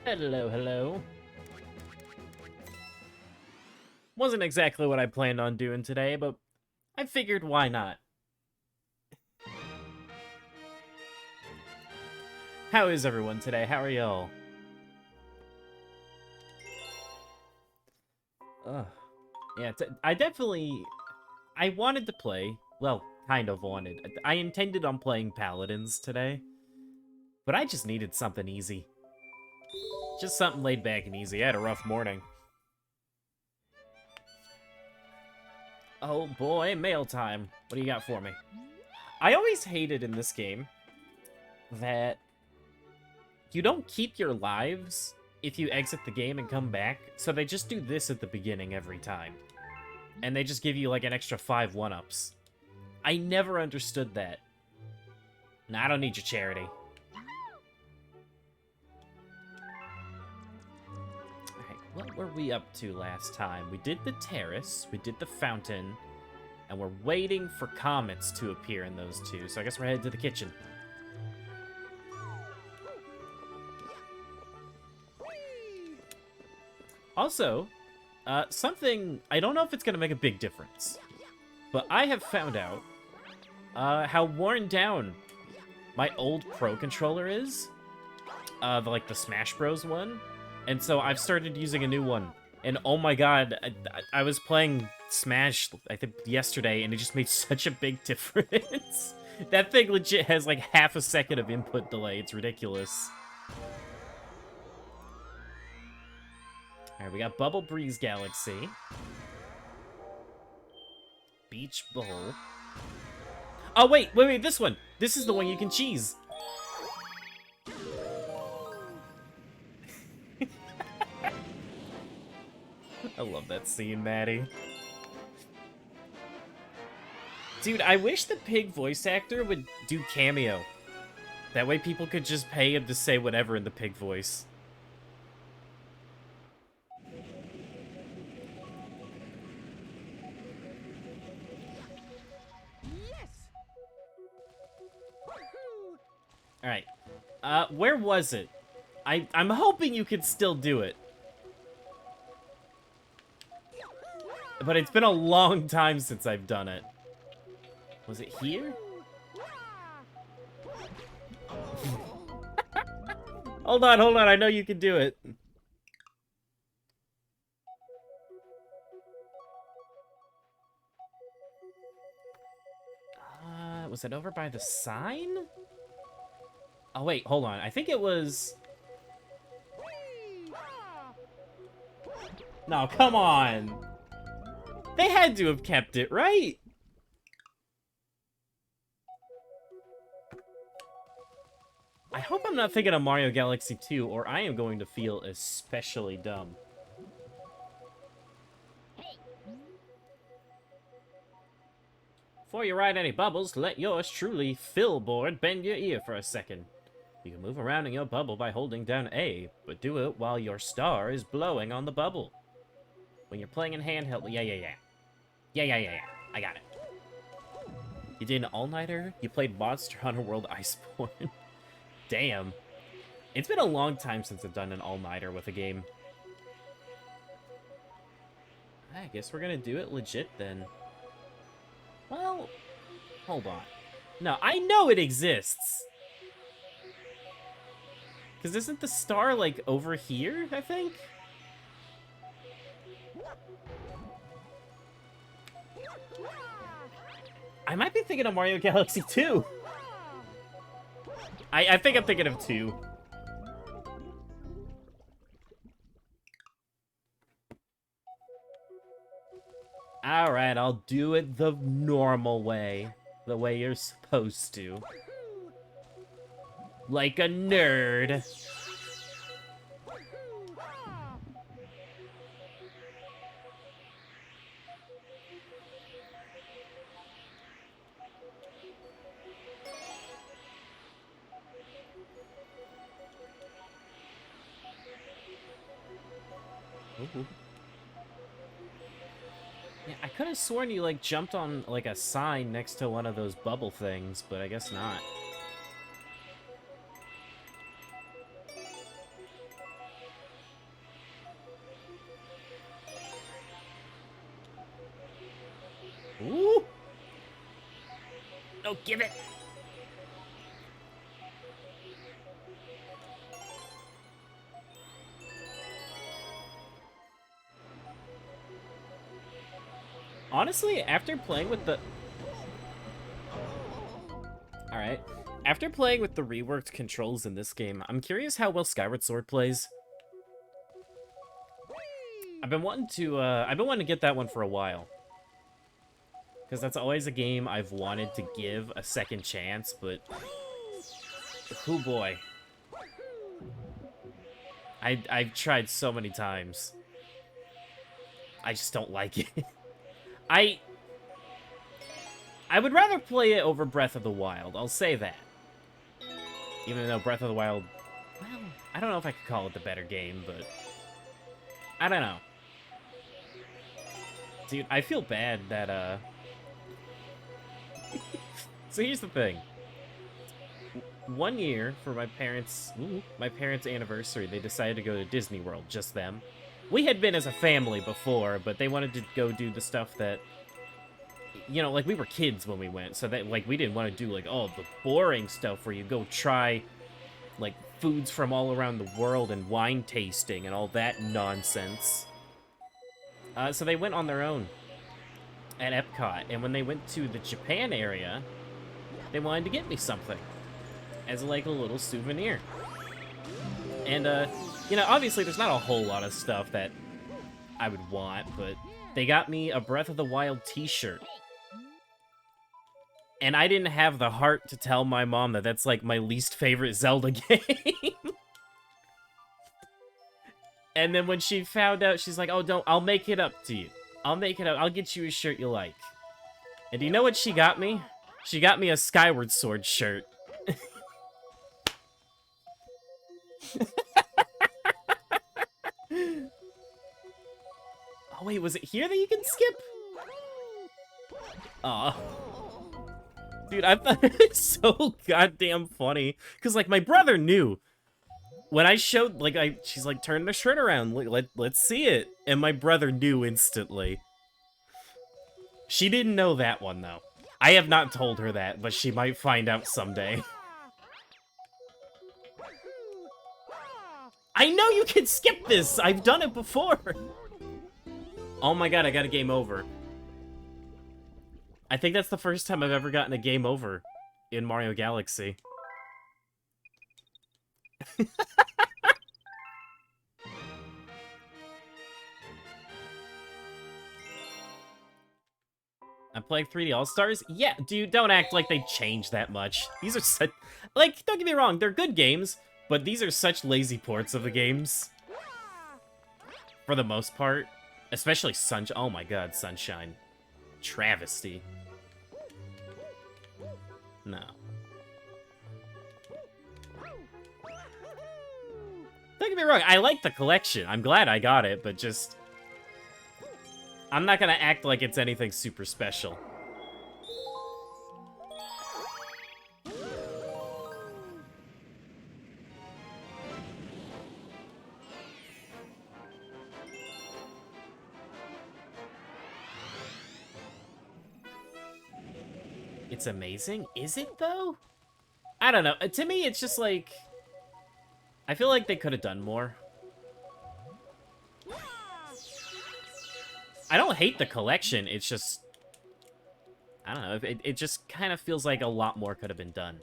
Hello, hello. Wasn't exactly what I planned on doing today, but I figured why not. How is everyone today? How are y'all? Yeah, I wanted to play. Well, kind of wanted. I intended on playing Paladins today, but I just needed something easy. Just something laid back and easy. I had a rough morning. Oh boy, mail time. What do you got for me? I always hated in this game that you don't keep your lives if you exit the game and come back, so they just do this at the beginning every time. And they just give you like an extra 5 1-ups. I never understood that. Nah, I don't need your charity. Alright, what were we up to last time? We did the terrace, we did the fountain, and we're waiting for comets to appear in those two, so I guess we're headed to the kitchen. Also, something, I don't know if it's going to make a big difference, but I have found out how worn down my old Pro controller is, like the Smash Bros. One, and so I've started using a new one, and oh my god, I was playing Smash, I think, yesterday, and it just made such a big difference. That thing legit has like half a second of input delay, it's ridiculous. Alright, we got Bubble Breeze Galaxy. Beach Bowl. Oh, wait, this one! This is the one you can cheese! I love that scene, Maddie. Dude, I wish the pig voice actor would do cameo. That way people could just pay him to say whatever in the pig voice. Alright. Where was it? I'm hoping you could still do it. But it's been a long time since I've done it. Was it here? Hold on, I know you can do it. Was it over by the sign? Oh, wait, hold on. I think it was... No, come on! They had to have kept it, right? I hope I'm not thinking of Mario Galaxy 2, or I am going to feel especially dumb. Before you ride any bubbles, let yours truly, Philboard, bend your ear for a second. You can move around in your bubble by holding down A, but do it while your star is blowing on the bubble. When you're playing in handheld... Yeah. I got it. You did an all-nighter? You played Monster Hunter World Iceborne? Damn. It's been a long time since I've done an all-nighter with a game. I guess we're gonna do it legit then. Well, hold on. No, I know it exists. Because isn't the star, like, over here, I think? I might be thinking of Mario Galaxy 2. I think I'm thinking of 2. Alright, I'll do it the normal way. The way you're supposed to. Like a nerd. Ooh. Yeah, I could have sworn you, like, jumped on, like, a sign next to one of those bubble things, but I guess not. Oh, give it! Honestly, after playing with the... Alright. After playing with the reworked controls in this game, I'm curious how well Skyward Sword plays. I've been wanting to get that one for a while. Because that's always a game I've wanted to give a second chance, but... Oh boy. I've tried so many times. I just don't like it. I would rather play it over Breath of the Wild, I'll say that. Even though Breath of the Wild... Well, I don't know if I could call it the better game, but... I don't know. Dude, I feel bad that, So here's the thing. One year, for my parents' anniversary, they decided to go to Disney World, just them. We had been as a family before, but they wanted to go do the stuff that... You know, like, we were kids when we went, so that, like, we didn't want to do, like, oh, the boring stuff where you go try, like, foods from all around the world and wine tasting and all that nonsense. So they went on their own at Epcot, and when they went to the Japan area, they wanted to get me something as, like, a little souvenir. And, you know, obviously there's not a whole lot of stuff that I would want, but they got me a Breath of the Wild t-shirt. And I didn't have the heart to tell my mom that that's, like, my least favorite Zelda game. And then when she found out, she's like, oh, I'll make it up to you. I'll make it up. I'll get you a shirt you like. And do you know what she got me? She got me a Skyward Sword shirt. Oh, wait, was it here that you can skip? Aw. Dude, I thought it was so goddamn funny. Because, like, my brother knew. When I showed, like, she's like, turn the shirt around. Let's see it. And my brother knew instantly. She didn't know that one, though. I have not told her that, but she might find out someday. I know you can skip this! I've done it before! Oh my god, I got a game over. I think that's the first time I've ever gotten a game over in Mario Galaxy. I'm playing 3D All-Stars? Yeah, dude, don't act like they changed that much. These are such... Like, don't get me wrong, they're good games, but these are such lazy ports of the games. For the most part. Especially Sunshine. Oh my god, Sunshine. Travesty. No. Don't get me wrong, I like the collection. I'm glad I got it, but just... I'm not gonna act like it's anything super special. It's amazing? Is it, though? I don't know. To me, it's just like... I feel like they could have done more. I don't hate the collection, it's just... I don't know, it just kind of feels like a lot more could have been done.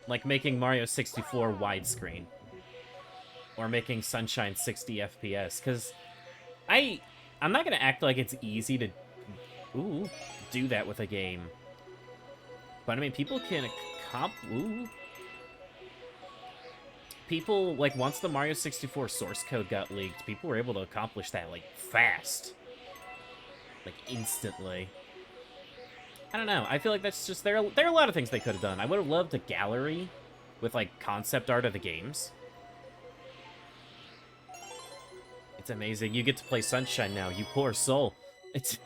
Like making Mario 64 widescreen. Or making Sunshine 60 FPS, because I'm not gonna act like it's easy to do that with a game. But I mean, people can people, like, once the Mario 64 source code got leaked, people were able to accomplish that, like, fast. Like, instantly. I don't know, I feel like that's just, there are a lot of things they could have done. I would have loved a gallery with, like, concept art of the games. It's amazing. You get to play Sunshine now, you poor soul. It's...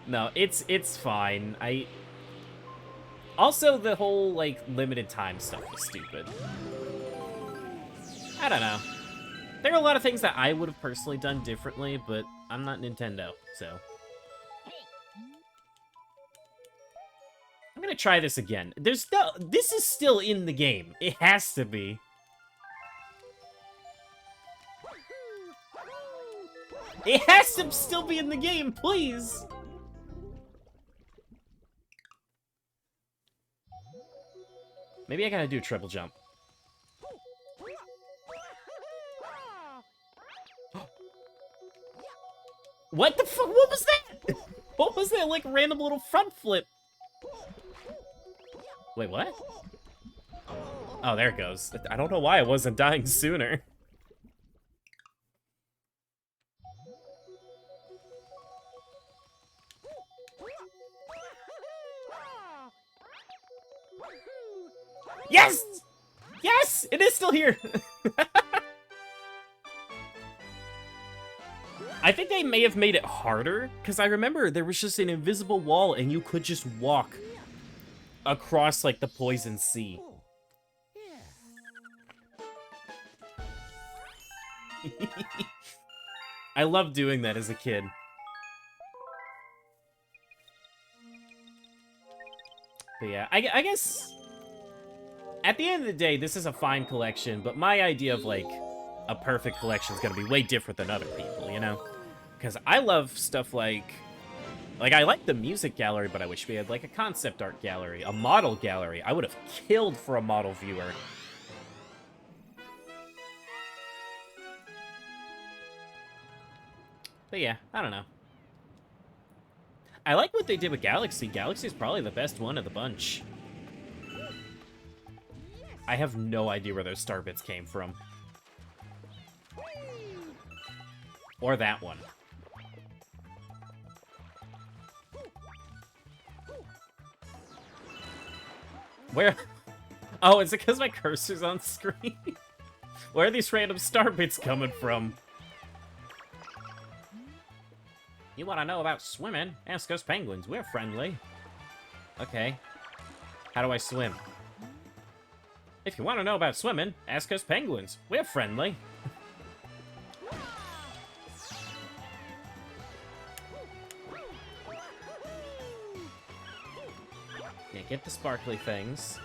No, it's fine. Also, the whole, like, limited time stuff was stupid. I don't know. There are a lot of things that I would have personally done differently, but I'm not Nintendo, so... I'm gonna try this again. There's no... This is still in the game. It has to be. It has to still be in the game, please! Maybe I gotta do a triple jump. What the fuck? What was that? What was that, like, random little front flip? Wait, what? Oh, there it goes. I don't know why I wasn't dying sooner. Yes! Yes! It is still here! I think they may have made it harder, because I remember there was just an invisible wall and you could just walk across, like, the poison sea. I loved doing that as a kid. But yeah, I guess... At the end of the day, this is a fine collection, but my idea of, like, a perfect collection is going to be way different than other people, you know? Because I love stuff like... Like, I like the music gallery, but I wish we had, like, a concept art gallery, a model gallery. I would have killed for a model viewer. But yeah, I don't know. I like what they did with Galaxy. Galaxy is probably the best one of the bunch. I have no idea where those star bits came from. Or that one. Where? Oh, is it because my cursor's on screen? Where are these random star bits coming from? You want to know about swimming? Ask us penguins. We're friendly. Okay. How do I swim? If you want to know about swimming, ask us penguins. We're friendly. Yeah, get the sparkly things.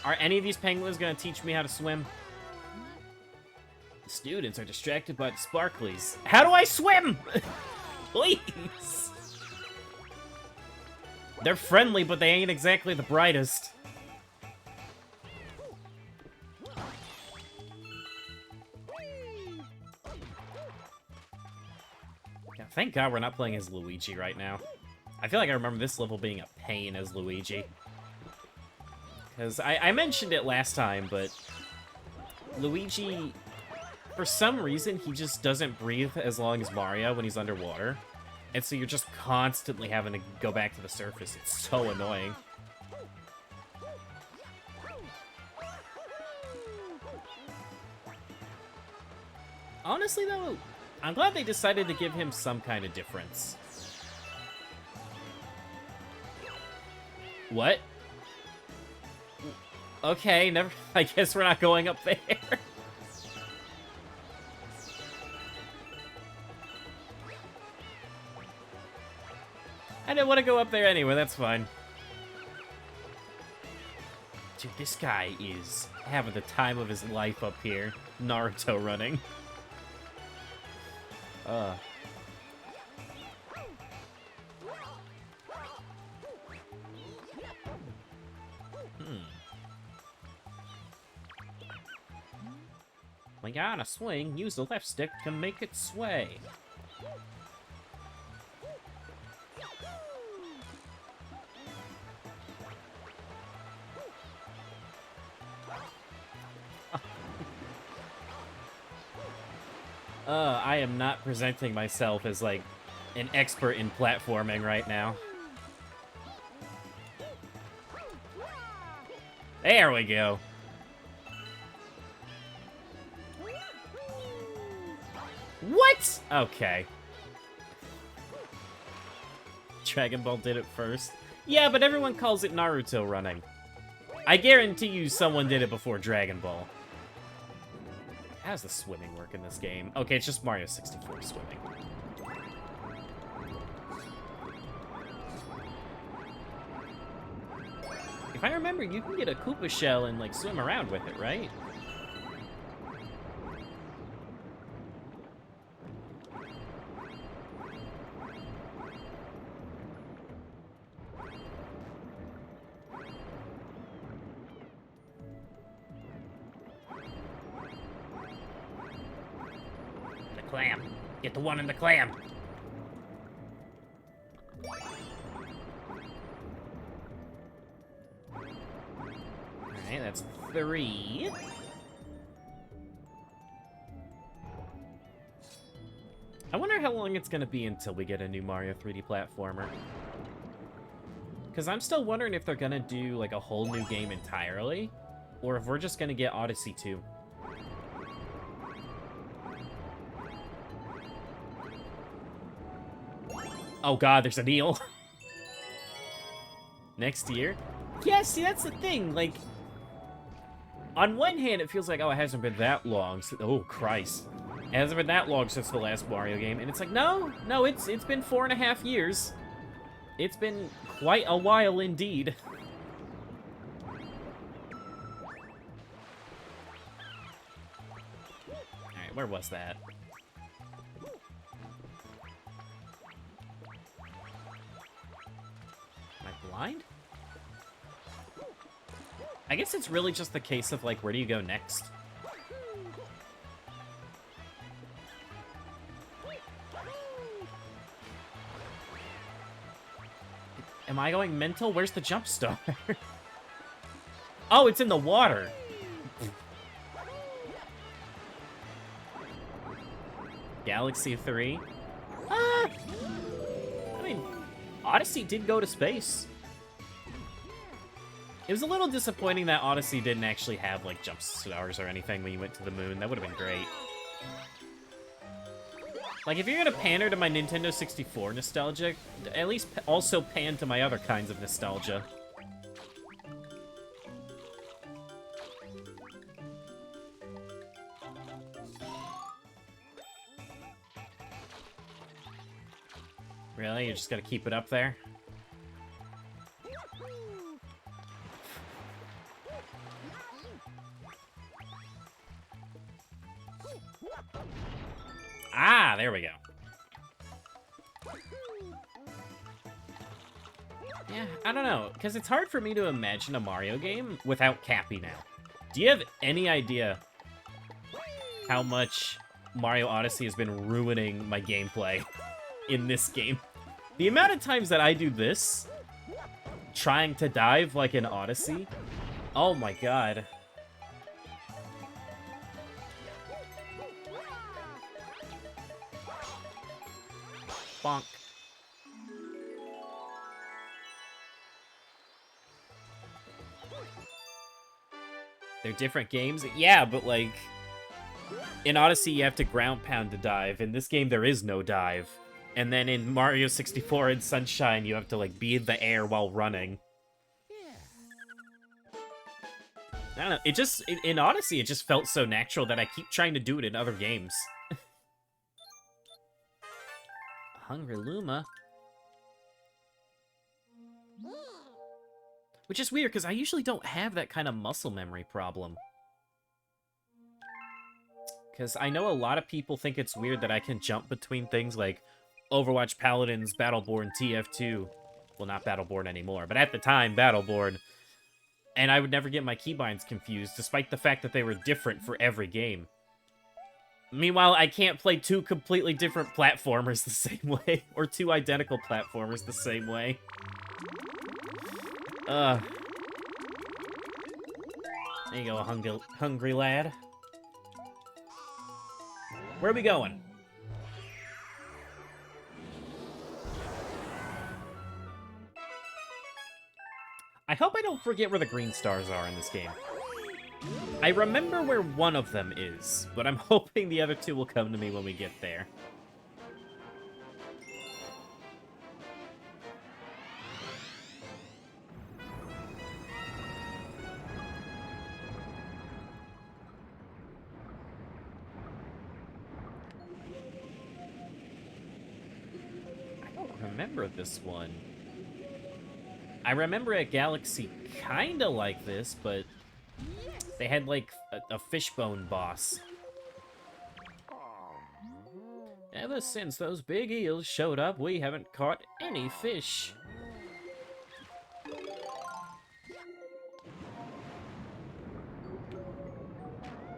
Are any of these penguins going to teach me how to swim? The students are distracted by the sparklies. How do I swim? Please. They're friendly, but they ain't exactly the brightest. Yeah, thank God we're not playing as Luigi right now. I feel like I remember this level being a pain as Luigi. Because I mentioned it last time, but Luigi, for some reason, he just doesn't breathe as long as Mario when he's underwater. And so you're just constantly having to go back to the surface. It's so annoying. Honestly, though, I'm glad they decided to give him some kind of difference. What? Okay, never. I guess we're not going up there. I didn't want to go up there anyway, that's fine. Dude, this guy is having the time of his life up here. Naruto running. When you're on a swing, use the left stick to make it sway. I am not presenting myself as, like, an expert in platforming right now. There we go. What? Okay. Dragon Ball did it first. Yeah, but everyone calls it Naruto running. I guarantee you someone did it before Dragon Ball. How does the swimming work in this game? Okay, it's just Mario 64 swimming. If I remember, you can get a Koopa shell and, like, swim around with it, right? The clam. Get the one in the clam. Alright, that's 3. I wonder how long it's gonna be until we get a new Mario 3D platformer. Because I'm still wondering if they're gonna do, like, a whole new game entirely, or if we're just gonna get Odyssey 2. Oh god, there's an eel. Next year? Yeah, see, that's the thing, like... On one hand, it feels like, oh, it hasn't been that long. Oh, Christ. It hasn't been that long since the last Mario game. And it's like, no, it's been 4.5 years. It's been quite a while indeed. Alright, where was that? Am I blind? I guess it's really just the case of, like, where do you go next? Am I going mental? Where's the jump star? Oh, it's in the water. Galaxy 3? I mean, Odyssey did go to space. It was a little disappointing that Odyssey didn't actually have, like, jump stars or anything when you went to the moon. That would have been great. Like, if you're gonna pander to my Nintendo 64 nostalgia, at least also pan to my other kinds of nostalgia. Really? You just gotta keep it up there? Ah, there we go. Yeah, I don't know, because it's hard for me to imagine a Mario game without Cappy now. Do you have any idea how much Mario Odyssey has been ruining my gameplay in this game? The amount of times that I do this, trying to dive like in Odyssey, oh my god. Bonk. They're different games? Yeah, but like... In Odyssey, you have to ground pound to dive. In this game, there is no dive. And then in Mario 64 and Sunshine, you have to, like, be in the air while running. I don't know, it just... In Odyssey, it just felt so natural that I keep trying to do it in other games. Hungry Luma. Which is weird, because I usually don't have that kind of muscle memory problem. Because I know a lot of people think it's weird that I can jump between things like Overwatch Paladins, Battleborn, TF2. Well, not Battleborn anymore, but at the time, Battleborn. And I would never get my keybinds confused, despite the fact that they were different for every game. Meanwhile, I can't play 2 completely different platformers the same way, or 2 identical platformers the same way. There you go, hungry lad. Where are we going? I hope I don't forget where the green stars are in this game. I remember where one of them is, but I'm hoping the other 2 will come to me when we get there. remember this one. I remember a galaxy kinda like this, but they had, like, a fishbone boss. Ever since those big eels showed up, we haven't caught any fish.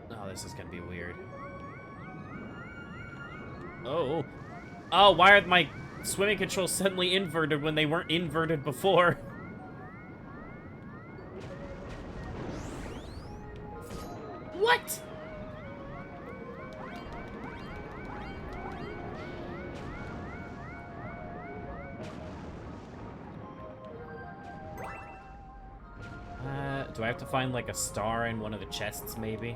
Oh, this is gonna be weird. Oh. Oh, why are my swimming controls suddenly inverted when they weren't inverted before? What? Do I have to find, like, a star in one of the chests, maybe?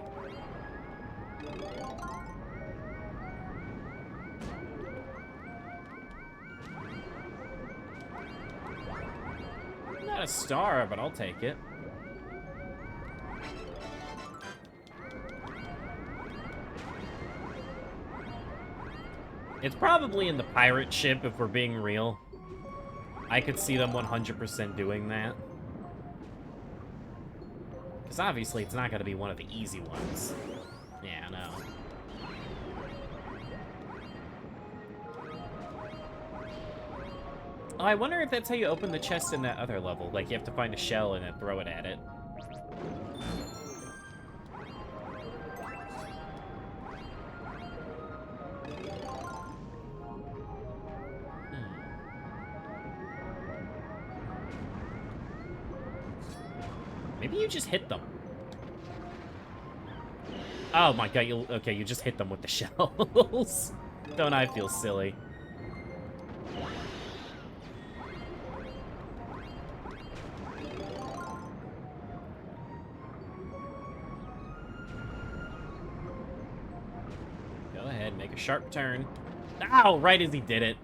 Not a star, but I'll take it. It's probably in the pirate ship, if we're being real. I could see them 100% doing that. Because obviously it's not going to be one of the easy ones. Yeah, no. Oh, I wonder if that's how you open the chest in that other level. Like, you have to find a shell and then throw it at it. Maybe you just hit them. Oh my god, okay, you just hit them with the shells. Don't I feel silly? Go ahead, make a sharp turn. Ow, right as he did it.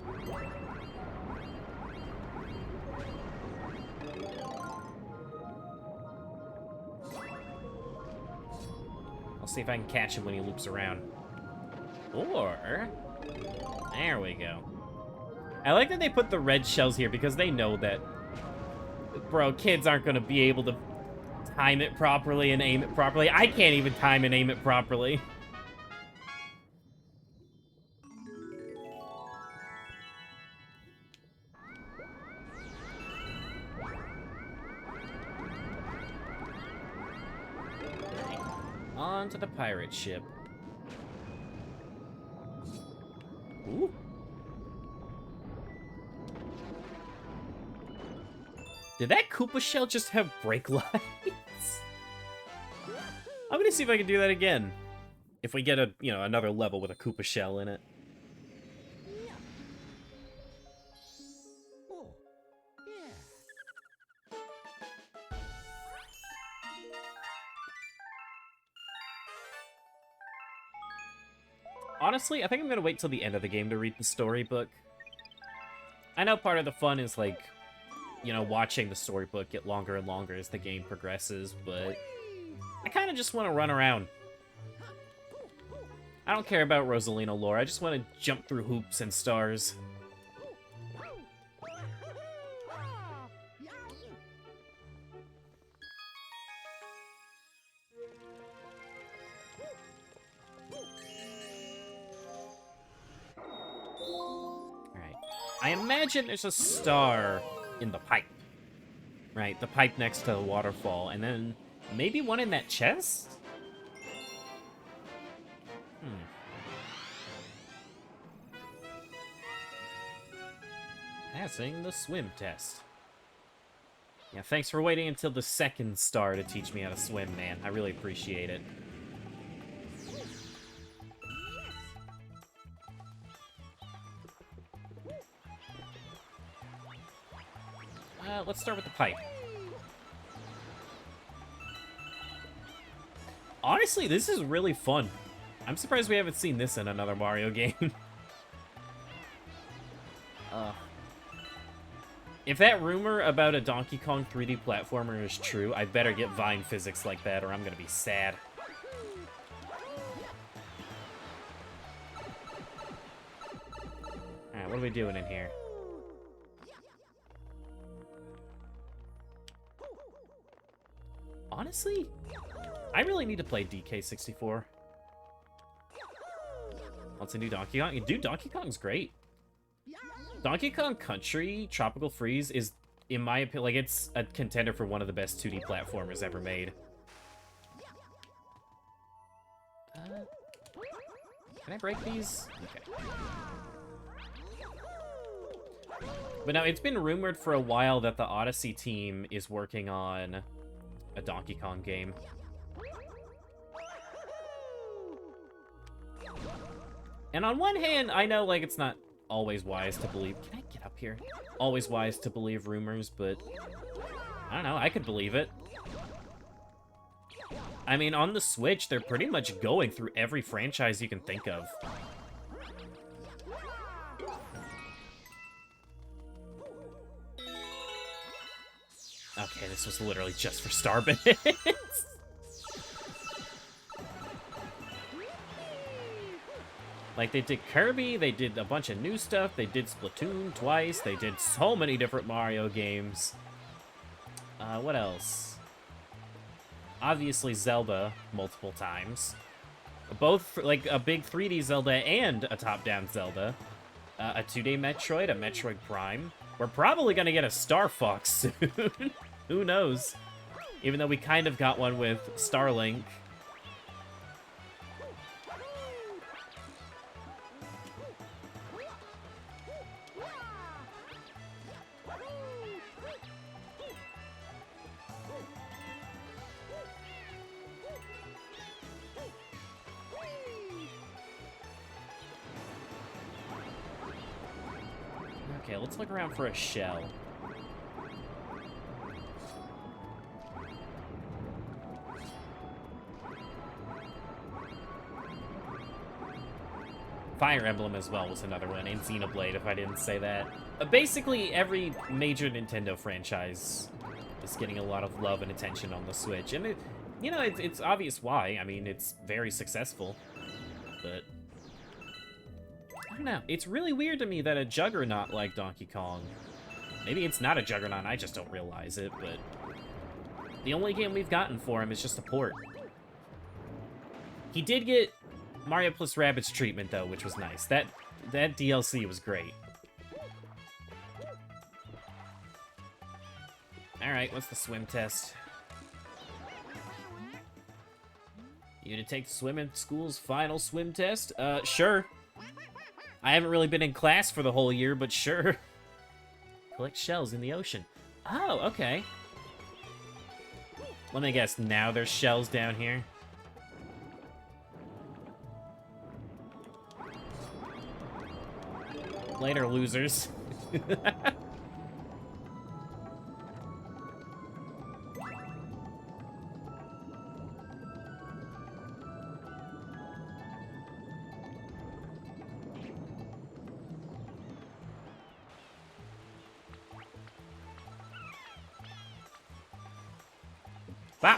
I'll see if I can catch him when he loops around. Or... there we go. I like that they put the red shells here because they know that... bro, kids aren't going to be able to time it properly and aim it properly. I can't even time and aim it properly. On to the pirate ship. Ooh. Did that Koopa shell just have brake lights? I'm gonna see if I can do that again. If we get a, you know, another level with a Koopa shell in it. Honestly, I think I'm gonna wait till the end of the game to read the storybook. I know part of the fun is, like, you know, watching the storybook get longer and longer as the game progresses, but I kind of just want to run around. I don't care about Rosalina lore, I just want to jump through hoops and stars. I imagine there's a star in the pipe. Right, the pipe next to the waterfall. And then maybe one in that chest? Passing the swim test. Yeah, thanks for waiting until the second star to teach me how to swim, man. I really appreciate it. Let's start with the pipe. Honestly, this is really fun. I'm surprised we haven't seen this in another Mario game. If that rumor about a Donkey Kong 3D platformer is true, I better get Vine physics like that or I'm gonna be sad. Alright, what are we doing in here? Honestly, I really need to play DK64. What's a new Donkey Kong? Dude, Donkey Kong's great. Donkey Kong Country Tropical Freeze is, in my opinion, like, it's a contender for one of the best 2D platformers ever made. Can I break these? Okay. But now, it's been rumored for a while that the Odyssey team is working on a Donkey Kong game. And on one hand, I know, like, it's not always wise to believe... Can I get up here? Always wise to believe rumors, but... I don't know, I could believe it. I mean, on the Switch, they're pretty much going through every franchise you can think of. Okay, this was literally just for Starbits. Like, they did Kirby, they did a bunch of new stuff, they did Splatoon twice, they did so many different Mario games. What else? Obviously Zelda, multiple times. Both, like, a big 3D Zelda and a top-down Zelda. A 2D Metroid, a Metroid Prime. We're probably gonna get a Star Fox soon. Who knows? Even though we kind of got one with Starlink. Okay, let's look around for a shell. Fire Emblem as well was another one, and Xenoblade, if I didn't say that. Basically, every major Nintendo franchise is getting a lot of love and attention on the Switch. And, you know, it's obvious why. I mean, it's very successful. But... I don't know. It's really weird to me that a juggernaut like Donkey Kong... Maybe it's not a juggernaut, I just don't realize it, but... The only game we've gotten for him is just a port. He did get Mario plus Rabbids treatment, though, which was nice. That DLC was great. Alright, what's the swim test? You to take the swimming school's final swim test? Sure. I haven't really been in class for the whole year, but sure. Collect shells in the ocean. Oh, okay. Let me guess, now there's shells down here? Later, losers. Wow.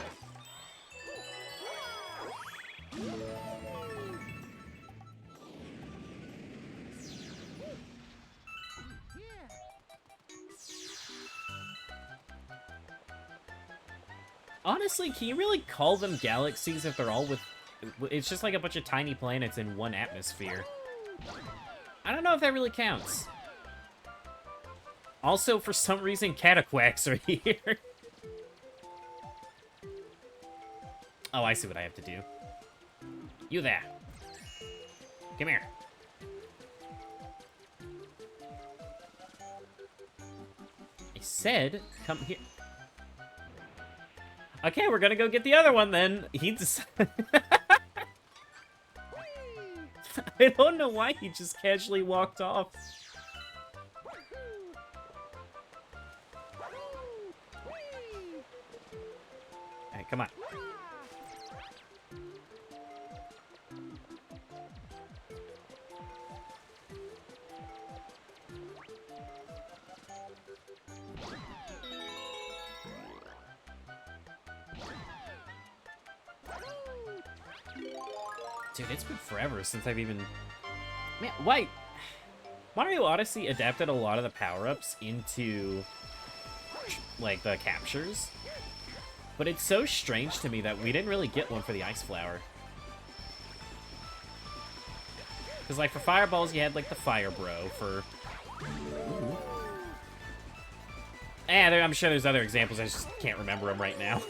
Honestly, can you really call them galaxies if they're all with... It's just like a bunch of tiny planets in one atmosphere. I don't know if that really counts. Also, for some reason, cataquacks are here. Oh, I see what I have to do. You there. Come here. I said, come here. Okay, we're gonna go get the other one then. He just... I don't know why he just casually walked off. Alright, come on. Dude, it's been forever since I've even... Man, why? Mario Odyssey adapted a lot of the power-ups into, like, the captures. But it's so strange to me that we didn't really get one for the Ice Flower. Because, like, for Fireballs, you had, like, the Fire Bro. For... I'm sure there's other examples, I just can't remember them right now.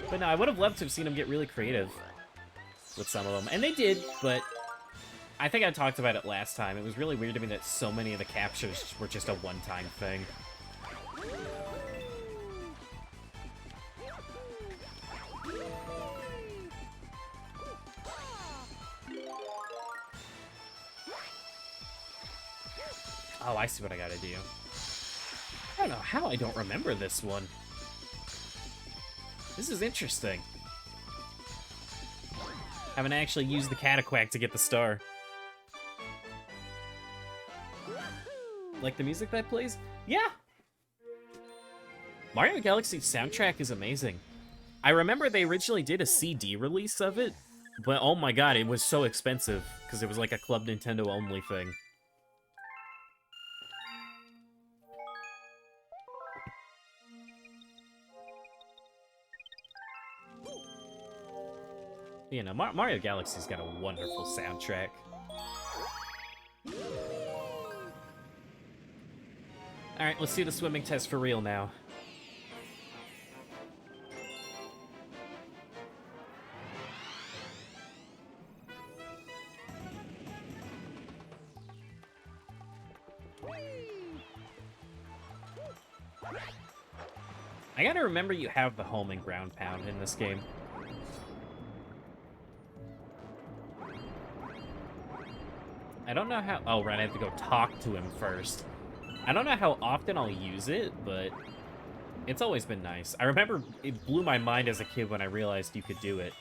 But no, I would have loved to have seen them get really creative with some of them. And they did, but I think I talked about it last time. It was really weird to me that so many of the captures were just a one-time thing. Oh, I see what I gotta do. I don't know how I don't remember this one. This is interesting. Haven't actually used the Cataquack to get the star. Like the music that plays? Yeah! Mario Galaxy's soundtrack is amazing. I remember they originally did a CD release of it, but oh my god, it was so expensive, because it was like a Club Nintendo only thing. You know, Mario Galaxy's got a wonderful soundtrack. Alright, let's do the swimming test for real now. I gotta remember you have the home and ground pound in this game. I don't know how... Oh, right, I have to go talk to him first. I don't know how often I'll use it, but it's always been nice. I remember it blew my mind as a kid when I realized you could do it.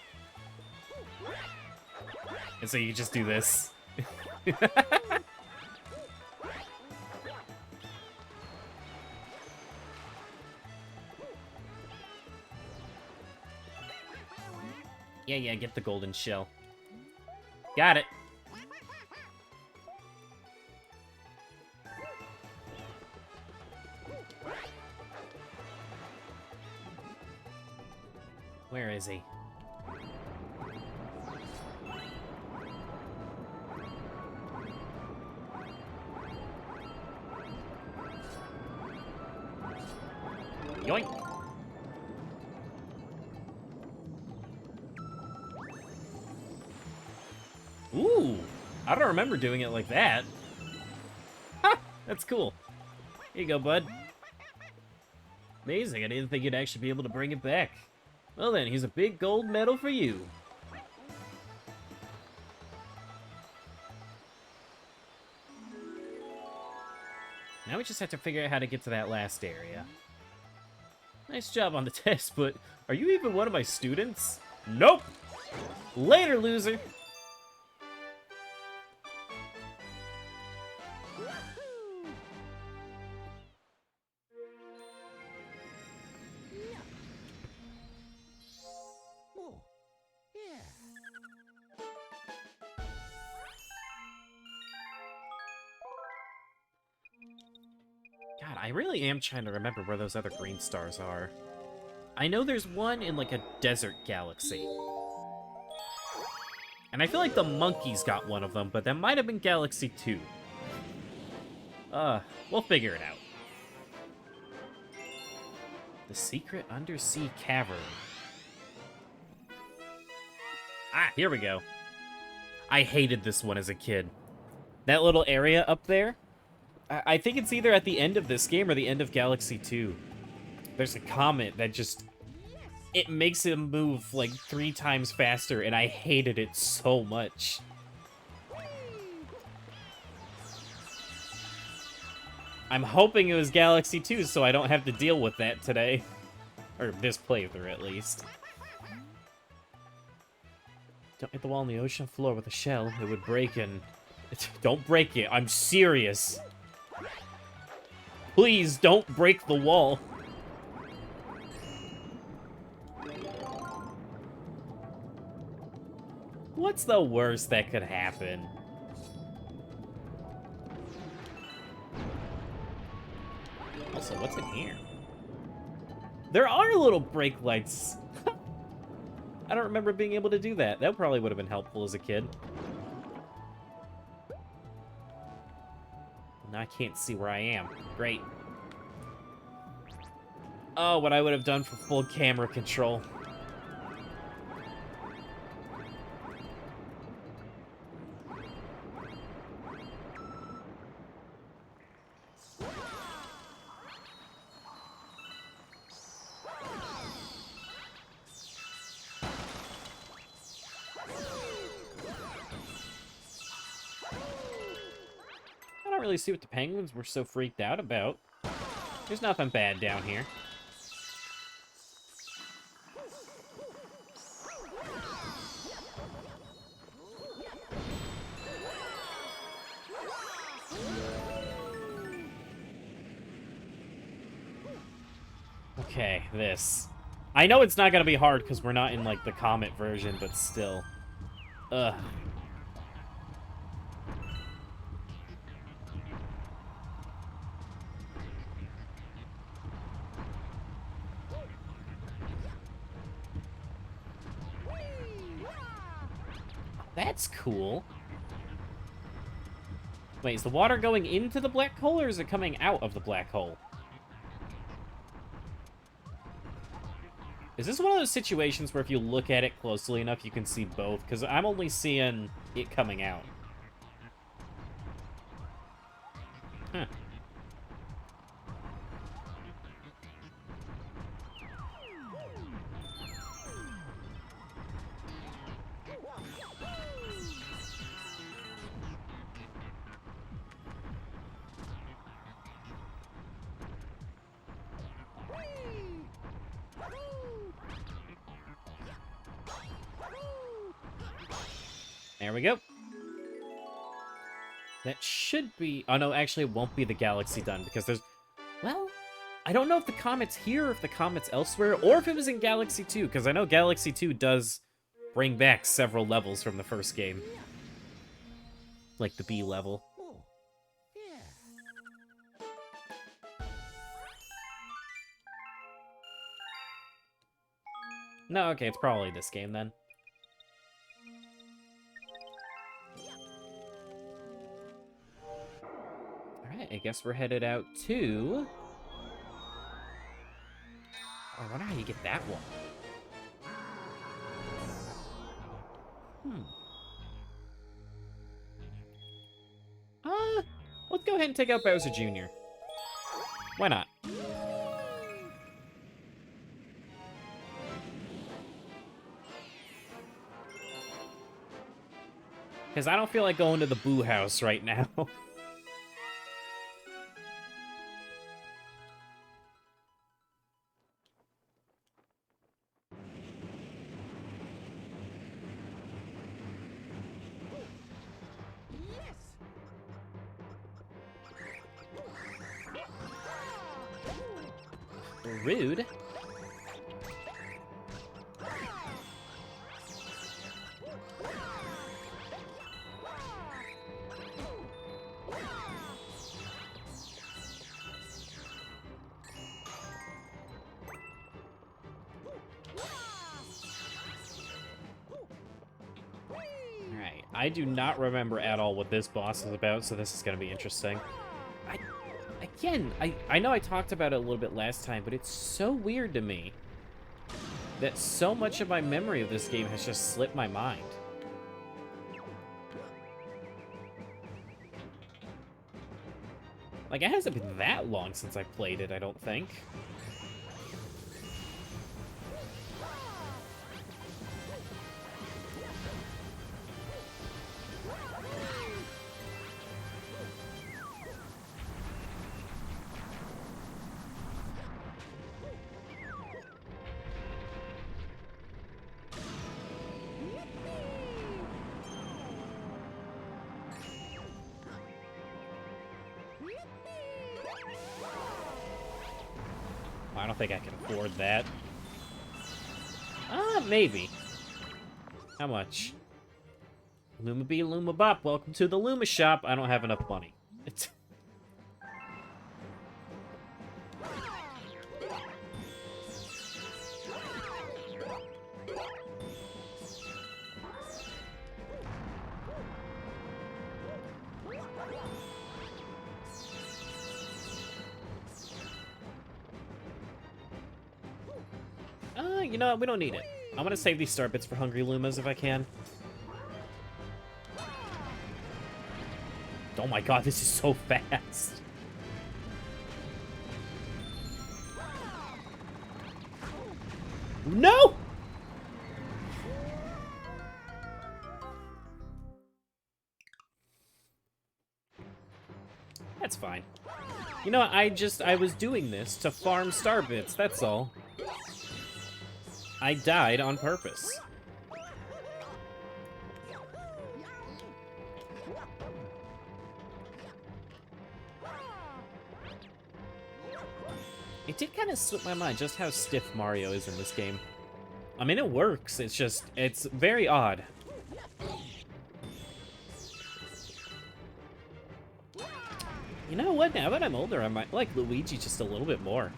And so you just do this. Yeah, get the golden shell. Got it. Where is he? Yoink! Ooh! I don't remember doing it like that. Ha! That's cool. Here you go, bud. Amazing, I didn't think you'd actually be able to bring it back. Well then, here's a big gold medal for you. Now we just have to figure out how to get to that last area. Nice job on the test, but are you even one of my students? Nope! Later, loser! God, I really am trying to remember where those other green stars are. I know there's one in, like, a desert galaxy. And I feel like the monkeys got one of them, but that might have been Galaxy 2. We'll figure it out. The secret undersea cavern. Ah, here we go. I hated this one as a kid. That little area up there, I think it's either at the end of this game or the end of Galaxy 2. There's a comet that just... It makes him move, like, 3 times faster, and I hated it so much. I'm hoping it was Galaxy 2 so I don't have to deal with that today. Or this playthrough, at least. Don't hit the wall on the ocean floor with a shell. It would break and... Don't break it. I'm serious. Please, don't break the wall. What's the worst that could happen? Also, what's in here? There are little brake lights. I don't remember being able to do that. That probably would have been helpful as a kid. Now I can't see where I am. Great. Oh, what I would have done for full camera control. I don't really see what the penguins were so freaked out about. There's nothing bad down here. Okay, this. I know it's not gonna be hard because we're not in, like, the Comet version, but still. Ugh. That's cool. Wait, is the water going into the black hole, or is it coming out of the black hole? Is this one of those situations where if you look at it closely enough, you can see both? Because I'm only seeing it coming out. Huh. There we go. That should be... Oh, no, actually, it won't be the Galaxy Dun, because there's... Well, I don't know if the Comet's here, or if the Comet's elsewhere, or if it was in Galaxy 2, because I know Galaxy 2 does bring back several levels from the first game. Like the B level. No, okay, it's probably this game, then. Alright, I guess we're headed out to... I wonder how you get that one. Let's go ahead and take out Bowser Jr. Why not? Because I don't feel like going to the Boo House right now. Rude. Alright, I do not remember at all what this boss is about, so this is going to be interesting. Again, I know I talked about it a little bit last time, but it's so weird to me that so much of my memory of this game has just slipped my mind. Like, it hasn't been that long since I played it, I don't think. I don't think I can afford that. Maybe. How much? Luma Bee, Luma Bop, welcome to the Luma shop. I don't have enough money. you know what? We don't need it. I'm gonna save these star bits for Hungry Lumas if I can. Oh my god, this is so fast. No! That's fine. You know what, I was doing this to farm star bits, that's all. I died on purpose. It did kind of slip my mind just how stiff Mario is in this game. I mean, it works, it's just, it's very odd. You know what, now that I'm older, I might like Luigi just a little bit more.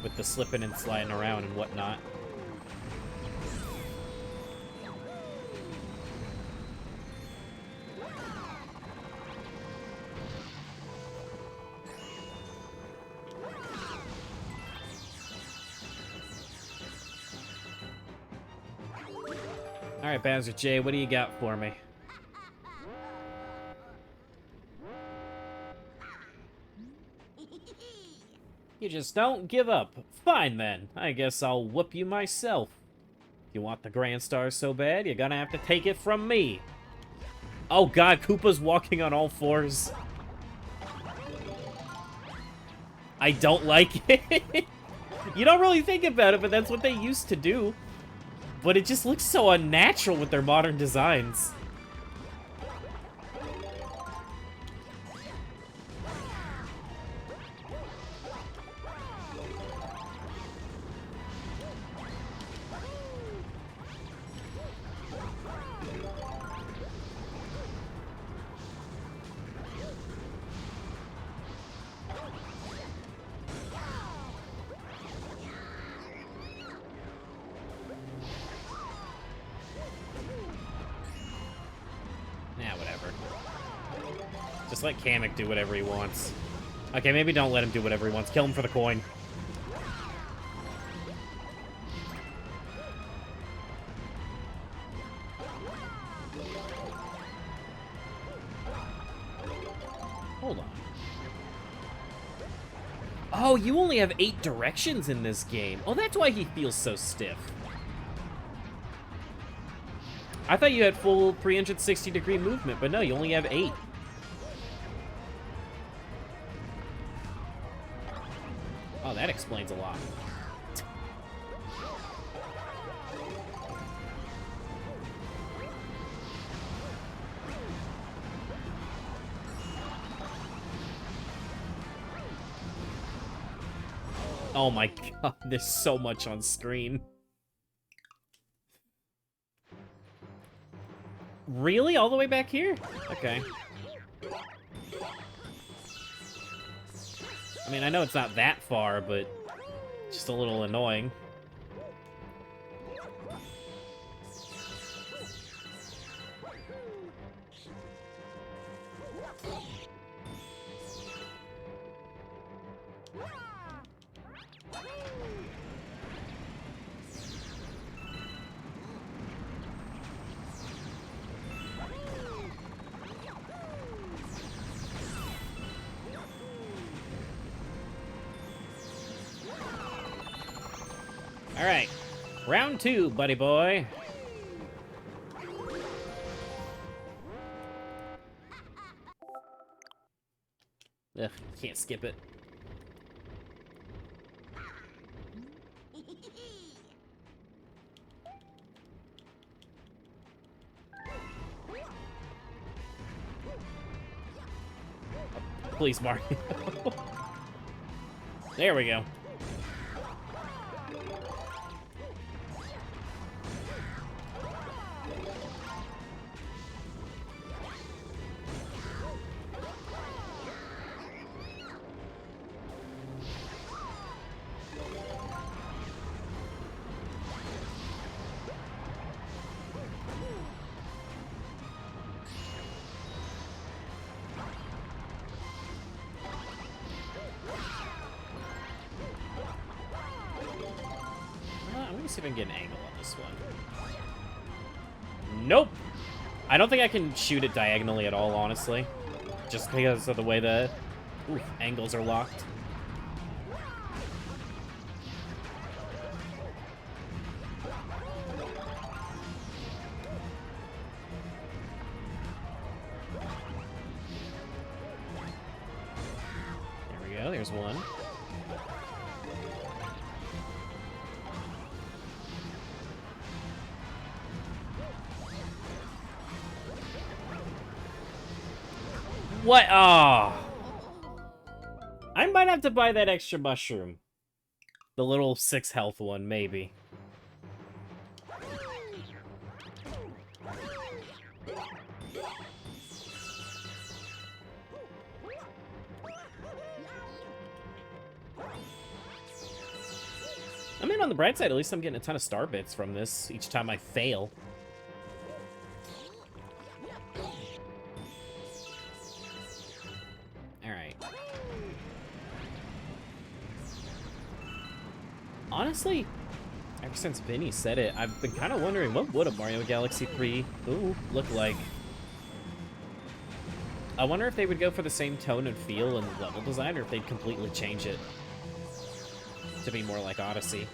With the slipping and sliding around and whatnot. Alright, Bowser J, what do you got for me? You just don't give up. Fine then, I guess I'll whoop you myself. If you want the Grand Star so bad, you're gonna have to take it from me. Oh god, Koopa's walking on all fours. I don't like it. You don't really think about it, but that's what they used to do. But it just looks so unnatural with their modern designs. Just let Kamek do whatever he wants. Okay, maybe don't let him do whatever he wants. Kill him for the coin. Hold on. Oh, you only have 8 directions in this game. Oh, that's why he feels so stiff. I thought you had full 360-degree movement, but no, you only have 8. Oh, that explains a lot. Oh my god, there's so much on screen. Really? All the way back here? Okay. I mean, I know it's not that far, but just a little annoying. Alright, round 2, buddy boy. Ugh, can't skip it. Please, Mario. There we go. see if I can get an angle on this one. Nope! I don't think I can shoot it diagonally at all, honestly. Just because of the way the angles are locked. There we go, there's one. What? Oh. I might have to buy that extra mushroom. The little 6 health one, maybe. I mean, on the bright side, at least I'm getting a ton of star bits from this each time I fail. Honestly, ever since Vinny said it, I've been kind of wondering what would a Mario Galaxy 3 look like. I wonder if they would go for the same tone and feel and level design, or if they'd completely change it to be more like Odyssey.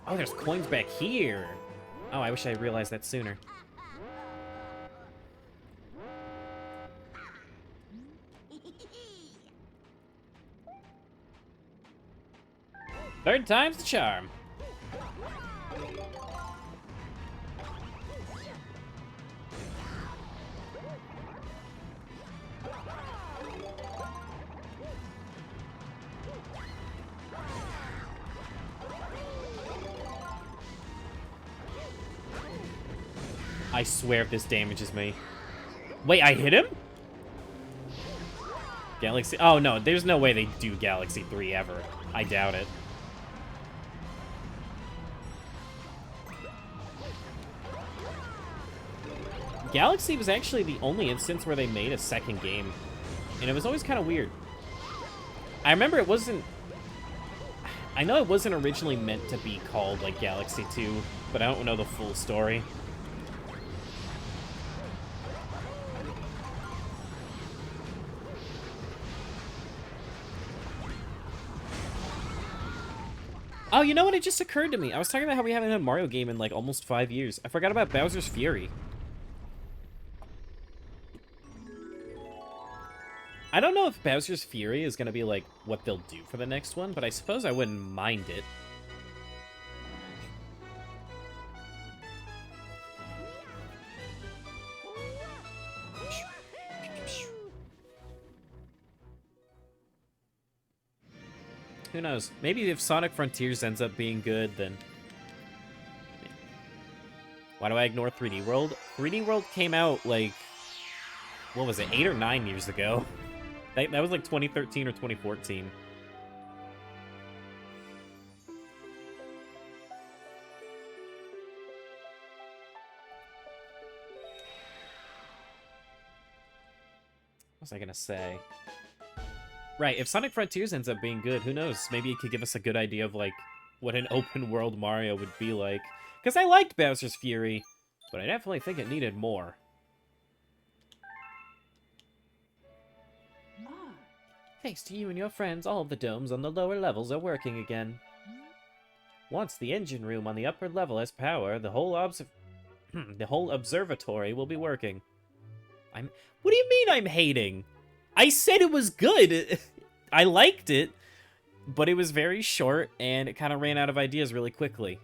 Oh, there's coins back here. Oh, I wish I realized that sooner. Third time's the charm. I swear if this damages me. Wait, I hit him? Galaxy... Oh, no, there's no way they do Galaxy 3 ever. I doubt it. Galaxy was actually the only instance where they made a second game. And it was always kind of weird. I remember it wasn't... I know it wasn't originally meant to be called, like, Galaxy 2, but I don't know the full story. Oh, you know what? It just occurred to me. I was talking about how we haven't had a Mario game in, like, almost 5 years. I forgot about Bowser's Fury. I don't know if Bowser's Fury is going to be, like, what they'll do for the next one, but I suppose I wouldn't mind it. Who knows? Maybe if Sonic Frontiers ends up being good, then... Why do I ignore 3D World? 3D World came out, like... What was it? 8 or 9 years ago. That was like 2013 or 2014. What was I gonna say? Right, if Sonic Frontiers ends up being good, who knows? Maybe it could give us a good idea of, like, what an open world Mario would be like. Because I liked Bowser's Fury, but I definitely think it needed more. Thanks to you and your friends, all of the domes on the lower levels are working again. Once the engine room on the upper level has power, the whole observatory will be working. What do you mean I'm hating? I said it was good. I liked it, but it was very short, and it kind of ran out of ideas really quickly.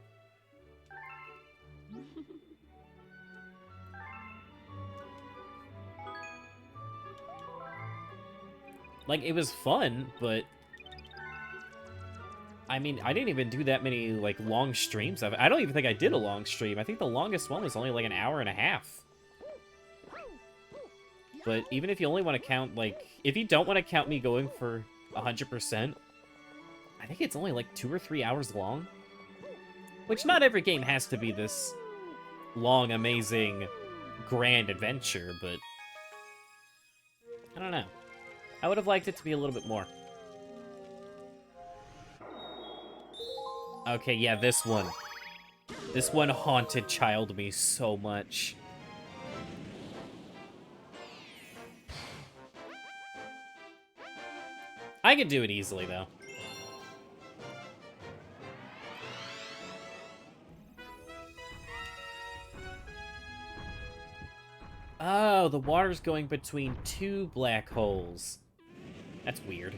Like, it was fun, but... I mean, I didn't even do that many, like, long streams of it. I don't even think I did a long stream. I think the longest one was only, like, an hour and a half. But even if you only want to count, like... If you don't want to count me going for 100%, I think it's only, like, 2 or 3 hours long. Which not every game has to be this long, amazing, grand adventure, but... I don't know. I would have liked it to be a little bit more. Okay, yeah, this one. This one haunted child me so much. I could do it easily, though. Oh, the water's going between two black holes. That's weird.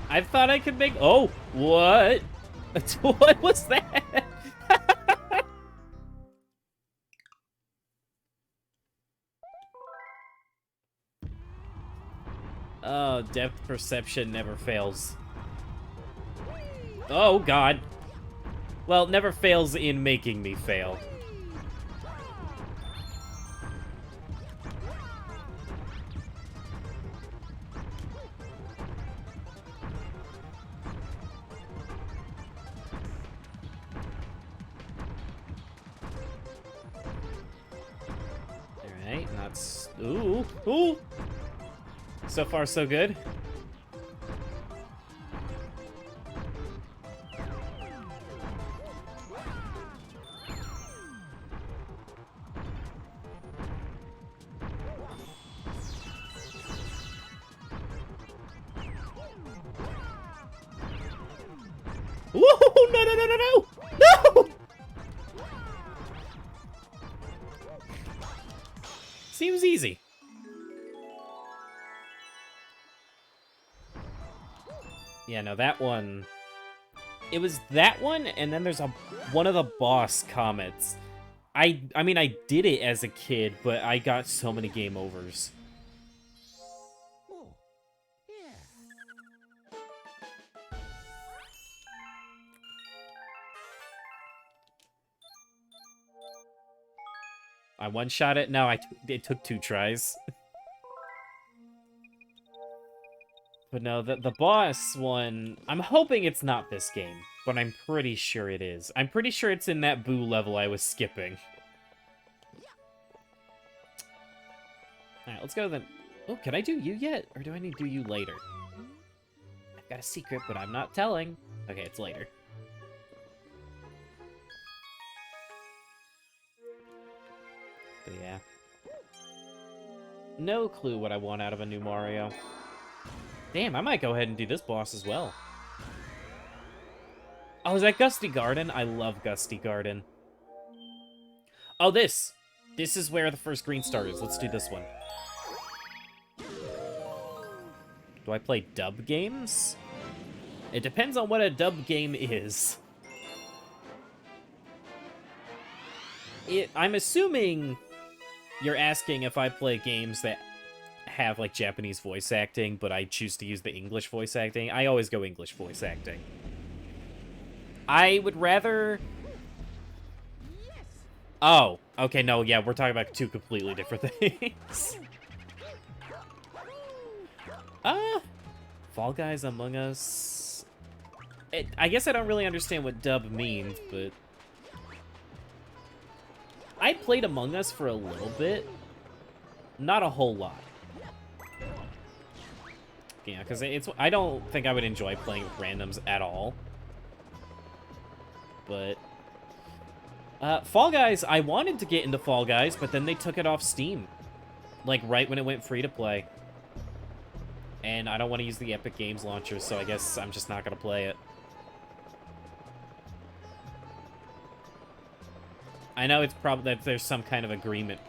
I thought I could make... Oh, what? What was that? Oh, depth perception never fails. Oh, God. Well, never fails in making me fail. Alright, not... Ooh, ooh! So far, so good. Woohoo! No, no, no, no, no! No! Seems easy. Yeah, no, that one... It was that one, and then there's one of the boss comets. I mean, I did it as a kid, but I got so many game overs. I one-shot it? No, it took 2 tries. But no, the boss one... I'm hoping it's not this game, but I'm pretty sure it is. I'm pretty sure it's in that Boo level I was skipping. Alright, let's go then. Oh, can I do you yet? Or do I need to do you later? I've got a secret, but I'm not telling. Okay, it's later. But yeah. No clue what I want out of a new Mario. Damn, I might go ahead and do this boss as well. Oh, is that Gusty Garden? I love Gusty Garden. Oh, this! This is where the first green star is. Let's do this one. Do I play dub games? It depends on what a dub game is. I'm assuming you're asking if I play games that have, like, Japanese voice acting, but I choose to use the English voice acting. I always go English voice acting. I would rather... Oh, okay, no, yeah, we're talking about 2 completely different things. Fall Guys Among Us... I guess I don't really understand what dub means, but... I played Among Us for a little bit. Not a whole lot. Yeah, because I don't think I would enjoy playing with randoms at all. But... Fall Guys, I wanted to get into Fall Guys, but then they took it off Steam. Like, right when it went free to play. And I don't want to use the Epic Games launcher, so I guess I'm just not going to play it. I know it's probably that there's some kind of agreement,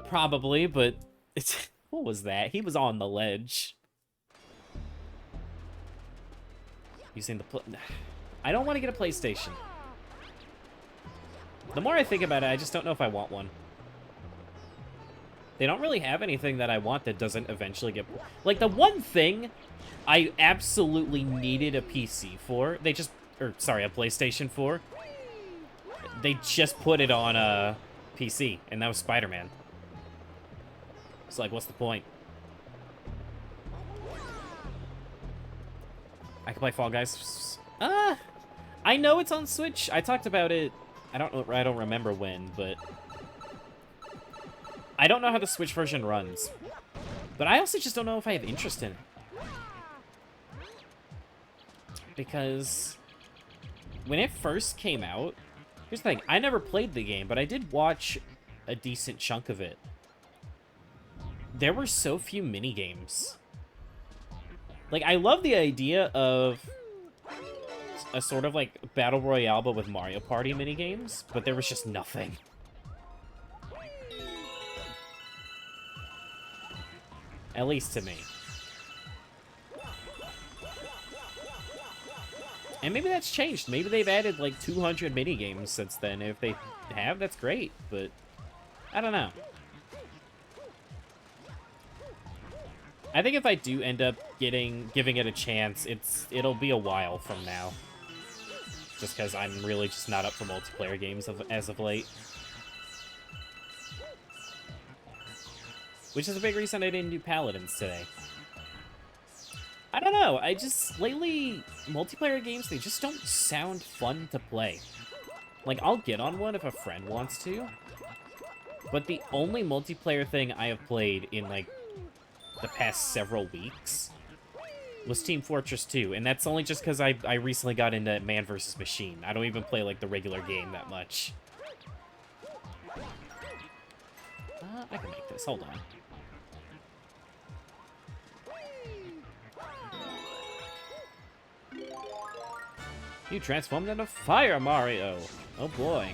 probably, but it's... What was that? He was on the ledge. Using the... I don't want to get a PlayStation. The more I think about it, I just don't know if I want one. They don't really have anything that I want that doesn't eventually get... Like, the one thing I absolutely needed a PC for, they just... Or, sorry, a PlayStation for. They just put it on a PC, and that was Spider-Man. It's like, what's the point? I can play Fall Guys. I know it's on Switch. I talked about it. I don't remember when, but I don't know how the Switch version runs. But I also just don't know if I have interest in it. Because when it first came out, here's the thing, I never played the game, but I did watch a decent chunk of it. There were so few minigames. Like, I love the idea of a sort of, like, Battle Royale, but with Mario Party minigames, but there was just nothing. At least to me. And maybe that's changed. Maybe they've added, like, 200 minigames since then. If they have, that's great, but I don't know. I think if I do end up giving it a chance, it'll be a while from now. Just because I'm really just not up for multiplayer games as of late. Which is a big reason I didn't do Paladins today. I don't know, lately, multiplayer games, they just don't sound fun to play. Like, I'll get on one if a friend wants to, but the only multiplayer thing I have played in, like, the past several weeks was Team Fortress 2, and that's only just because I recently got into Man vs. Machine. I don't even play, like, the regular game that much. I can make this, hold on. You transformed into fire, Mario! Oh boy.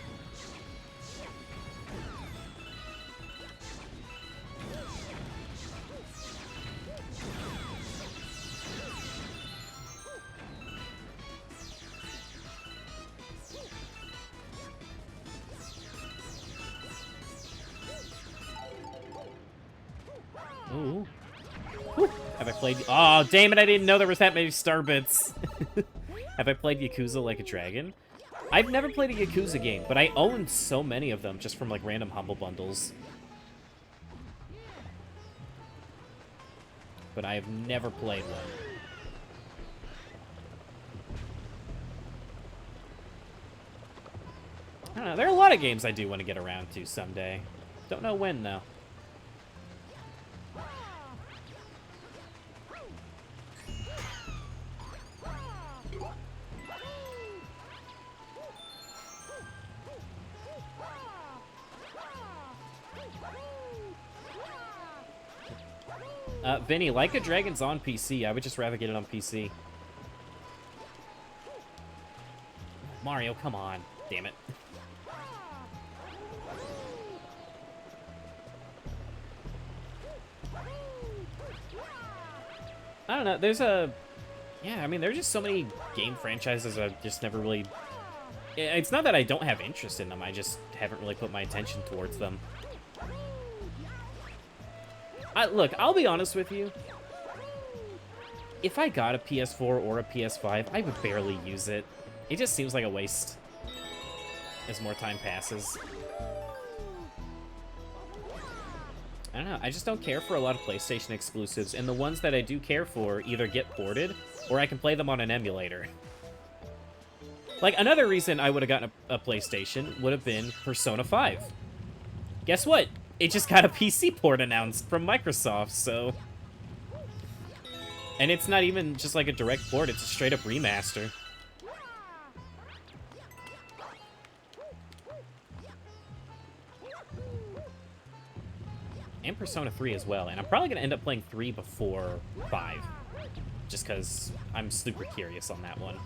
Ooh. Whew. Have I played... Oh, damn it, I didn't know there was that many star bits. Have I played Yakuza Like a Dragon? I've never played a Yakuza game, but I own so many of them just from, like, random Humble Bundles. But I have never played one. I don't know, there are a lot of games I do want to get around to someday. Don't know when, though. Vinny, Like a Dragon's on PC. I would just rather get it on PC. Mario, come on. Damn it. I don't know, there's a... Yeah, I mean, there's just so many game franchises I've just never really... It's not that I don't have interest in them, I just haven't really put my attention towards them. Look, I'll be honest with you. If I got a PS4 or a PS5, I would barely use it. It just seems like a waste as more time passes. I don't know, I just don't care for a lot of PlayStation exclusives, and the ones that I do care for either get ported, or I can play them on an emulator. Like, another reason I would have gotten a PlayStation would have been Persona 5. Guess what? It just got a PC port announced from Microsoft, so... And it's not even just like a direct port, it's a straight-up remaster. And Persona 3 as well, and I'm probably going to end up playing 3 before 5. Just because I'm super curious on that one.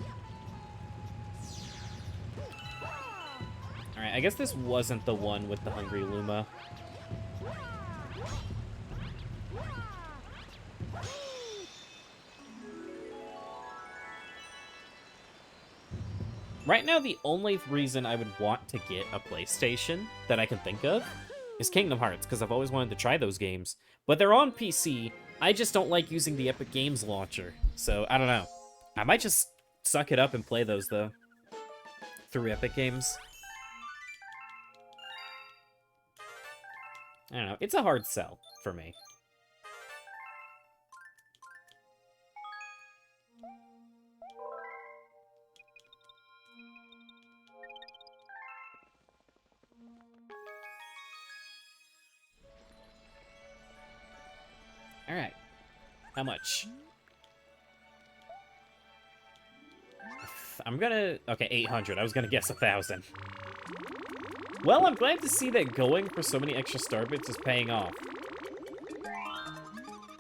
Alright, I guess this wasn't the one with the Hungry Luma. Right now, the only reason I would want to get a PlayStation that I can think of is Kingdom Hearts, because I've always wanted to try those games. But they're on PC, I just don't like using the Epic Games launcher. So, I don't know. I might just suck it up and play those, though. Through Epic Games. I don't know. It's a hard sell for me. How much? I'm gonna... Okay, 800. I was gonna guess 1,000. Well, I'm glad to see that going for so many extra star bits is paying off.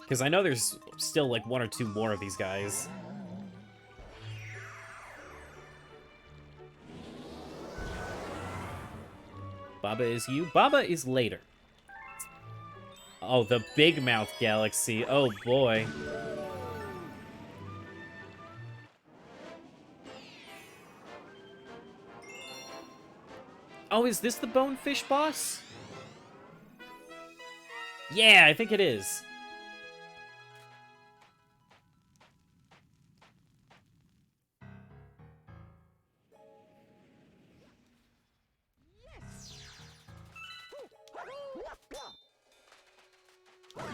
Because I know there's still, like, 1 or 2 more of these guys. Baba is you. Baba is later. Oh, the Big Mouth Galaxy. Oh, boy. Oh, is this the Bonefish boss? Yeah, I think it is.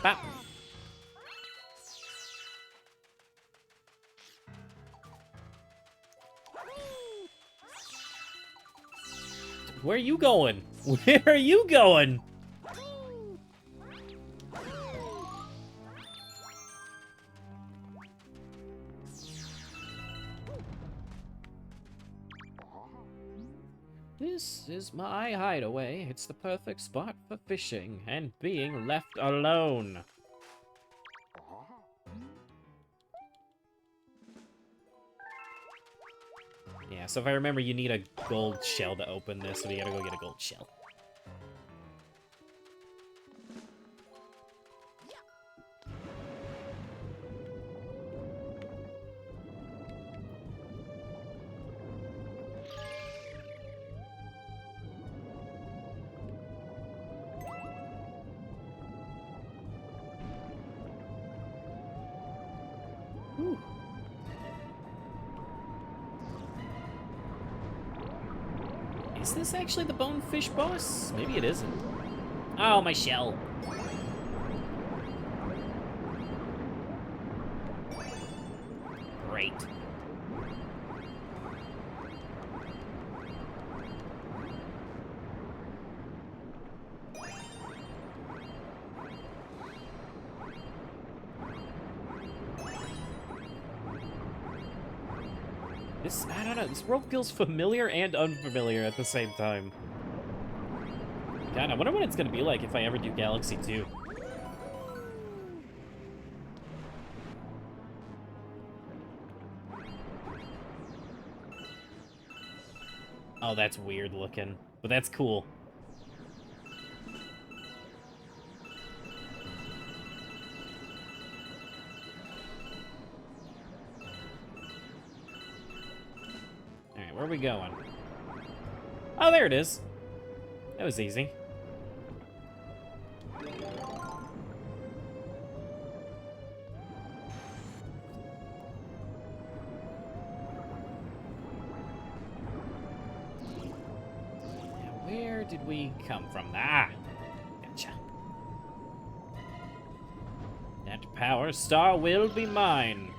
Bop. Where are you going? Where are you going? This is my hideaway. It's the perfect spot for fishing and being left alone. Yeah, so if I remember, you need a gold shell to open this, so we gotta go get a gold shell. Whew. Is this actually the Bonefish boss? Maybe it isn't. Oh, my shell. Great. This, I don't know, this world feels familiar and unfamiliar at the same time. God, I wonder what it's gonna be like if I ever do Galaxy 2. Oh, that's weird looking, but that's cool. Alright, where are we going? Oh, there it is. That was easy. Where did we come from? Ah! Gotcha. That power star will be mine.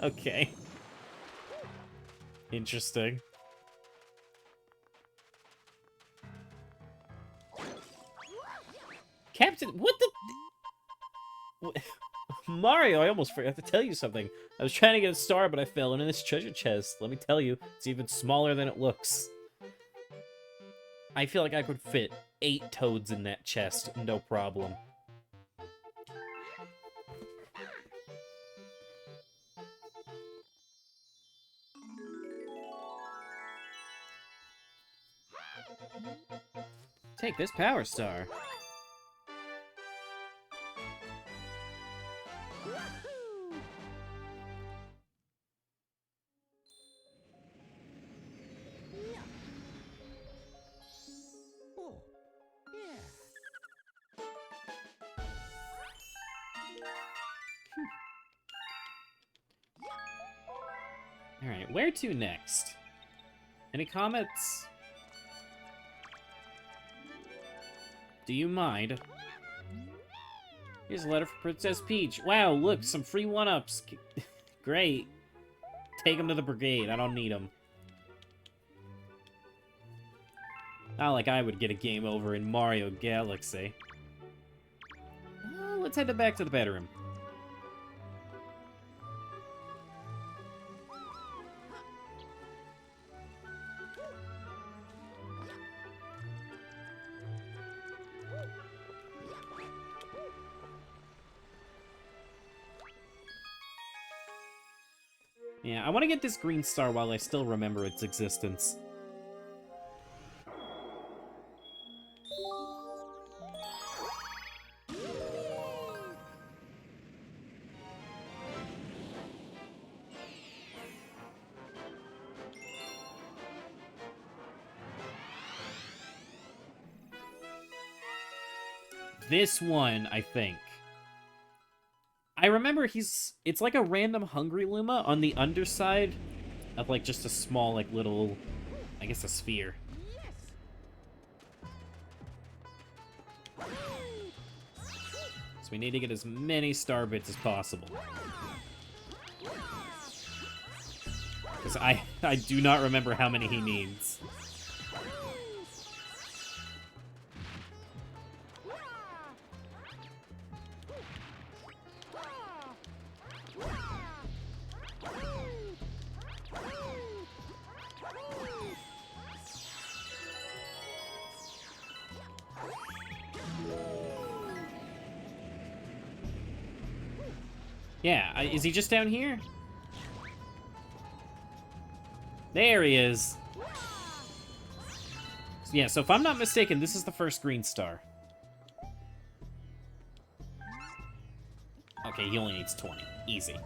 Okay. Interesting. Captain, what the... What? Mario, I almost forgot to tell you something. I was trying to get a star, but I fell into this treasure chest. Let me tell you, it's even smaller than it looks. I feel like I could fit 8 toads in that chest, no problem. Take this power star. Alright, where to next? Any comments? Do you mind? Here's a letter for Princess Peach. Wow, look, some free one-ups. Great. Take them to the brigade. I don't need them. Not like I would get a game over in Mario Galaxy. Let's head back to the bedroom. Yeah, I want to get this green star while I still remember its existence. This one, I think. I remember it's like a random Hungry Luma on the underside of, like, just a small, like, little, I guess, a sphere. So we need to get as many star bits as possible. Because I do not remember how many he needs. Yeah, is he just down here? There he is. Yeah, so if I'm not mistaken, this is the first green star. Okay, he only needs 20. Easy.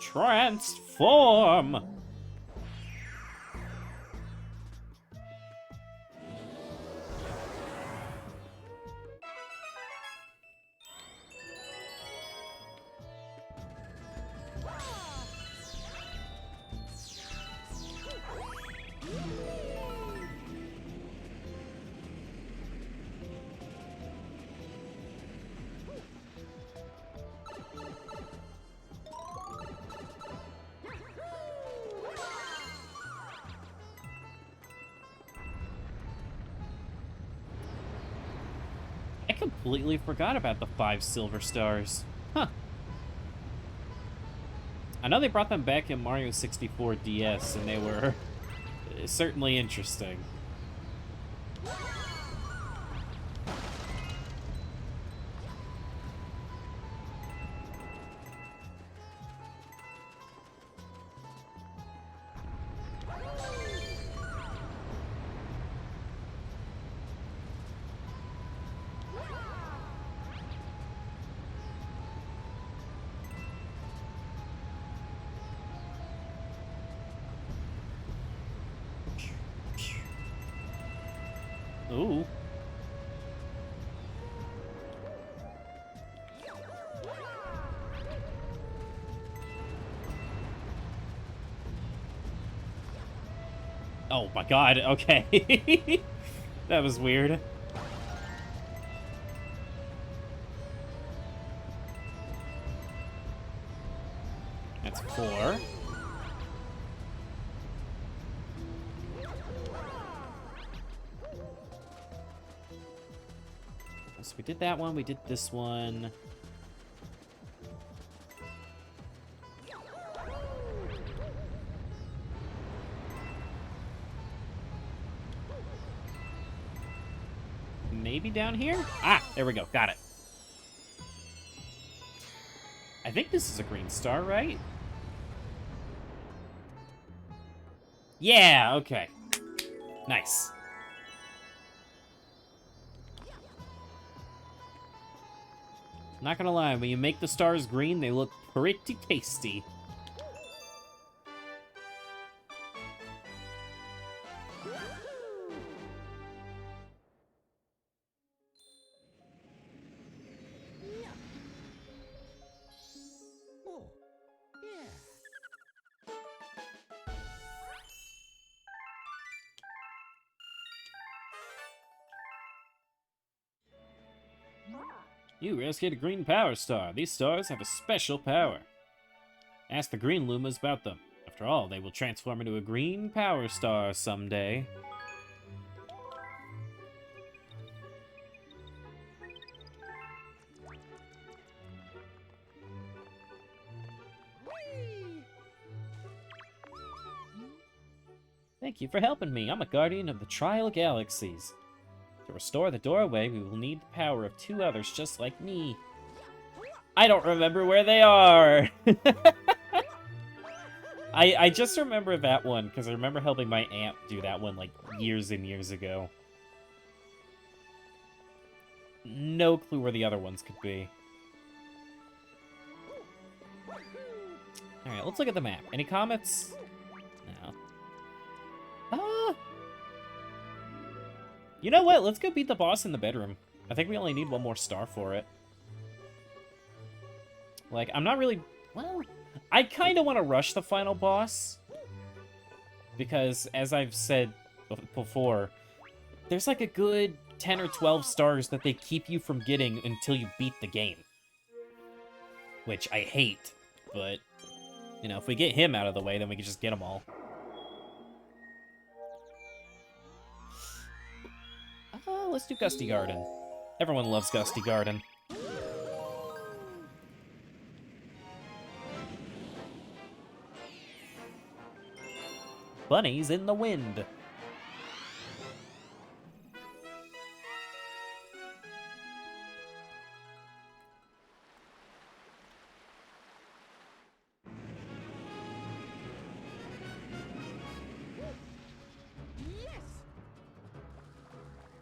Transform! I completely forgot about the 5 silver stars. Huh. I know they brought them back in Mario 64 DS, and they were certainly interesting. Ooh. Oh my god, okay. That was weird. That's 4. So we did that one, we did this one. Maybe down here? Ah, there we go, got it. I think this is a green star, right? Yeah, okay. Nice. Not gonna lie, when you make the stars green, they look pretty tasty. You rescued a green power star. These stars have a special power. Ask the green Lumas about them. I've After all, they will transform into a green power star someday. Thank you for helping me. I'm a guardian of the Trial Galaxies. To restore the doorway, we will need the power of 2 others just like me. I don't remember where they are! I just remember that one, because I remember helping my aunt do that one, like, years and years ago. No clue where the other ones could be. Alright, let's look at the map. Any comments? No. Ah! You know what? Let's go beat the boss in the bedroom. I think we only need 1 more star for it. Like, I'm not really... Well, I kind of want to rush the final boss. Because, as I've said before, there's like a good 10 or 12 stars that they keep you from getting until you beat the game. Which I hate, but, you know, if we get him out of the way, then we can just get them all. Let's do Gusty Garden. Everyone loves Gusty Garden. Bunnies in the wind.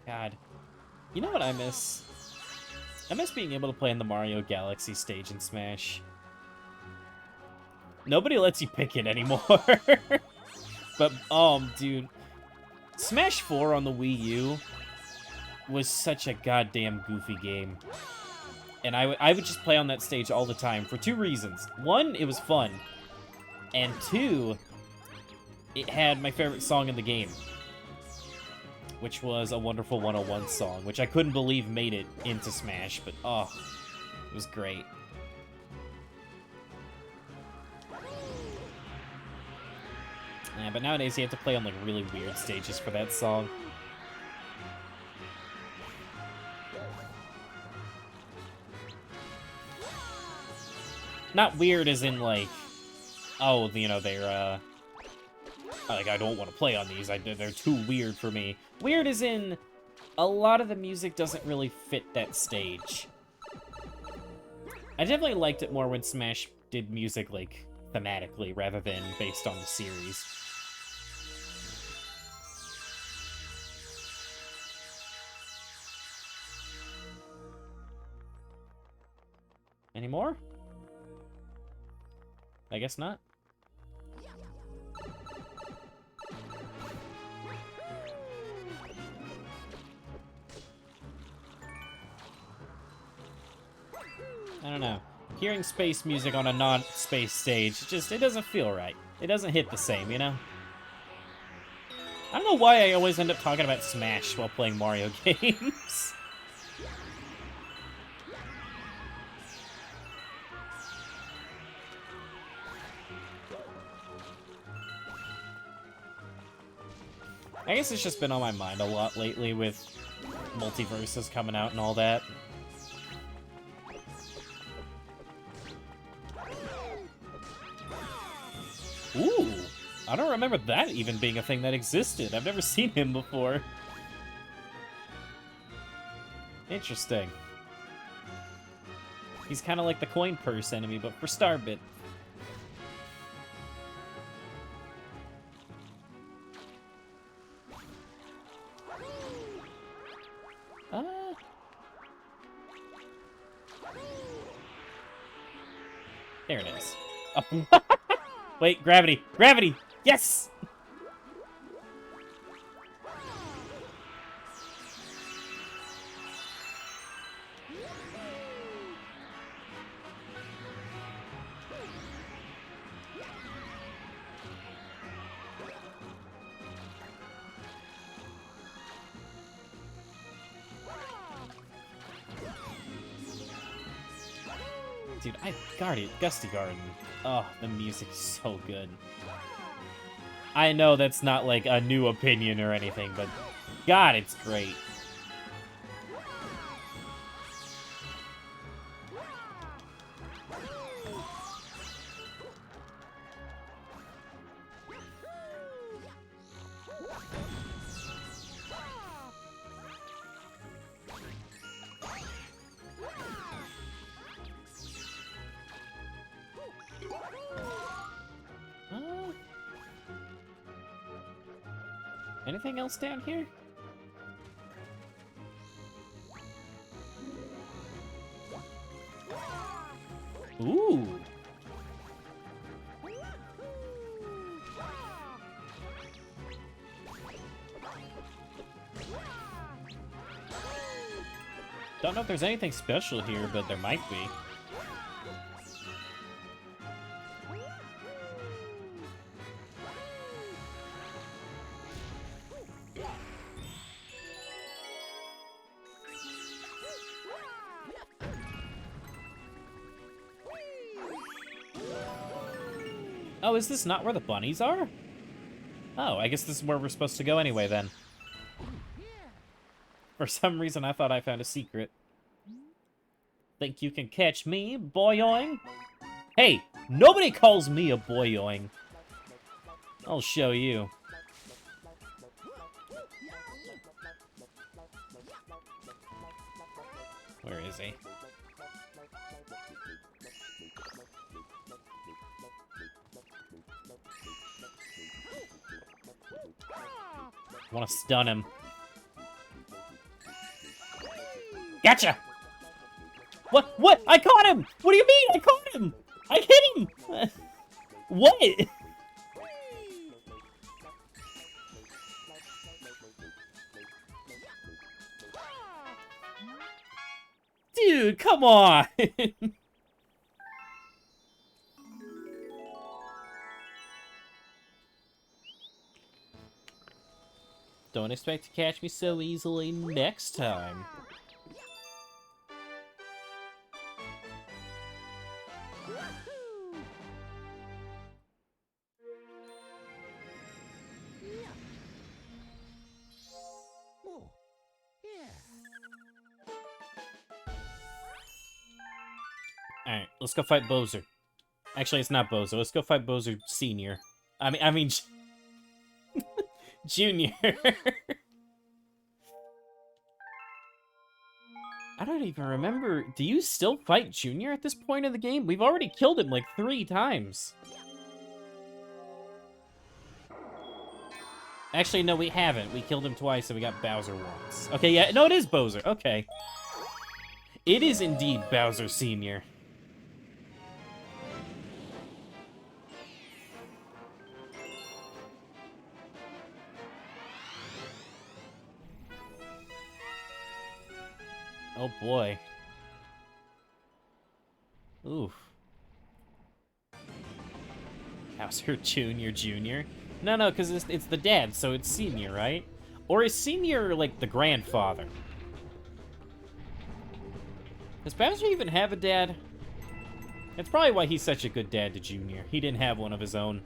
God. You know what I miss? I miss being able to play in the Mario Galaxy stage in Smash. Nobody lets you pick it anymore. But, dude. Smash 4 on the Wii U was such a goddamn goofy game. And I would just play on that stage all the time for 2 reasons. 1, it was fun. And 2, it had my favorite song in the game. Which was a Wonderful 101 song, which I couldn't believe made it into Smash, but oh, it was great. Yeah, but nowadays you have to play on like really weird stages for that song. Not weird as in like, oh, you know, they're, like, I don't want to play on these. They're too weird for me. Weird as in, a lot of the music doesn't really fit that stage. I definitely liked it more when Smash did music, like, thematically, rather than based on the series. Any more? I guess not. I don't know. Hearing space music on a non-space stage, it doesn't feel right. It doesn't hit the same, you know? I don't know why I always end up talking about Smash while playing Mario games. I guess it's just been on my mind a lot lately with multiverses coming out and all that. Ooh, I don't remember that even being a thing that existed. I've never seen him before. Interesting. He's kind of like the coin purse enemy, but for Starbit. There it is. Oh. Wait, gravity! Gravity! Yes! Dude, Gusty Garden. Oh, the music is so good. I know that's not, like, a new opinion or anything, but God, it's great. Anything else down here? Ooh. Don't know if there's anything special here, but there might be. Oh, is this not where the bunnies are? Oh, I guess this is where we're supposed to go anyway, then. For some reason, I thought I found a secret. Think you can catch me, boyoing? Hey, nobody calls me a boyoing. I'll show you. Where is he? I want to stun him. Gotcha! What? What? I caught him! What do you mean? I caught him! I hit him! What? Dude, come on! Don't expect to catch me so easily next time. Alright, let's go fight Bowser. Actually, it's not Bowser. Let's go fight Bowser Senior. I mean, Junior. I don't even remember. Do you still fight Junior at this point of the game? We've already killed him like 3 times. Actually, no, we haven't. We killed him twice and we got Bowser once. Okay, yeah, no, it is Bowser. Okay. It is indeed Bowser Senior. Oh boy. Oof. Bowser Junior? No, because it's the dad, so it's Senior, right? Or is Senior, like, the grandfather? Does Bowser even have a dad? That's probably why he's such a good dad to Junior. He didn't have one of his own.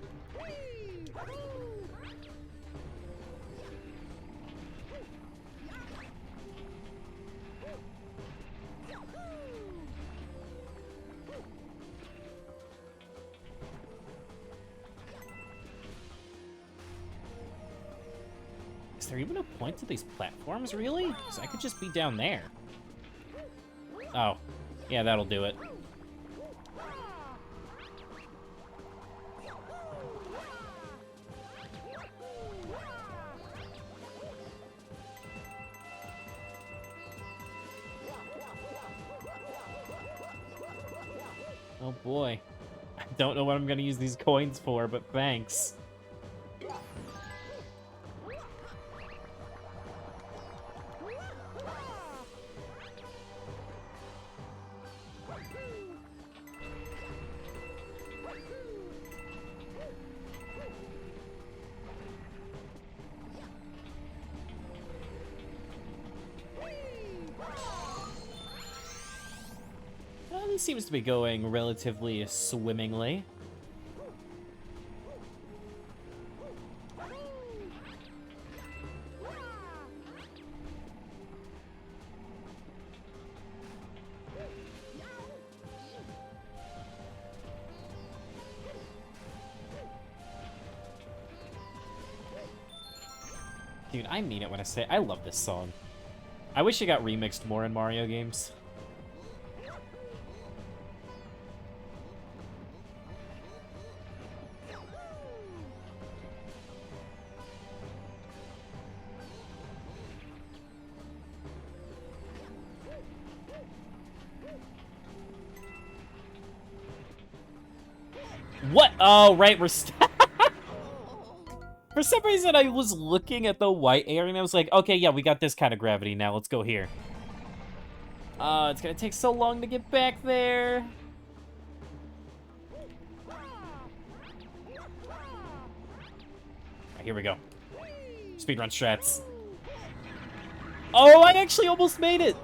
Is there even a point to these platforms, really? Because I could just be down there. Oh. Yeah, that'll do it. Oh boy. I don't know what I'm gonna use these coins for, but thanks. This seems to be going relatively swimmingly. Dude, I mean it when I say I love this song. I wish it got remixed more in Mario games. What? Oh, right, we're For some reason, I was looking at the white area and I was like, okay, yeah, we got this kind of gravity now. Let's go here. It's gonna take so long to get back there. Alright, here we go. Speedrun strats. Oh, I actually almost made it!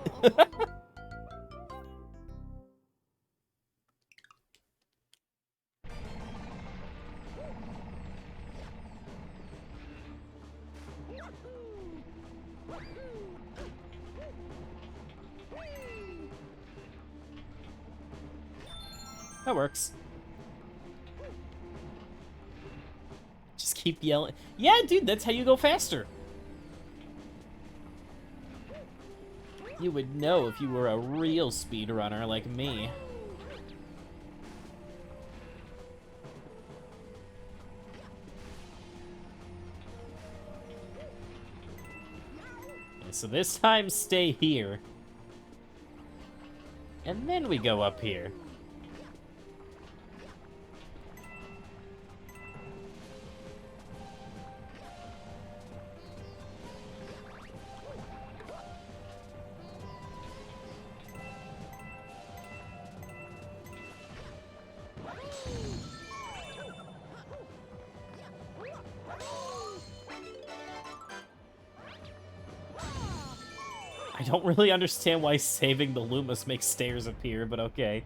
That works. Just keep yelling. Yeah, dude, that's how you go faster. You would know if you were a real speedrunner like me. Okay, so this time, stay here. And then we go up here. I don't really understand why saving the Loomis makes stairs appear, but okay.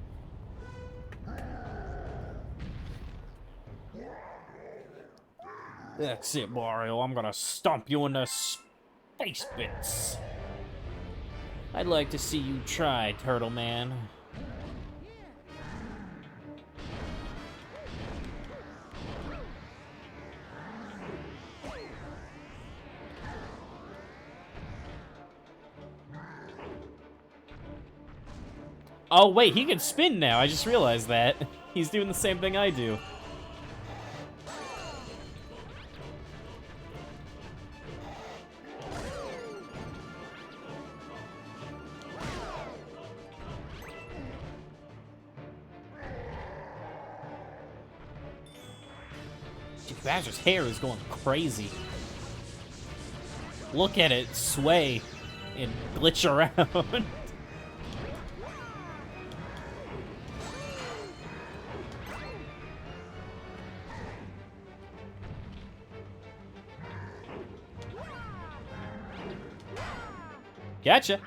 That's it, Mario. I'm gonna stomp you in the space bits. I'd like to see you try, Turtle Man. Oh, wait, he can spin now. I just realized that. He's doing the same thing I do. Dude, Bowser's hair is going crazy. Look at it sway and glitch around. Gotcha.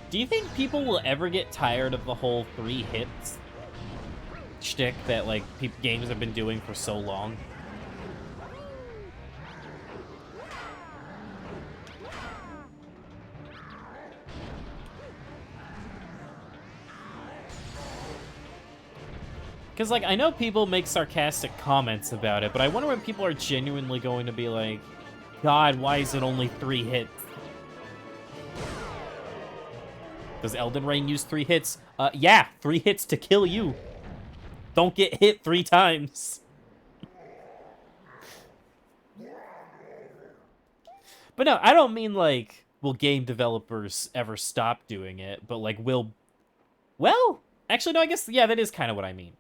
Do you think people will ever get tired of the whole 3 hits shtick that, like, games have been doing for so long? Because, like, I know people make sarcastic comments about it, but I wonder when people are genuinely going to be like, God, why is it only 3 hits? Does Elden Ring use 3 hits? Yeah, 3 hits to kill you. Don't get hit 3 times. But no, I don't mean, like, will game developers ever stop doing it, but, like, will... Well, actually, no, I guess, yeah, that is kind of what I mean.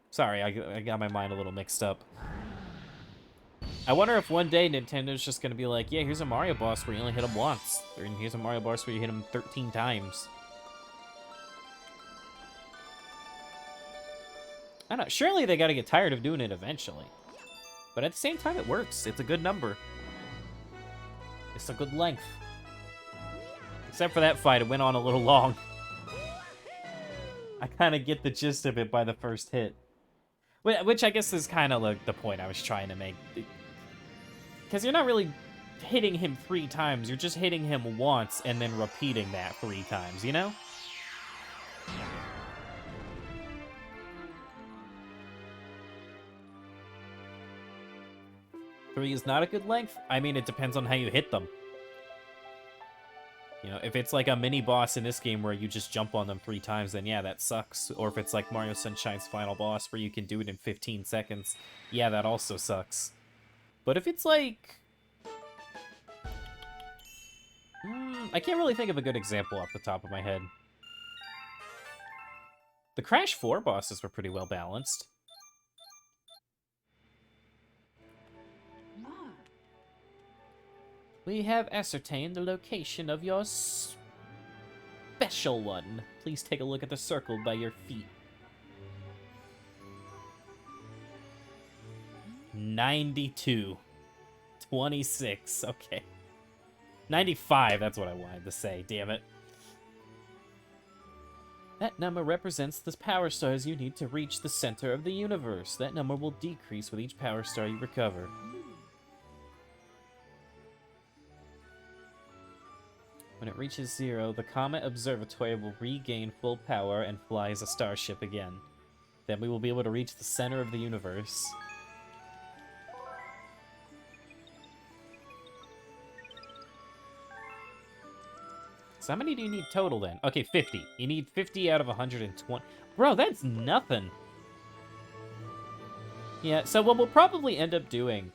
Sorry, I got my mind a little mixed up. I wonder if one day Nintendo's just going to be like, yeah, here's a Mario boss where you only hit him once. Or here's a Mario boss where you hit him 13 times. I don't know. Surely they got to get tired of doing it eventually. But at the same time, it works. It's a good number. It's a good length. Except for that fight, it went on a little long. I kind of get the gist of it by the first hit. Which I guess is kind of like the point I was trying to make. Because you're not really hitting him 3 times, you're just hitting him once and then repeating that 3 times, you know? Three is not a good length. I mean, it depends on how you hit them. You know, if it's like a mini boss in this game where you just jump on them 3 times, then yeah, that sucks. Or if it's like Mario Sunshine's final boss where you can do it in 15 seconds, yeah, that also sucks. But if it's like... I can't really think of a good example off the top of my head. The Crash 4 bosses were pretty well balanced. We have ascertained the location of your special one. Please take a look at the circle by your feet. 92. 26. Okay. 95, that's what I wanted to say. Damn it. That number represents the power stars you need to reach the center of the universe. That number will decrease with each power star you recover. When it reaches 0, the Comet Observatory will regain full power and fly as a starship again. Then we will be able to reach the center of the universe. So how many do you need total then? Okay, 50. You need 50 out of 120. Bro, that's nothing. Yeah, so what we'll probably end up doing...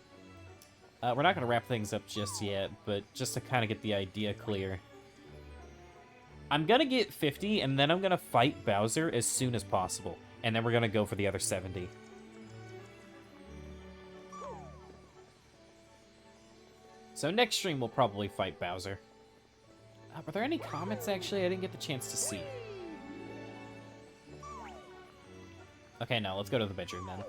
we're not going to wrap things up just yet, but just to kind of get the idea clear. I'm going to get 50, and then I'm going to fight Bowser as soon as possible. And then we're going to go for the other 70. So next stream, we'll probably fight Bowser. Were there any comments, actually? I didn't get the chance to see. Okay, no, let's go to the bedroom, then.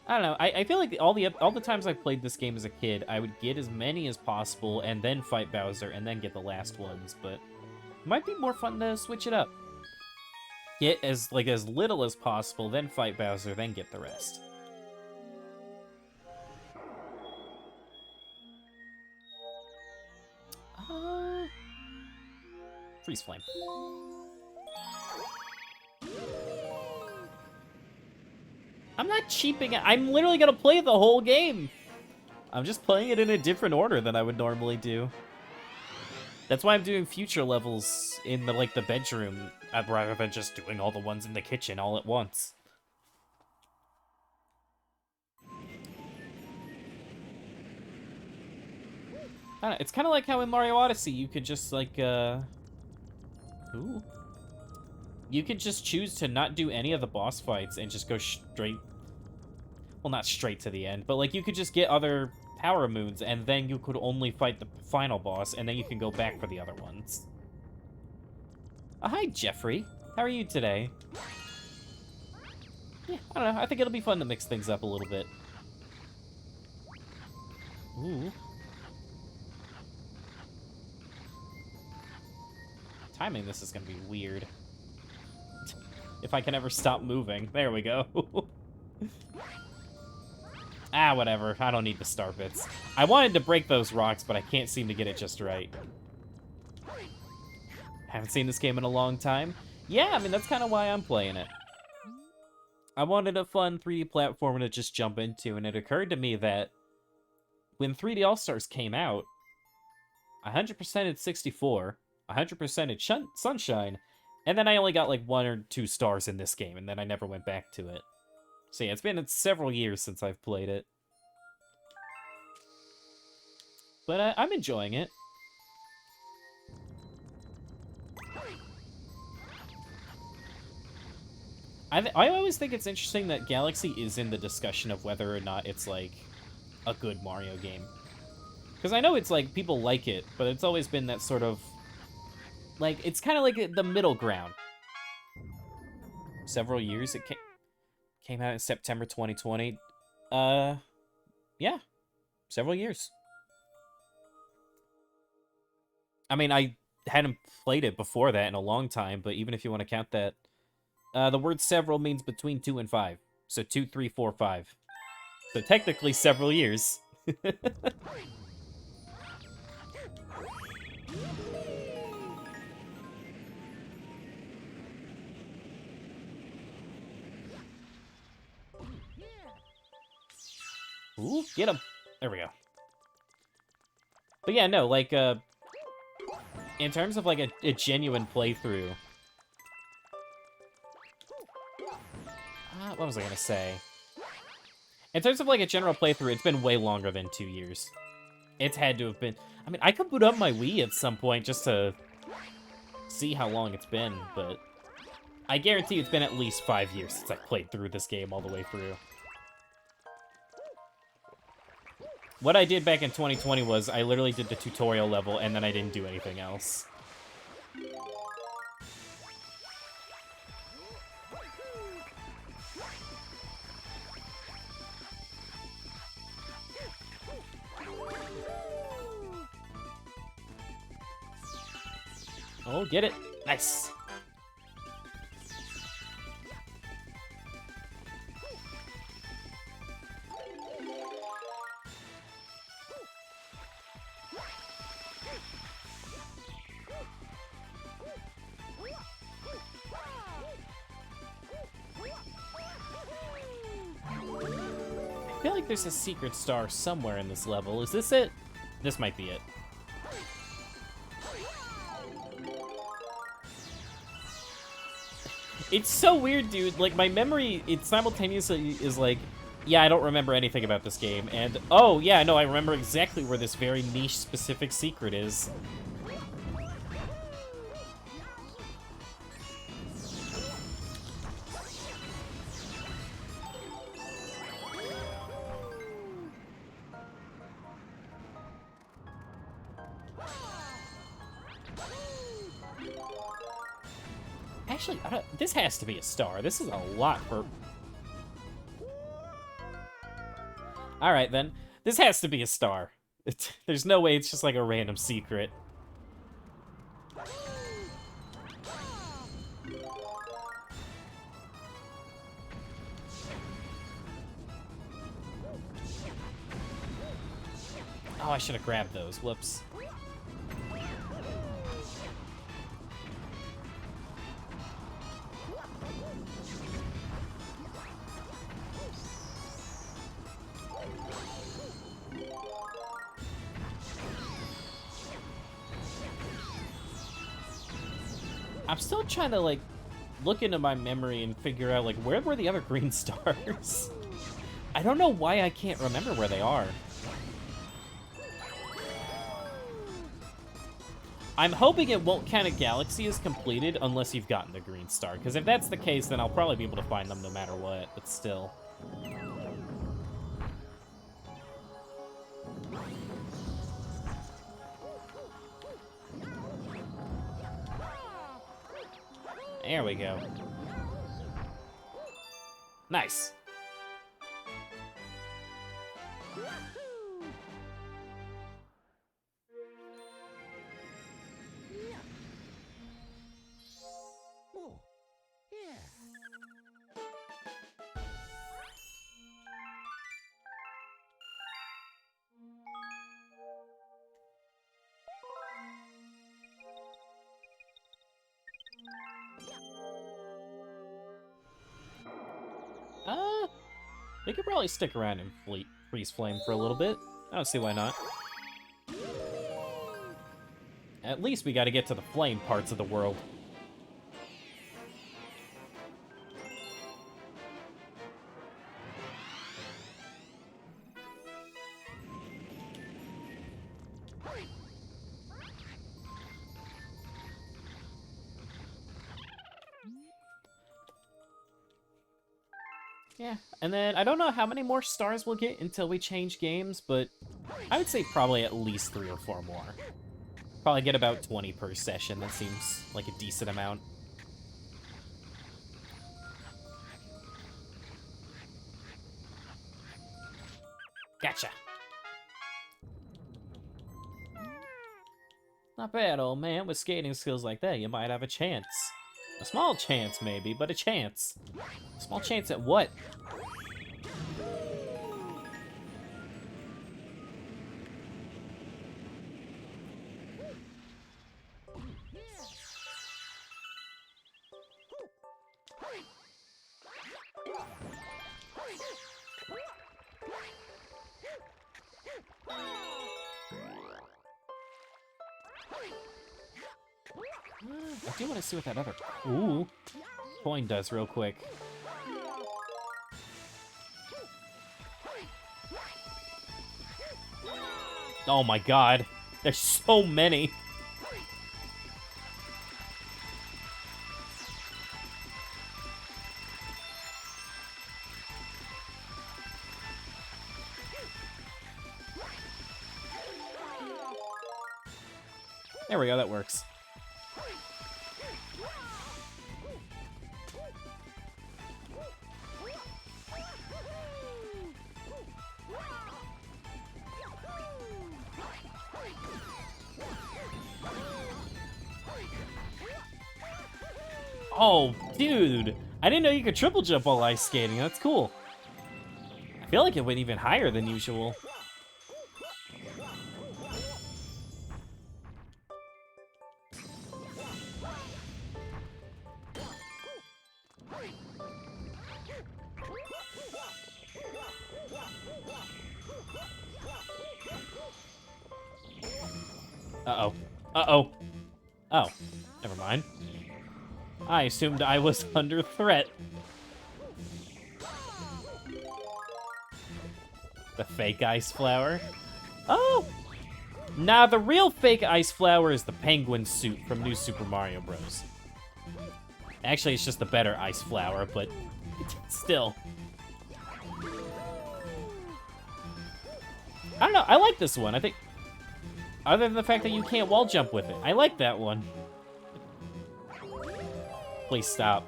I don't know, I feel like all the times I played this game as a kid, I would get as many as possible, and then fight Bowser, and then get the last ones, but... it might be more fun to switch it up. Get as little as possible, then fight Bowser, then get the rest. Freeze Flame. I'm not cheaping it. I'm literally gonna play the whole game. I'm just playing it in a different order than I would normally do. That's why I'm doing future levels in the bedroom rather than just doing all the ones in the kitchen all at once. I don't know, it's kind of like how in Mario Odyssey you could just ooh. You could just choose to not do any of the boss fights and just go straight... well, not straight to the end, but like you could just get other power moons and then you could only fight the final boss and then you can go back for the other ones. Hi, Jeffrey. How are you today? Yeah, I don't know. I think it'll be fun to mix things up a little bit. Ooh. Timing this is gonna be weird. If I can ever stop moving. There we go. Ah, whatever. I don't need the star bits. I wanted to break those rocks, but I can't seem to get it just right. Haven't seen this game in a long time. Yeah, I mean, that's kind of why I'm playing it. I wanted a fun 3D platformer to just jump into, and it occurred to me that when 3D All-Stars came out, 100%ed 64, 100%ed Sunshine, and then I only got like 1 or 2 stars in this game, and then I never went back to it. So yeah, it's been several years since I've played it. But I'm enjoying it. I always think it's interesting that Galaxy is in the discussion of whether or not it's like a good Mario game. Because I know it's like, people like it, but it's always been that sort of... like, it's kind of like the middle ground. Several years, it came out in September 2020. Yeah. Several years. I mean, I hadn't played it before that in a long time, but even if you want to count that, the word several means between 2 and 5. So 2, 3, 4, 5. So technically several years. Ooh, get him. There we go. But yeah, no, like, in terms of, like, a genuine playthrough... what was I gonna say? In terms of, like, a general playthrough, it's been way longer than 2 years. It's had to have been... I mean, I could boot up my Wii at some point just to see how long it's been, but... I guarantee it's been at least 5 years since I've played through this game all the way through. What I did back in 2020 was I literally did the tutorial level, and then I didn't do anything else. Oh, get it. Nice. I feel like there's a secret star somewhere in this level. Is this it? This might be it. It's so weird, dude. Like, my memory, it simultaneously is like, yeah, I don't remember anything about this game, and, oh, yeah, no, I remember exactly where this very niche specific secret is. Actually, this has to be a star. This is a lot for... Alright, then. This has to be a star. There's no way it's just like a random secret. Oh, I should have grabbed those. Whoops. I'm still trying to, like, look into my memory and figure out, like, where were the other green stars? I don't know why I can't remember where they are. I'm hoping it won't count a galaxy as completed unless you've gotten the green star, because if that's the case, then I'll probably be able to find them no matter what, but still. There we go. Nice. We could probably stick around and freeze flame for a little bit. I don't see why not. At least we gotta get to the flame parts of the world. Yeah, and then I don't know how many more stars we'll get until we change games, but I would say probably at least 3 or 4 more. Probably get about 20 per session. That seems like a decent amount. Gotcha. Not bad, old man. With skating skills like that, you might have a chance. A small chance, maybe, but a chance. A small chance at what? I do want to see what that other coin does real quick. Oh my god. There's so many. There we go, that works. Oh, dude. I didn't know you could triple jump while ice skating. That's cool. I feel like it went even higher than usual. Uh-oh. Uh-oh. Oh. Never mind. I assumed I was under threat. The fake ice flower? Oh! Nah, the real fake ice flower is the penguin suit from New Super Mario Bros. Actually, it's just the better ice flower, but still. I don't know, I like this one. I think, other than the fact that you can't wall jump with it, I like that one. Please stop.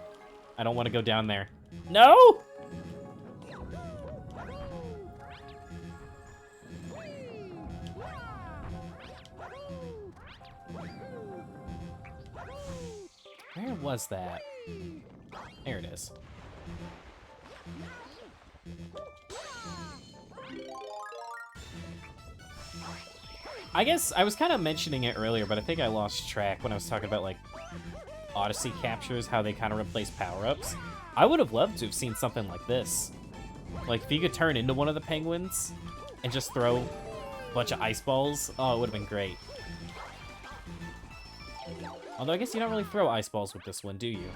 I don't want to go down there. No! Where was that? There it is. I guess I was kind of mentioning it earlier, but I think I lost track when I was talking about, like, Odyssey captures, how they kind of replace power-ups. I would have loved to have seen something like this. Like, if you could turn into one of the penguins and just throw a bunch of ice balls, oh, it would have been great. Although I guess you don't really throw ice balls with this one, do you?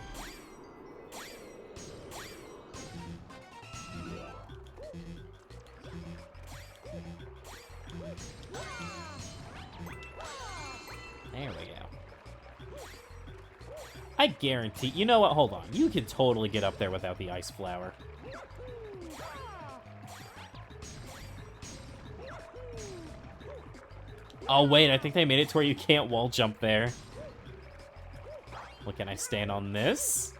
There we go. I guarantee... You know what? Hold on. You can totally get up there without the ice flower. Oh, wait. I think they made it to where you can't wall jump there. Well, can I stand on this?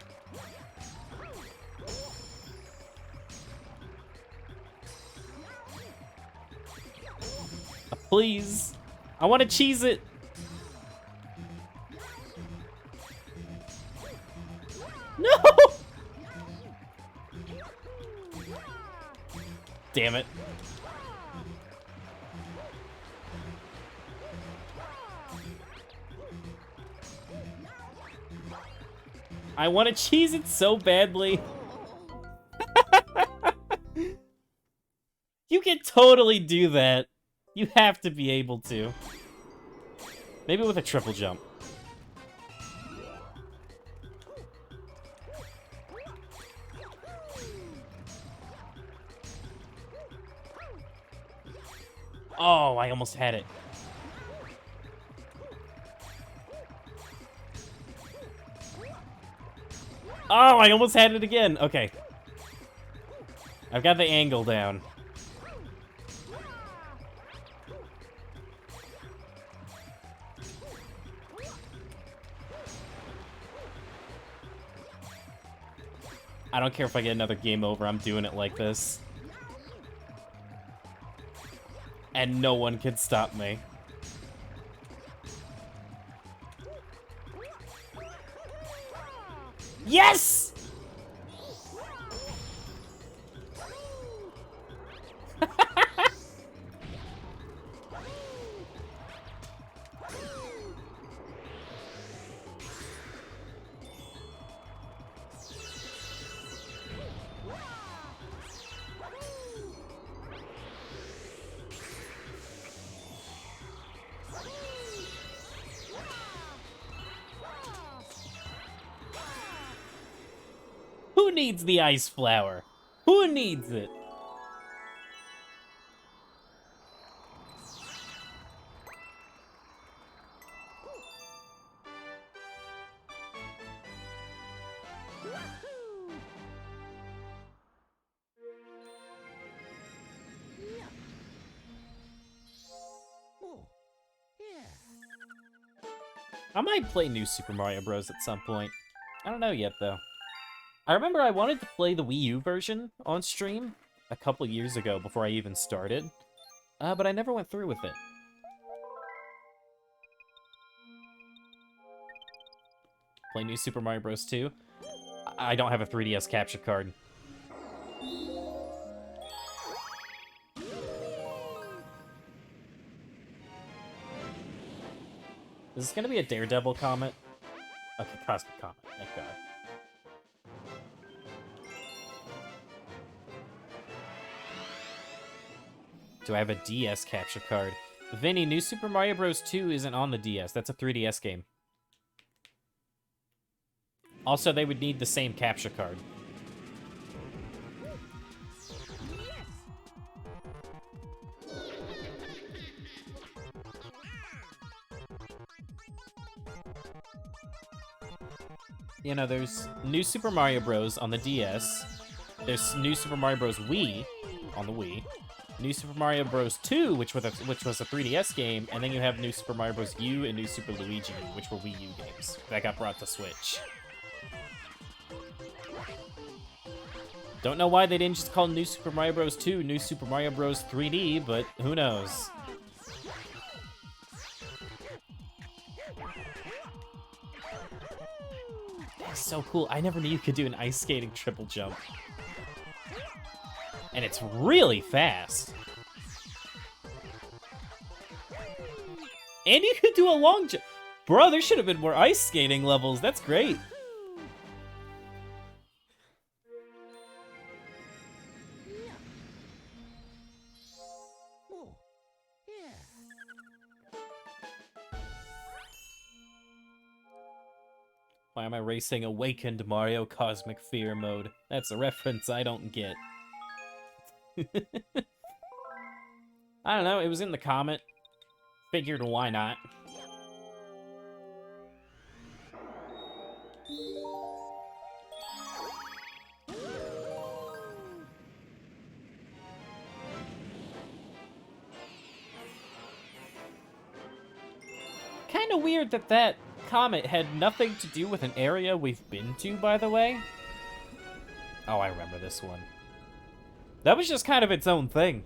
Please. I want to cheese it. No! Damn it. I want to cheese it so badly. You can totally do that. You have to be able to. Maybe with a triple jump. Oh, I almost had it. Oh, I almost had it again. Okay. I've got the angle down. I don't care if I get another game over, I'm doing it like this. And no one can stop me. Yes! Who needs the ice flower? Who needs it? I might play New Super Mario Bros. At some point. I don't know yet, though. I remember I wanted to play the Wii U version on stream a couple years ago before I even started, but I never went through with it. Play New Super Mario Bros. 2? I don't have a 3DS capture card. Is this gonna be a Daredevil comment? Okay, Cosmic Comet, thank God. Do I have a DS capture card? Vinny, New Super Mario Bros. 2 isn't on the DS. That's a 3DS game. Also, they would need the same capture card. You know, there's New Super Mario Bros. On the DS. There's New Super Mario Bros. Wii on the Wii. New Super Mario Bros. 2, which was a 3DS game, and then you have New Super Mario Bros. U and New Super Luigi U, which were Wii U games that got brought to Switch. Don't know why they didn't just call New Super Mario Bros. 2 New Super Mario Bros. 3D, but who knows? That's so cool. I never knew you could do an ice skating triple jump. And it's really fast. And you could do a long jump. Bro, there should have been more ice skating levels. That's great. Why am I racing Awakened Mario Cosmic Fear mode? That's a reference I don't get. I don't know, it was in the comment. Figured why not. Kinda weird that that comment had nothing to do with an area we've been to, by the way. Oh, I remember this one. That was just kind of its own thing.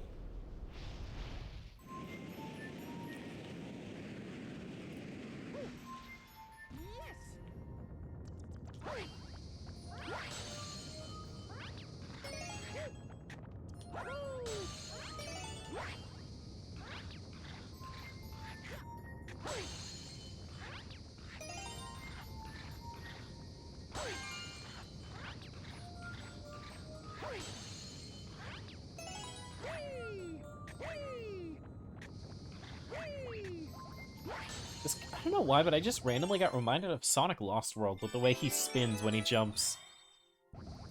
I don't know why, but I just randomly got reminded of Sonic Lost World with the way he spins when he jumps.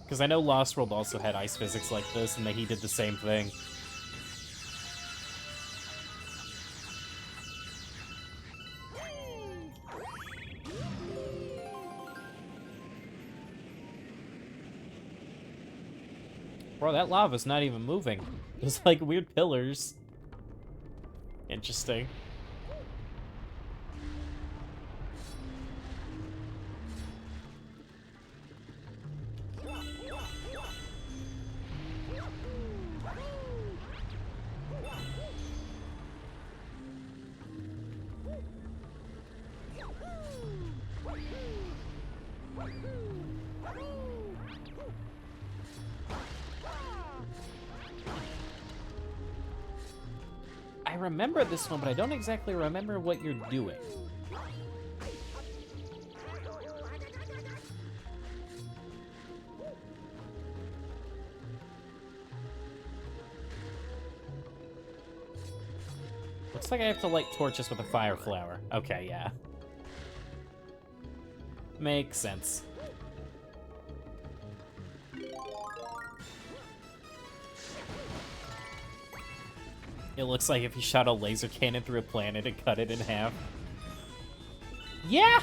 Because I know Lost World also had ice physics like this, and that he did the same thing. Bro, that lava's not even moving. There's like weird pillars. Interesting. remember this one, but I don't exactly remember what you're doing. Looks like I have to light torches with a fire flower. Okay, yeah. Makes sense. It looks like if you shot a laser cannon through a planet and cut it in half. Yeah!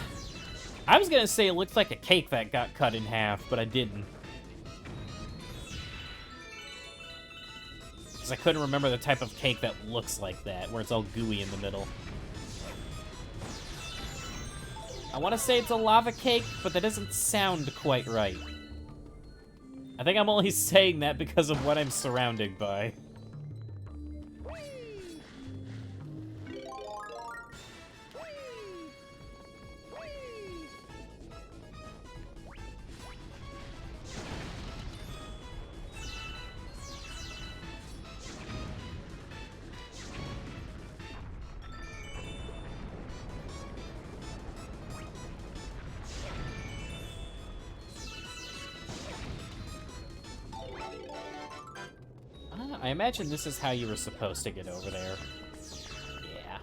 I was gonna say it looked like a cake that got cut in half, but I didn't. Because I couldn't remember the type of cake that looks like that, where it's all gooey in the middle. I want to say it's a lava cake, but that doesn't sound quite right. I think I'm only saying that because of what I'm surrounded by. I imagine this is how you were supposed to get over there. Yeah.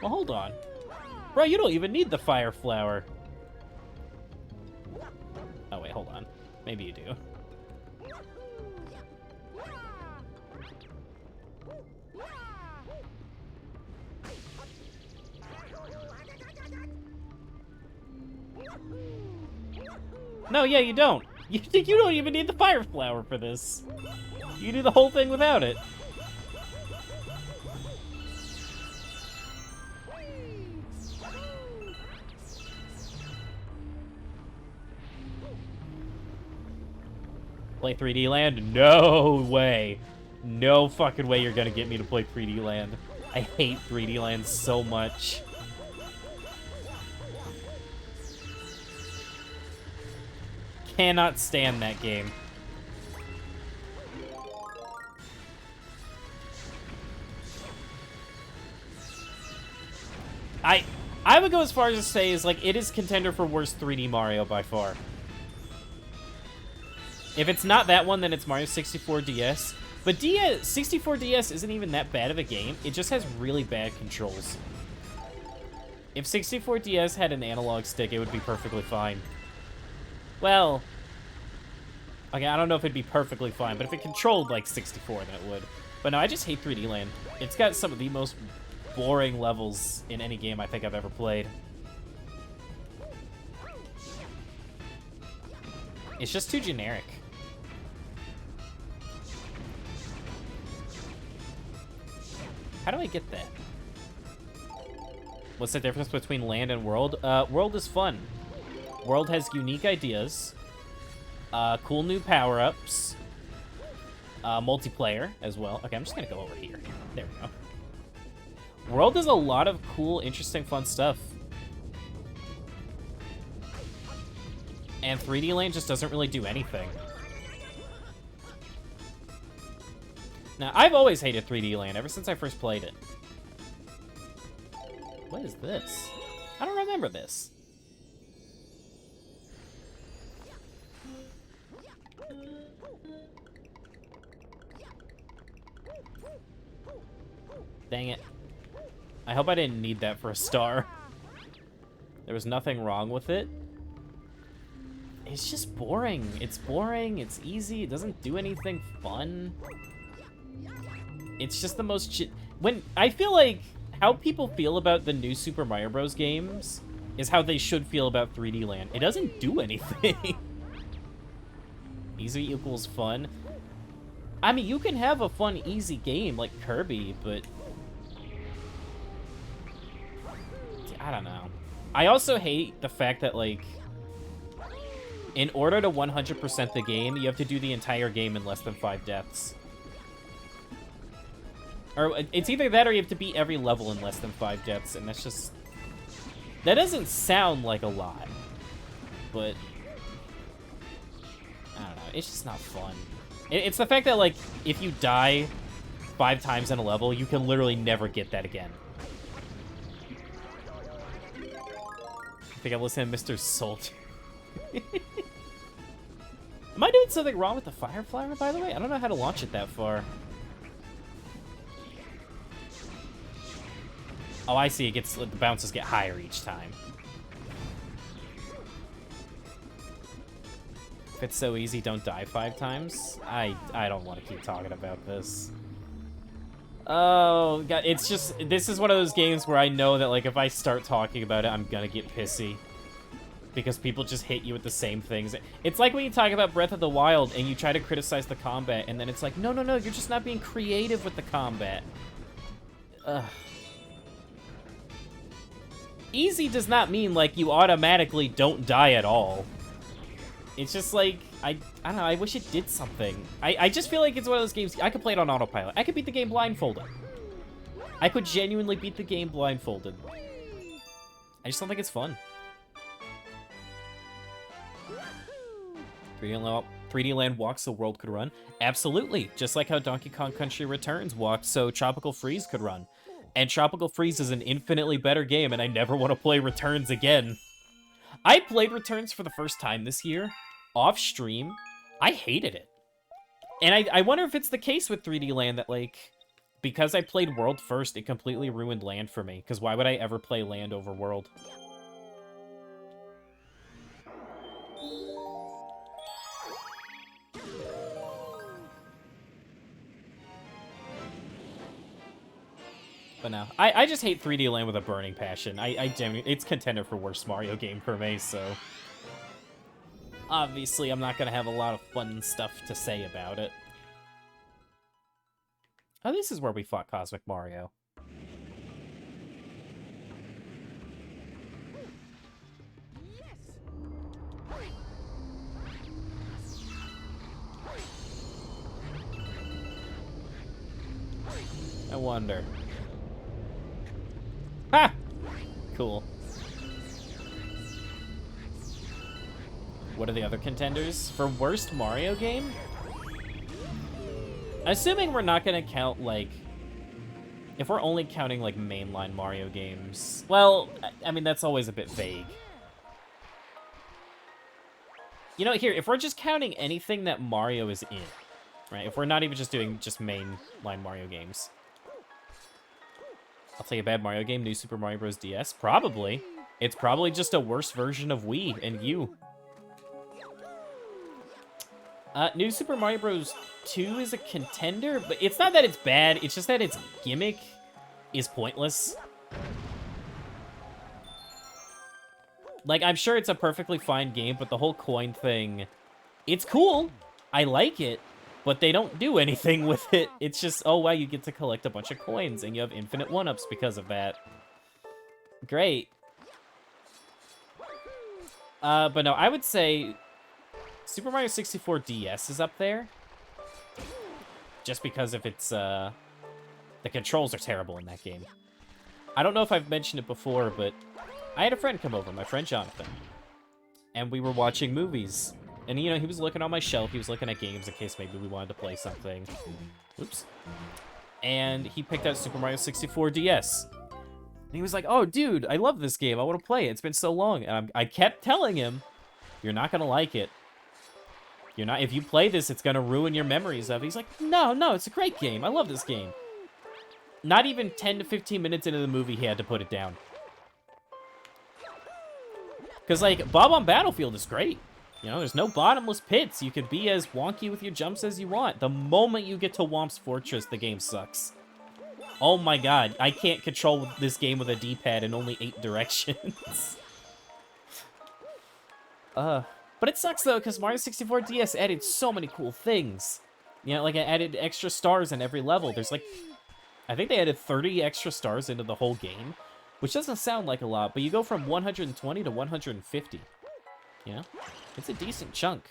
Well, hold on. Bro, you don't even need the fire flower. Oh, wait, hold on. Maybe you do. No, yeah, you don't. You don't even need the fire flower for this. You do the whole thing without it. Play 3D Land? No way. No fucking way you're gonna get me to play 3D Land. I hate 3D Land so much. Cannot stand that game. I would go as far as to say is like it is contender for worst 3D Mario by far. If it's not that one, then it's Mario 64 DS. But 64 DS isn't even that bad of a game. It just has really bad controls. If 64 DS had an analog stick, it would be perfectly fine. Well, okay, I don't know if it'd be perfectly fine, but if it controlled like 64, then it would. But no, I just hate 3D Land. It's got some of the most boring levels in any game I think I've ever played. It's just too generic. How do I get that? What's the difference between Land and World? World is fun. World has unique ideas, cool new power-ups, multiplayer as well. Okay, I'm just gonna go over here. There we go. World does a lot of cool, interesting, fun stuff. And 3D Land just doesn't really do anything. Now, I've always hated 3D Land ever since I first played it. What is this? I don't remember this. Dang it. I hope I didn't need that for a star. There was nothing wrong with it. It's just boring. It's boring, it's easy, it doesn't do anything fun. It's just the most when I feel like how people feel about the new Super Mario Bros. Games is how they should feel about 3D Land. It doesn't do anything. Easy equals fun. I mean, you can have a fun, easy game like Kirby, but I don't know. I also hate the fact that, like, in order to 100% the game, you have to do the entire game in less than 5 deaths. Or it's either that or you have to beat every level in less than 5 deaths, and that's just... That doesn't sound like a lot, but... I don't know, it's just not fun. It's the fact that, like, if you die 5 times in a level, you can literally never get that again. I think I'm listening to Mr. Salt. Am I doing something wrong with the fire flower, by the way? I don't know how to launch it that far. Oh, I see. The bounces get higher each time. If it's so easy, don't die 5 times. I don't want to keep talking about this. Oh, God. It's just... This is one of those games where I know that, like, if I start talking about it, I'm gonna get pissy. Because people just hit you with the same things. It's like when you talk about Breath of the Wild and you try to criticize the combat, and then it's like, no, you're just not being creative with the combat. Ugh. Easy does not mean, like, you automatically don't die at all. It's just like, I don't know, I wish it did something. I just feel like it's one of those games, I could play it on autopilot. I could beat the game blindfolded. I could genuinely beat the game blindfolded. I just don't think it's fun. 3D Land walks so World could run? Absolutely. Just like how Donkey Kong Country Returns walked so Tropical Freeze could run. And Tropical Freeze is an infinitely better game, and I never want to play Returns again. I played Returns for the first time this year, off stream. I hated it. And I wonder if it's the case with 3D Land that, like, because I played World first, it completely ruined Land for me. Because why would I ever play Land over World? But no, I just hate 3D Land with a burning passion. It's contender for worst Mario game for me, so... Obviously, I'm not gonna have a lot of fun stuff to say about it. Oh, this is where we fought Cosmic Mario. I wonder. Ha! Cool. What are the other contenders? For worst Mario game? Assuming we're not gonna count, like... If we're only counting, like, mainline Mario games... Well, I mean, that's always a bit vague. You know, here, if we're just counting anything that Mario is in, right? If we're not even just doing just mainline Mario games... I'll tell you a bad Mario game, New Super Mario Bros. DS? Probably. It's probably just a worse version of Wii and U. New Super Mario Bros. 2 is a contender, but it's not that it's bad, it's just that its gimmick is pointless. Like, I'm sure it's a perfectly fine game, but the whole coin thing, it's cool. I like it. But they don't do anything with it. It's just, oh wow, you get to collect a bunch of coins, and you have infinite 1-ups because of that. Great. But no, I would say Super Mario 64 DS is up there. Just because of its, the controls are terrible in that game. I don't know if I've mentioned it before, but I had a friend come over, my friend Jonathan. And we were watching movies. And, you know, he was looking on my shelf. He was looking at games in case maybe we wanted to play something. Oops. And he picked out Super Mario 64 DS. And he was like, oh, dude, I love this game. I want to play it. It's been so long. And I kept telling him, you're not going to like it. You're not. If you play this, it's going to ruin your memories of it. He's like, no, it's a great game. I love this game. Not even 10 to 15 minutes into the movie, he had to put it down. Because, like, Bob on Battlefield is great. You know, there's no bottomless pits. You can be as wonky with your jumps as you want. The moment you get to Womp's Fortress, the game sucks. Oh my god, I can't control this game with a D-pad in only 8 directions. But it sucks, though, because Mario 64 DS added so many cool things. You know, like, it added extra stars in every level. There's, like, I think they added 30 extra stars into the whole game, which doesn't sound like a lot, but you go from 120 to 150. You know? It's a decent chunk.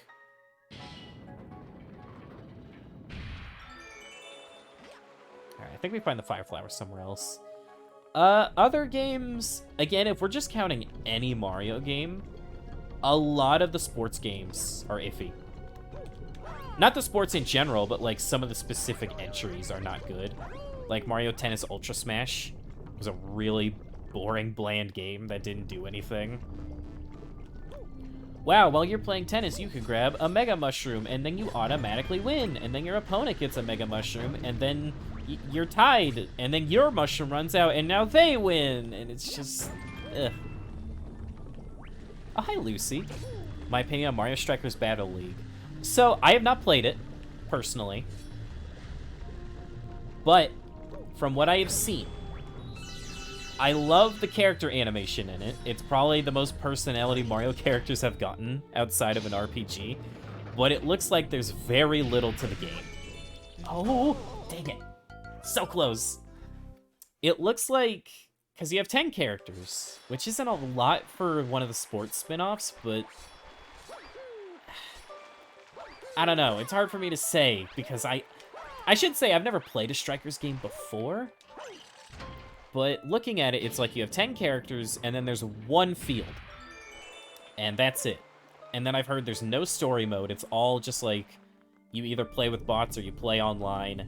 Alright, I think we find the Fire Flower somewhere else. Other games, again, if we're just counting any Mario game, a lot of the sports games are iffy. Not the sports in general, but like some of the specific entries are not good. Like Mario Tennis Ultra Smash was a really boring, bland game that didn't do anything. Wow, while you're playing tennis, you could grab a Mega Mushroom, and then you automatically win. And then your opponent gets a Mega Mushroom, and then you're tied. And then your mushroom runs out, and now they win. And it's just, ugh. Oh, hi, Lucy. My opinion on Mario Strikers Battle League. So, I have not played it, personally. But, from what I have seen, I love the character animation in it. It's probably the most personality Mario characters have gotten outside of an RPG. But it looks like there's very little to the game. Oh, dang it. So close. It looks like, because you have 10 characters, which isn't a lot for one of the sports spin-offs, but I don't know. It's hard for me to say, because I should say I've never played a Strikers game before. But looking at it, it's like you have 10 characters, and then there's one field. And that's it. And then I've heard there's no story mode. It's all just like, you either play with bots or you play online.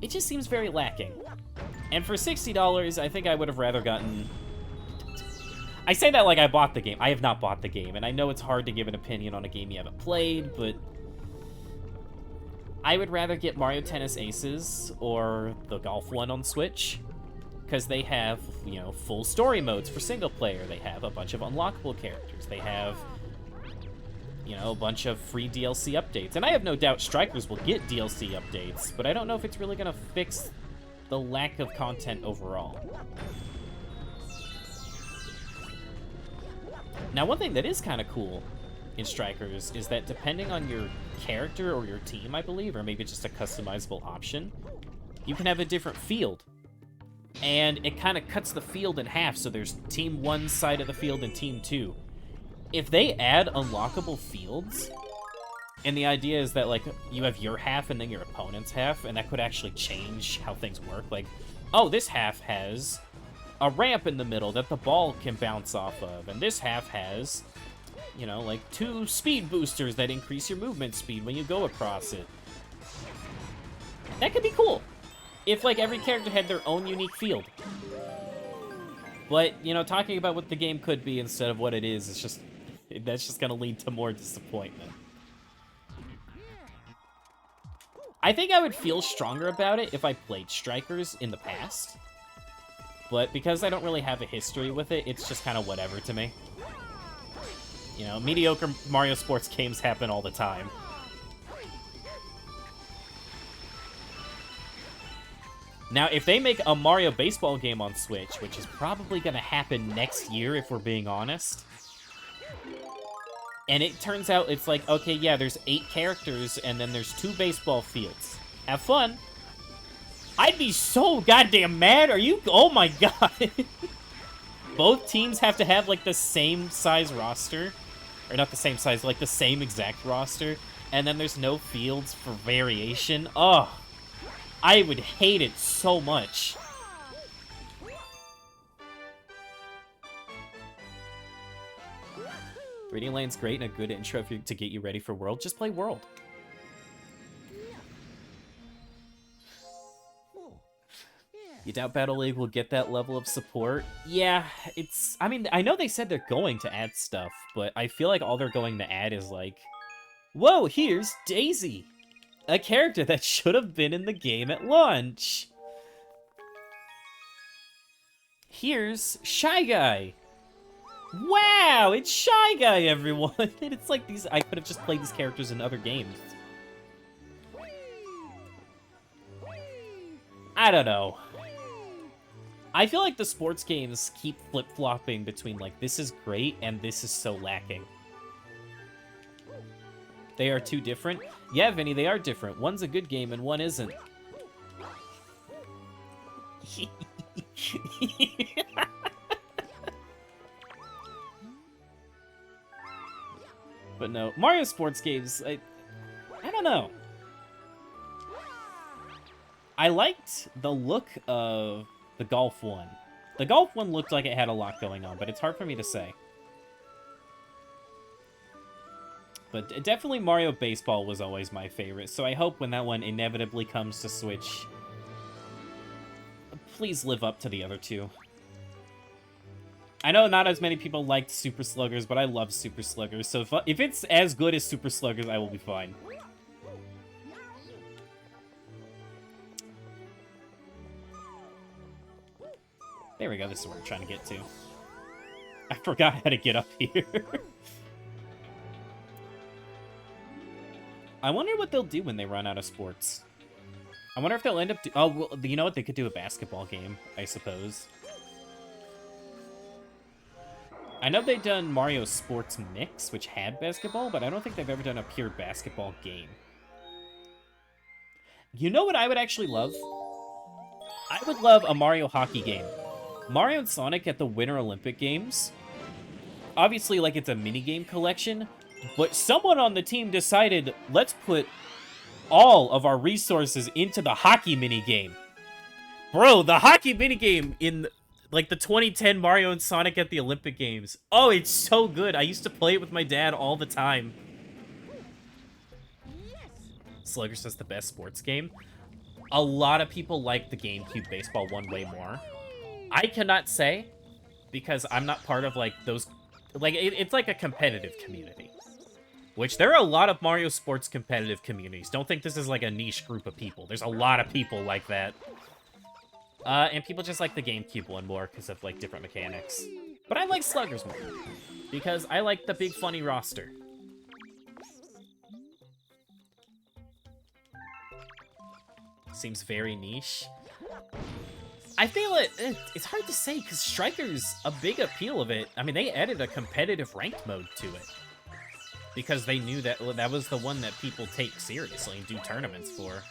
It just seems very lacking. And for $60, I think I would have rather gotten... I say that like I bought the game. I have not bought the game, and I know it's hard to give an opinion on a game you haven't played, but I would rather get Mario Tennis Aces or the golf one on Switch, because they have, you know, full story modes for single player. They have a bunch of unlockable characters. They have, you know, a bunch of free DLC updates. And I have no doubt Strikers will get DLC updates, but I don't know if it's really going to fix the lack of content overall. Now, one thing that is kind of cool in Strikers is that depending on your character or your team, I believe, or maybe just a customizable option, you can have a different field. And it kind of cuts the field in half, so there's Team 1 side of the field and Team 2. If they add unlockable fields, and the idea is that, like, you have your half and then your opponent's half, and that could actually change how things work. Like, oh, this half has a ramp in the middle that the ball can bounce off of, and this half has, you know, like 2 speed boosters that increase your movement speed when you go across it. That could be cool if, like, every character had their own unique field. But, you know, talking about what the game could be instead of what it is, it's just, that's just gonna lead to more disappointment. I think I would feel stronger about it if I played Strikers in the past. But because I don't really have a history with it, it's just kind of whatever to me. You know, mediocre Mario sports games happen all the time. Now, if they make a Mario baseball game on Switch, which is probably going to happen next year if we're being honest, and it turns out it's like, okay, yeah, there's 8 characters, and then there's 2 baseball fields. Have fun. I'd be so goddamn mad. Are you? Oh my god. Both teams have to have, like, the same size roster. Or not the same size, like the same exact roster. And then there's no fields for variation. Oh, I would hate it so much. Breeding Lane's great and a good intro if to get you ready for World. Just play World. You doubt Battle League will get that level of support? Yeah, it's... I mean, I know they said they're going to add stuff, but I feel like all they're going to add is like, whoa, here's Daisy! A character that should have been in the game at launch! Here's Shy Guy! Wow, it's Shy Guy, everyone! And it's like these... I could have just played these characters in other games. I don't know. I feel like the sports games keep flip-flopping between, like, this is great and this is so lacking. They are too different? Yeah, Vinny, they are different. One's a good game and one isn't. But no, Mario sports games, I don't know. I liked the look of the golf one. The golf one looked like it had a lot going on, but it's hard for me to say. But definitely Mario Baseball was always my favorite, so I hope when that one inevitably comes to Switch, please live up to the other two. I know not as many people liked Super Sluggers, but I love Super Sluggers, so if it's as good as Super Sluggers, I will be fine. There we go, this is where we're trying to get to. I forgot how to get up here. I wonder what they'll do when they run out of sports. I wonder if they'll end up... Oh, well, you know what? They could do a basketball game, I suppose. I know they've done Mario Sports Mix, which had basketball, but I don't think they've ever done a pure basketball game. You know what I would actually love? I would love a Mario hockey game. Mario and Sonic at the Winter Olympic Games. Obviously, like, it's a minigame collection, but someone on the team decided, let's put all of our resources into the hockey minigame. Bro, the hockey minigame in, like, the 2010 Mario and Sonic at the Olympic Games. Oh, it's so good. I used to play it with my dad all the time. Slugger says the best sports game. A lot of people like the GameCube baseball one way more. I cannot say, because I'm not part of, like, those... Like, it's like a competitive community. Which, there are a lot of Mario Sports competitive communities. Don't think this is, like, a niche group of people. There's a lot of people like that. And people just like the GameCube one more because of, like, different mechanics. But I like Sluggers more. Because I like the big, funny roster. Seems very niche. I feel it's hard to say, because Striker's a big appeal of it. I mean, they added a competitive ranked mode to it. Because they knew that that was the one that people take seriously and do tournaments for.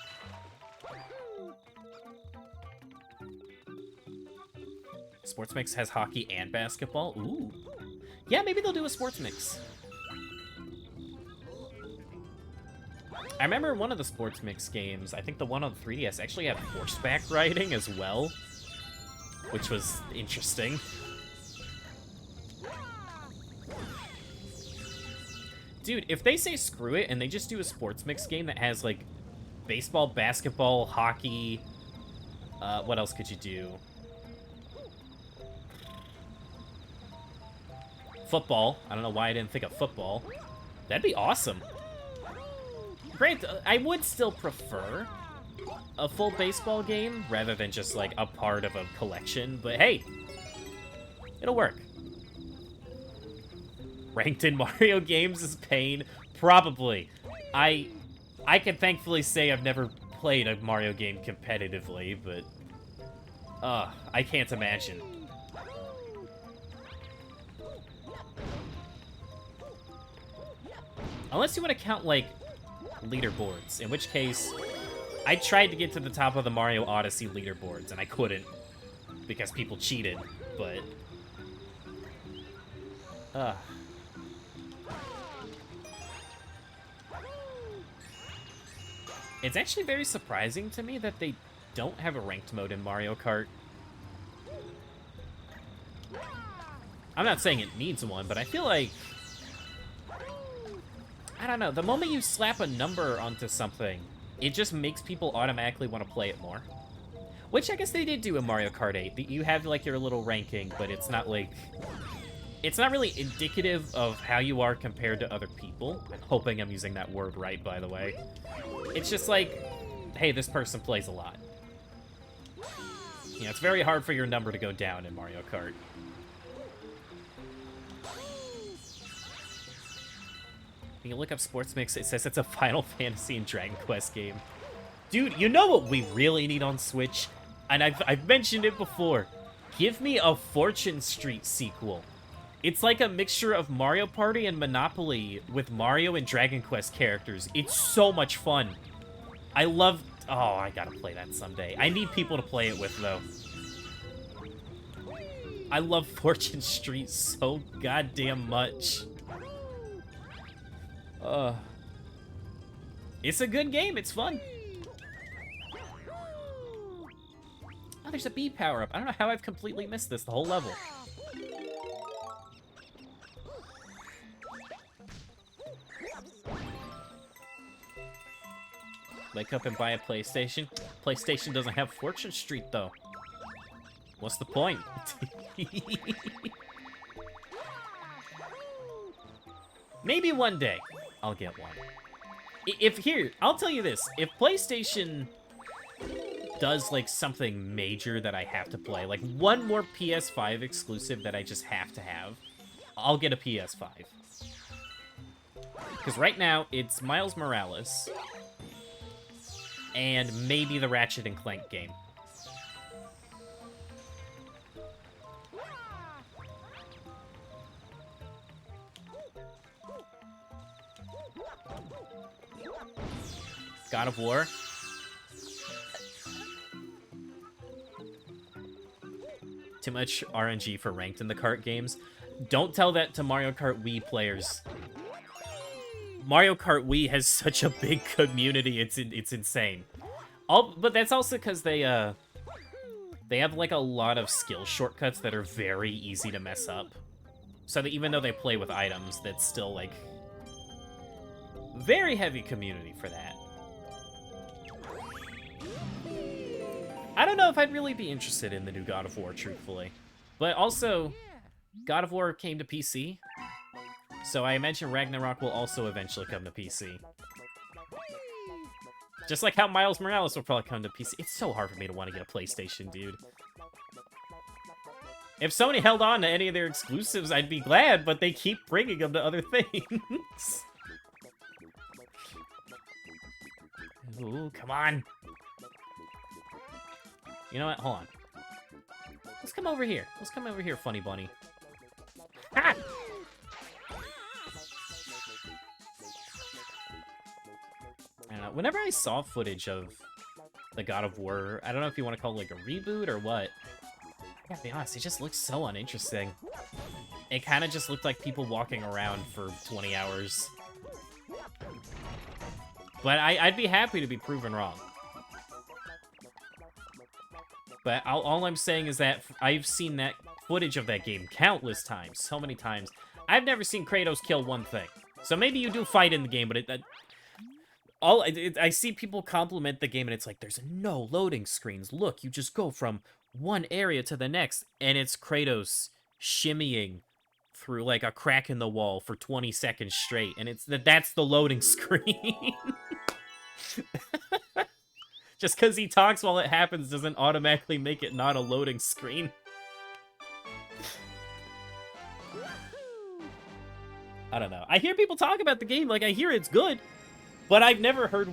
Sports Mix has hockey and basketball? Ooh. Yeah, maybe they'll do a Sports Mix. I remember one of the Sports Mix games, I think the one on 3DS, actually had horseback riding as well. Which was interesting. Dude, if they say screw it and they just do a Sports Mix game that has, like, baseball, basketball, hockey... what else could you do? Football. I don't know why I didn't think of football. That'd be awesome. Great. I would still prefer a full baseball game rather than just, like, a part of a collection, but hey, it'll work. Ranked in Mario games is pain? Probably. I can thankfully say I've never played a Mario game competitively, but... I can't imagine. Unless you want to count, like, leaderboards, in which case... I tried to get to the top of the Mario Odyssey leaderboards, and I couldn't. Because people cheated, but... It's actually very surprising to me that they don't have a ranked mode in Mario Kart. I'm not saying it needs one, but I feel like... I don't know, the moment you slap a number onto something, it just makes people automatically want to play it more. Which I guess they did do in Mario Kart 8. You have, like, your little ranking, but it's not, like... It's not really indicative of how you are compared to other people. I'm hoping I'm using that word right, by the way. It's just like, hey, this person plays a lot. You know, it's very hard for your number to go down in Mario Kart. When you look up Sports Mix, it says it's a Final Fantasy and Dragon Quest game. Dude, you know what we really need on Switch? And I've mentioned it before. Give me a Fortune Street sequel. It's like a mixture of Mario Party and Monopoly with Mario and Dragon Quest characters. It's so much fun. I love... Oh, I gotta play that someday. I need people to play it with, though. I love Fortune Street so goddamn much. It's a good game. It's fun. Oh, there's a bee power-up. I don't know how I've completely missed this the whole level. Wake up and buy a PlayStation. PlayStation doesn't have Fortune Street, though. What's the point? Maybe one day I'll get one. I'll tell you this. If PlayStation does, like, something major that I have to play, like one more PS5 exclusive that I just have to have, I'll get a PS5. Because right now, it's Miles Morales and maybe the Ratchet and Clank game. God of War. Too much RNG for ranked in the kart games. Don't tell that to Mario Kart Wii players. Mario Kart Wii has such a big community, it's insane. But that's also because they have like a lot of skill shortcuts that are very easy to mess up. So that even though they play with items, that's still like very heavy community for that. I don't know if I'd really be interested in the new God of War, truthfully. But also, God of War came to PC, so I imagine Ragnarok will also eventually come to PC. Just like how Miles Morales will probably come to PC. It's so hard for me to want to get a PlayStation, dude. If Sony held on to any of their exclusives, I'd be glad, but they keep bringing them to other things. Ooh, come on. You know what? Hold on. Let's come over here. Let's come over here, funny bunny. Ah! Whenever I saw footage of the God of War, I don't know if you want to call it like a reboot or what. I gotta be honest, it just looks so uninteresting. It kind of just looked like people walking around for 20 hours. But I'd be happy to be proven wrong. But all I'm saying is that I've seen that footage of that game countless times, so many times. I've never seen Kratos kill one thing. So maybe you do fight in the game, but I see people compliment the game, and it's like, there's no loading screens. Look, you just go from one area to the next, and it's Kratos shimmying through like a crack in the wall for 20 seconds straight, and that's the loading screen. Just because he talks while it happens doesn't automatically make it not a loading screen. I don't know. I hear people talk about the game, like I hear it's good, but I've never heard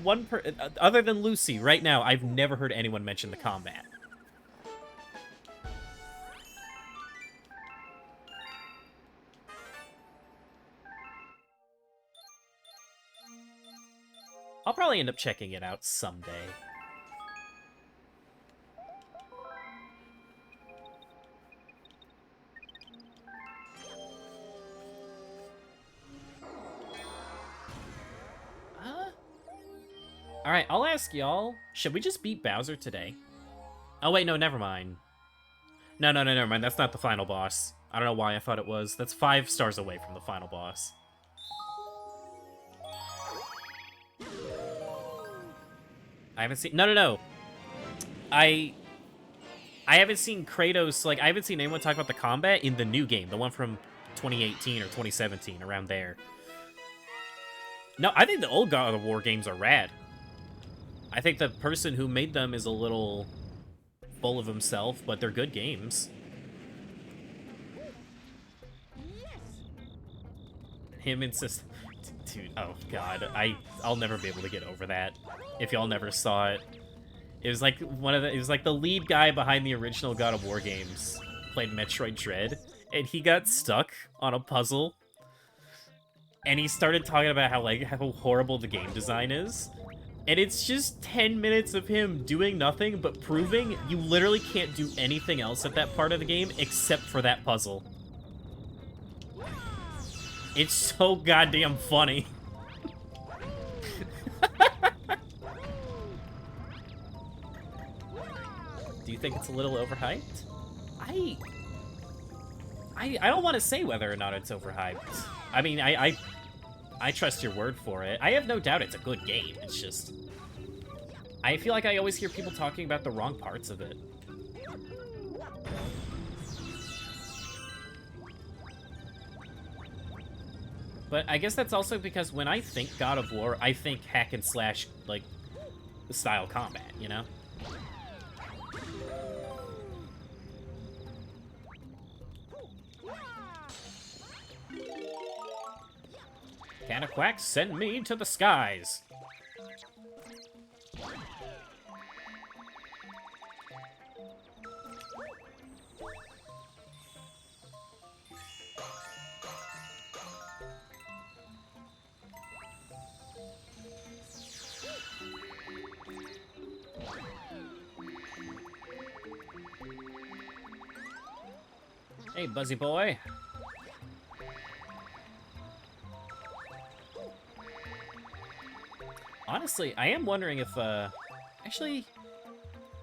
other than Lucy right now, I've never heard anyone mention the combat. I'll probably end up checking it out someday. Alright, I'll ask y'all, should we just beat Bowser today? Oh wait, no, never mind. No, never mind, that's not the final boss. I don't know why I thought it was. That's 5 stars away from the final boss. I haven't seen... No. I haven't seen Kratos... Like, I haven't seen anyone talk about the combat in the new game. The one from 2018 or 2017, around there. No, I think the old God of War games are rad. I think the person who made them is a little full of himself, but they're good games. Him insist... Dude, oh god, I'll never be able to get over that. If y'all never saw it. It was like it was like the lead guy behind the original God of War games played Metroid Dread, and he got stuck on a puzzle. And he started talking about how horrible the game design is. And it's just 10 minutes of him doing nothing but proving you literally can't do anything else at that part of the game except for that puzzle. It's so goddamn funny. Do you think it's a little overhyped? I don't want to say whether or not it's overhyped. I mean, I trust your word for it. I have no doubt it's a good game. It's just... I feel like I always hear people talking about the wrong parts of it. But I guess that's also because when I think God of War, I think hack and slash, like, style combat, you know? Can a quack send me to the skies? Hey, Buzzy boy. Honestly, I am wondering if, actually,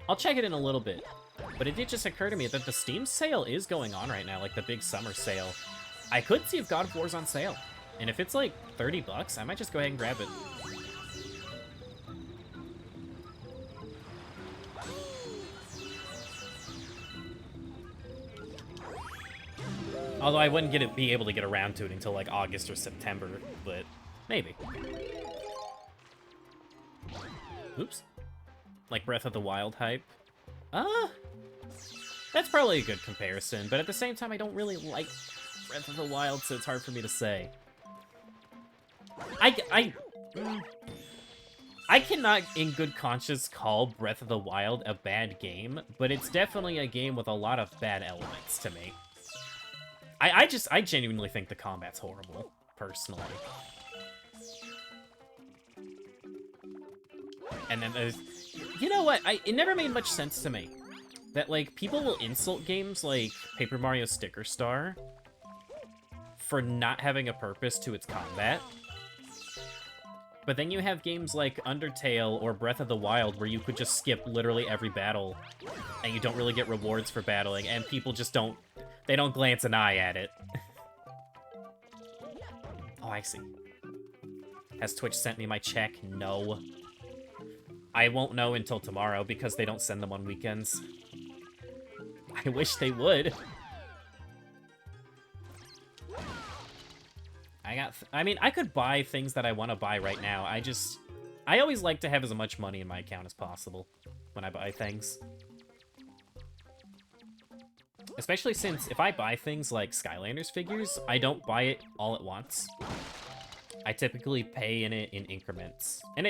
I'll check it in a little bit. But it did just occur to me that the Steam sale is going on right now, like the big summer sale. I could see if God of War's on sale. And if it's like 30 bucks, I might just go ahead and grab it. Although I wouldn't be able to get around to it until like August or September, but maybe. Oops. Like Breath of the Wild hype. That's probably a good comparison, but at the same time, I don't really like Breath of the Wild, so it's hard for me to say. I cannot, in good conscience, call Breath of the Wild a bad game, but it's definitely a game with a lot of bad elements to me. I genuinely think the combat's horrible, personally. And then there's... You know what? It never made much sense to me that, like, people will insult games like Paper Mario Sticker Star for not having a purpose to its combat. But then you have games like Undertale or Breath of the Wild where you could just skip literally every battle and you don't really get rewards for battling, and people just don't... They don't glance an eye at it. Oh, I see. Has Twitch sent me my check? No. I won't know until tomorrow because they don't send them on weekends. I wish they would. I mean, I could buy things that I want to buy right now. I always like to have as much money in my account as possible when I buy things. Especially since if I buy things like Skylanders figures, I don't buy it all at once. I typically pay in it in increments. And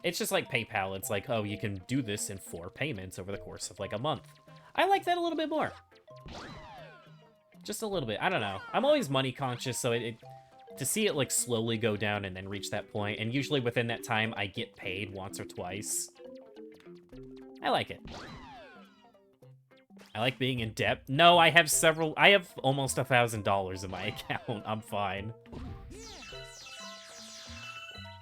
it's just like PayPal. It's like, oh, you can do this in 4 payments over the course of like a month. I like that a little bit more. Just a little bit. I don't know. I'm always money conscious, so to see it like slowly go down and then reach that point, and usually within that time I get paid once or twice. I like it. I like being in debt. No, I have almost $1,000 in my account. I'm fine.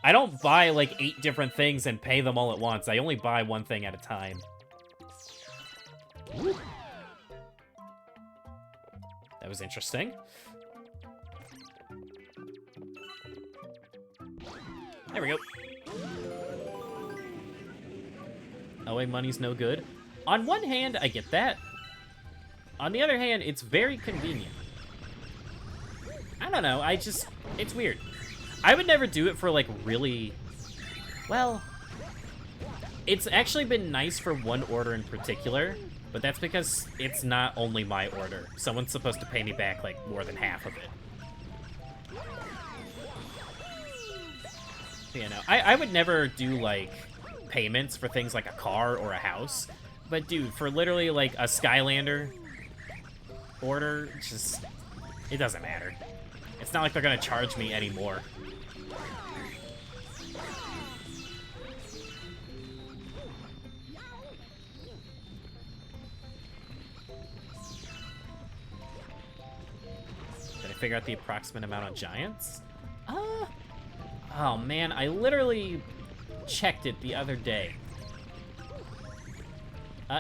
I don't buy like 8 different things and pay them all at once. I only buy one thing at a time. Ooh. That was interesting. There we go. OA money's no good. On one hand, I get that. On the other hand, it's very convenient. I don't know, it's weird. I would never do it for, like, really... Well... It's actually been nice for one order in particular, but that's because it's not only my order. Someone's supposed to pay me back, like, more than half of it. You know, I would never do, like, payments for things like a car or a house. But, dude, for literally, like, a Skylander order, it doesn't matter. It's not like they're gonna charge me anymore. Did I figure out the approximate amount on giants? Oh man, I literally checked it the other day.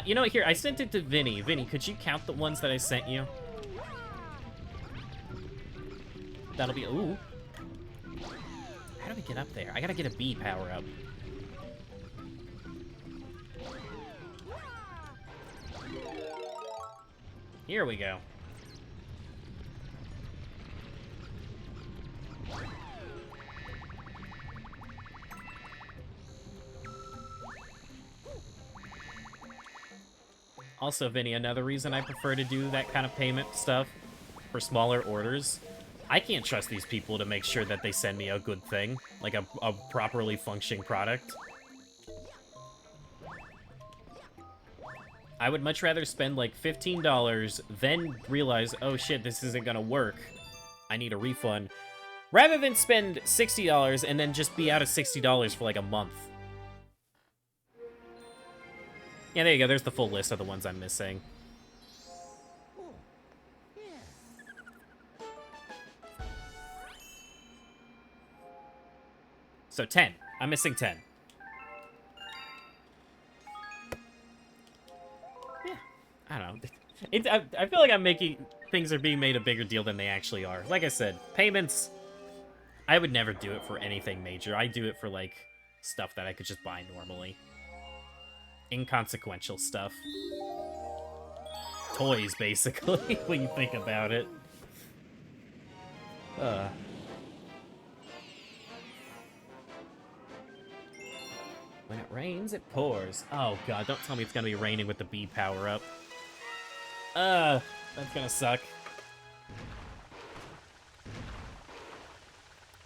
You know what, here, I sent it to Vinny. Vinny, could you count the ones that I sent you? That'll be, ooh. How do we get up there? I gotta get a bee power up. Here we go. Also, Vinny, another reason I prefer to do that kind of payment stuff for smaller orders, I can't trust these people to make sure that they send me a good thing, like a properly functioning product. I would much rather spend like $15, then realize, oh shit, this isn't gonna work. I need a refund. Rather than spend $60 and then just be out of $60 for like a month. Yeah, there you go. There's the full list of the ones I'm missing. So 10. I'm missing 10. Yeah, I don't know. I feel like I'm making... Things are being made a bigger deal than they actually are. Like I said, payments... I would never do it for anything major. I do it for, like, stuff that I could just buy normally. Inconsequential stuff. Toys, basically, when you think about it. When it rains, it pours. Oh god, don't tell me it's gonna be raining with the bee power-up. That's gonna suck.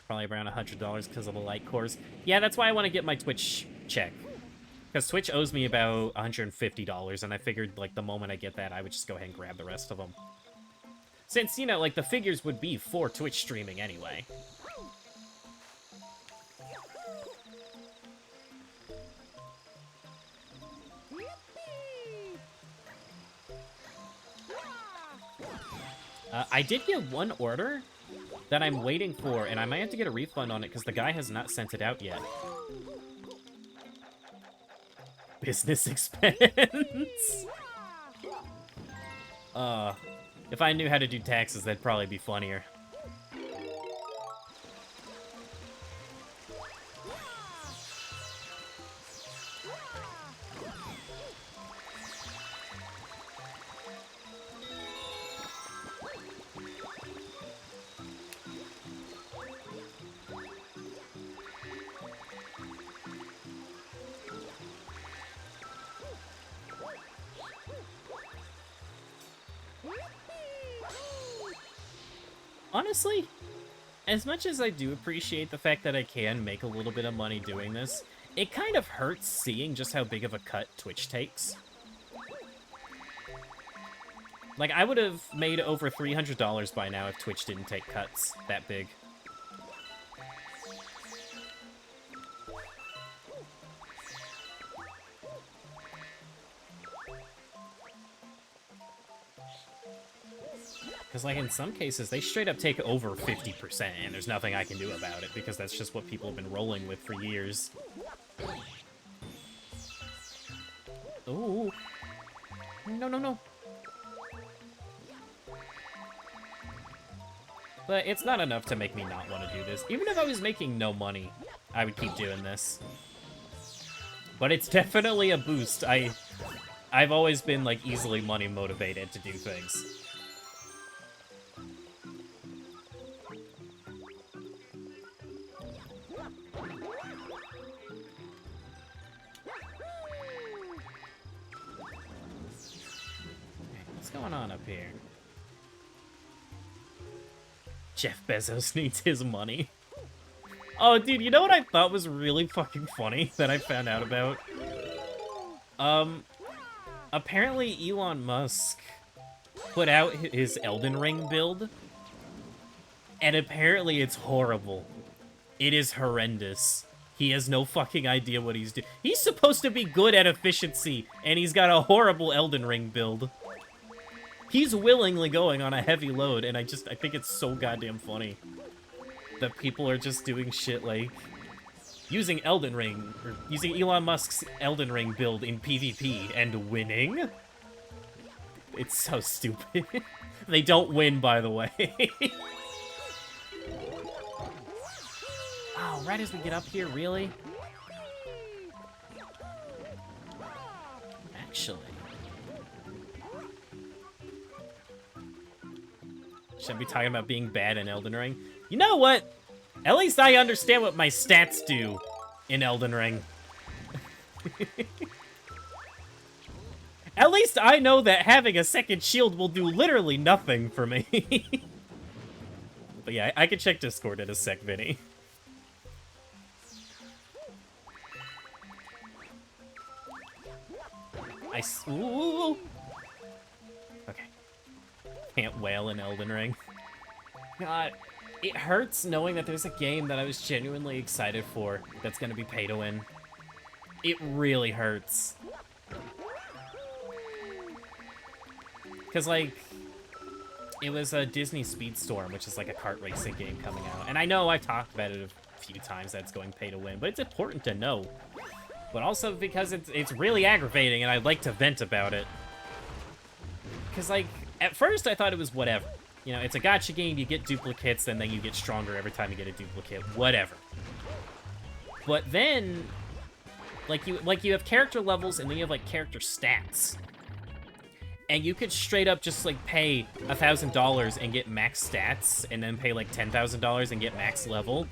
Probably around $100 because of the light cores. Yeah, that's why I want to get my Twitch check. Because Twitch owes me about $150, and I figured, like, the moment I get that, I would just go ahead and grab the rest of them. Since, you know, like, the figures would be for Twitch streaming anyway. I did get one order that I'm waiting for, and I might have to get a refund on it because the guy has not sent it out yet. Business expense. If I knew how to do taxes, that'd probably be funnier. Honestly, as much as I do appreciate the fact that I can make a little bit of money doing this, it kind of hurts seeing just how big of a cut Twitch takes. Like, I would have made over $300 by now if Twitch didn't take cuts that big. Because, like, in some cases, they straight up take over 50%, and there's nothing I can do about it, because that's just what people have been rolling with for years. Ooh. No, no, no. But it's not enough to make me not want to do this. Even if I was making no money, I would keep doing this. But it's definitely a boost. I've always been, like, easily money motivated to do things. What's going on up here? Jeff Bezos needs his money. Oh, dude, you know what I thought was really fucking funny that I found out about? Apparently Elon Musk put out his Elden Ring build, and apparently it's horrible. It is horrendous. He has no fucking idea what he's doing. He's supposed to be good at efficiency, and he's got a horrible Elden Ring build. He's willingly going on a heavy load, and I think it's so goddamn funny that people are just doing shit like using Elden Ring, or using Elon Musk's Elden Ring build in PvP and winning. It's so stupid. They don't win, by the way. Oh, right as we get up here, really? Actually... Shouldn't be talking about being bad in Elden Ring. You know what? At least I understand what my stats do in Elden Ring. At least I know that having a second shield will do literally nothing for me. But yeah, I can check Discord in a sec, Vinny. Ooh. Okay. Can't wail in Elden Ring. God, it hurts knowing that there's a game that I was genuinely excited for that's gonna be pay to win. It really hurts. Because, like, it was a Disney Speedstorm, which is like a kart racing game coming out. And I know I've talked about it a few times that it's going pay to win, but it's important to know. But also because it's really aggravating and I'd like to vent about it. Because, like, at first I thought it was whatever. You know, it's a gacha game, you get duplicates, and then you get stronger every time you get a duplicate. Whatever. But then, like you have character levels and then you have, like, character stats. And you could straight up just, like, pay $1,000 and get max stats, and then pay, like, $10,000 and get max level.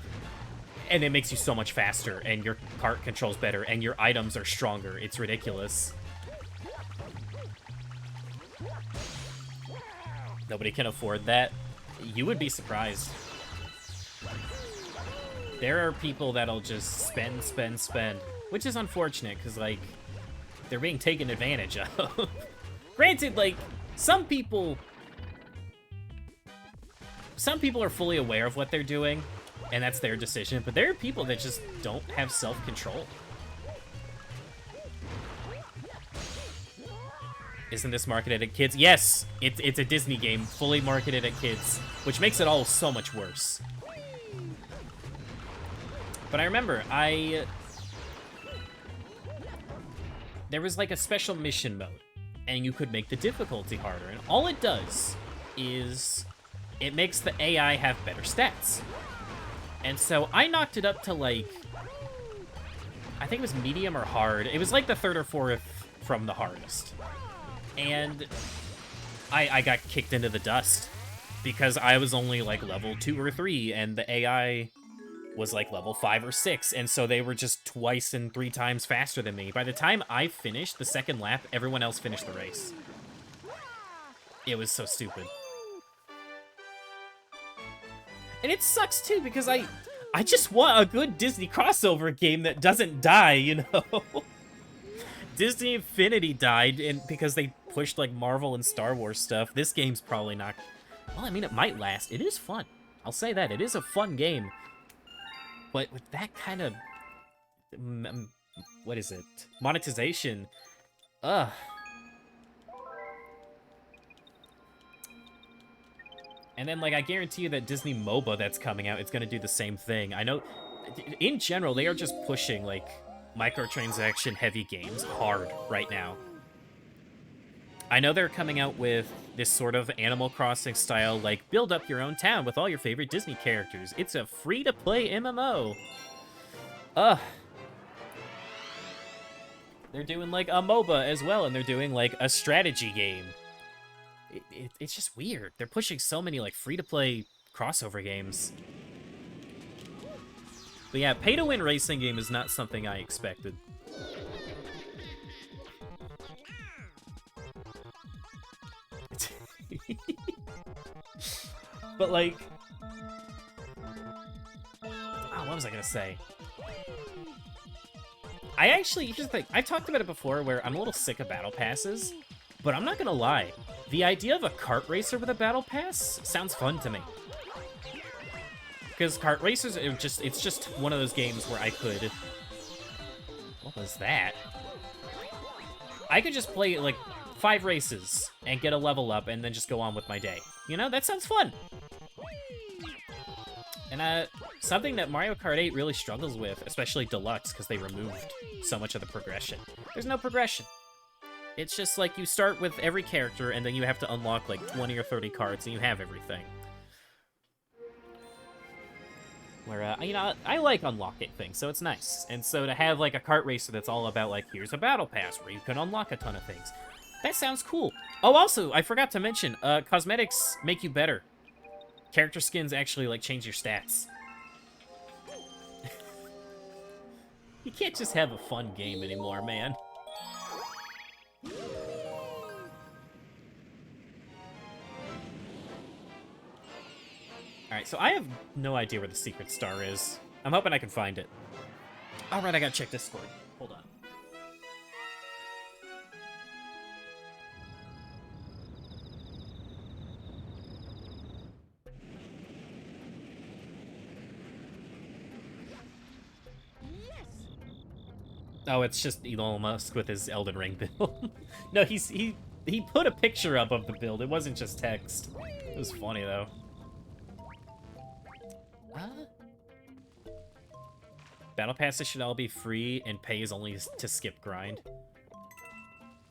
And it makes you so much faster, and your kart controls better, and your items are stronger. It's ridiculous. Nobody can afford that. You would be surprised. There are people that'll just spend, spend, spend. Which is unfortunate, because, like, they're being taken advantage of. Granted, like, some people are fully aware of what they're doing, and that's their decision, but there are people that just don't have self-control. Isn't this marketed at kids? Yes, it's a Disney game, fully marketed at kids, which makes it all so much worse. But I remember, there was like a special mission mode, and you could make the difficulty harder, and all it does is it makes the AI have better stats. And so I knocked it up to, like, I think it was medium or hard. It was like the third or fourth from the hardest. And I got kicked into the dust because I was only, like, level 2 or 3, and the AI was, like, level 5 or 6, and so they were just twice and 3 times faster than me. By the time I finished the second lap, everyone else finished the race. It was so stupid. And it sucks, too, because I just want a good Disney crossover game that doesn't die, you know? Disney Infinity died because they pushed, like, Marvel and Star Wars stuff. This game's probably not... Well, I mean, it might last. It is fun. I'll say that. It is a fun game. But with that kind of... what is it? Monetization. Ugh. And then, like, I guarantee you that Disney MOBA that's coming out, it's going to do the same thing. I know, in general, they are just pushing, like, microtransaction-heavy games hard right now. I know they're coming out with this sort of Animal Crossing style, like, build up your own town with all your favorite Disney characters. It's a free-to-play MMO. Ugh. They're doing, like, a MOBA as well, and they're doing, like, a strategy game. It's just weird. They're pushing so many, like, free-to-play crossover games. But yeah, pay-to-win racing game is not something I expected. But, like... Oh, what was I gonna say? I actually, here's the thing. I've talked about it before where I'm a little sick of battle passes, but I'm not gonna lie. The idea of a kart racer with a battle pass sounds fun to me. Because kart racers, it's just one of those games where I could... What was that? I could just play, like, 5 races and get a level up and then just go on with my day. You know, that sounds fun. And something that Mario Kart 8 really struggles with, especially Deluxe, because they removed so much of the progression. There's no progression. It's just like you start with every character and then you have to unlock like 20 or 30 cards and you have everything. Where, you know, I like unlocking things, so it's nice. And so to have like a kart racer that's all about like, here's a battle pass where you can unlock a ton of things. That sounds cool. Oh, also, I forgot to mention, cosmetics make you better. character skins actually, like, change your stats. You can't just have a fun game anymore, man. Alright, so I have no idea where the secret star is. I'm hoping I can find it. Alright, I gotta check Discord. Hold on. Oh, it's just Elon Musk with his Elden Ring build. No, he put a picture up of the build. It wasn't just text. It was funny though. Battle passes should all be free, and pay is only to skip grind.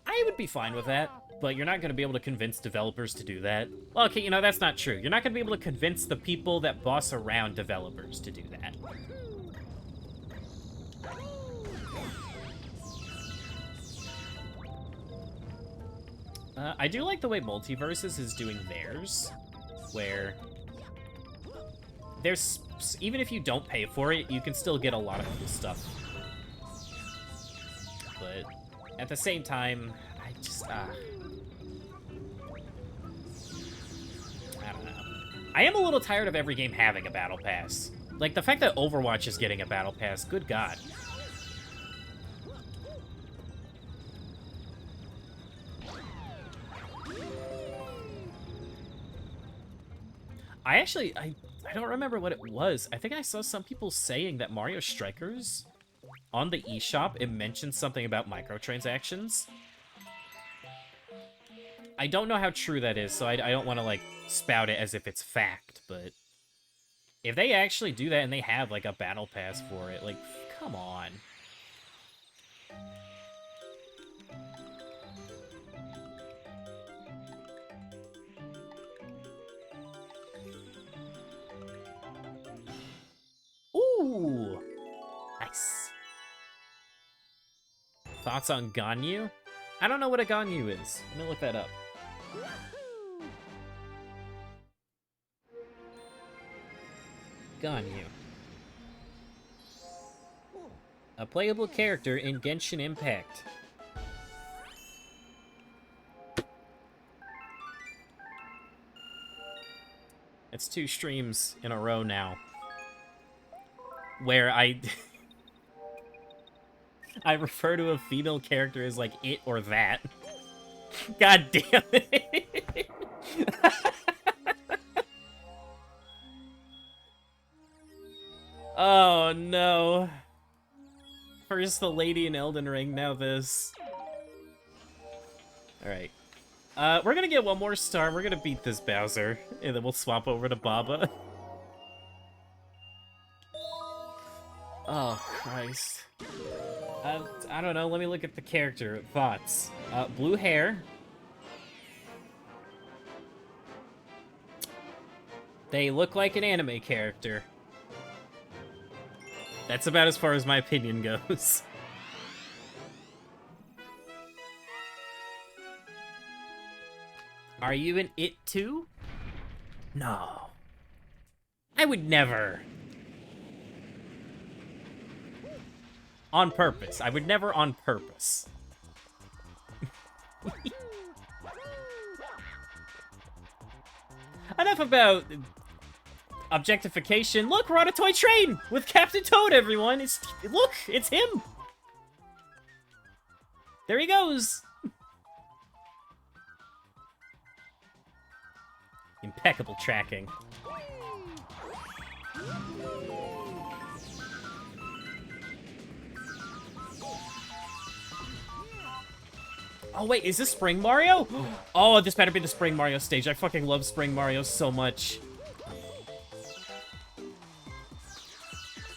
I would be fine with that, but you're not going to be able to convince developers to do that. Well, okay, you know, that's not true. You're not going to be able to convince the people that boss around developers to do that. I do like the way Multiverses is doing theirs, where there's, even if you don't pay for it, you can still get a lot of cool stuff. But at the same time, I just, I don't know. I am a little tired of every game having a battle pass. Like, the fact that Overwatch is getting a battle pass, good God. I don't remember what it was. I think I saw some people saying that Mario Strikers, on the eShop, it mentioned something about microtransactions. I don't know how true that is, so I don't want to, like, spout it as if it's fact, but if they actually do that and they have, like, a battle pass for it, like, come on. Ooh! Nice. Thoughts on Ganyu? I don't know what a Ganyu is. Let me look that up. Ganyu. A playable character in Genshin Impact. It's 2 streams in a row now where I refer to a female character as, like, it or that. God damn it. Oh, no. First the lady in Elden Ring, now this. Alright. We're gonna get one more star, we're gonna beat this Bowser, and then we'll swap over to Baba. Oh, Christ. I don't know, let me look at the character. Thoughts. Blue hair. They look like an anime character. That's about as far as my opinion goes. Are you an it too? No. I would never. On purpose. I would never on purpose. Enough about objectification. Look, we're on a toy train with Captain Toad, everyone. Look, it's him. There he goes. Impeccable tracking. Oh, wait, is this Spring Mario? Oh, this better be the Spring Mario stage. I fucking love Spring Mario so much.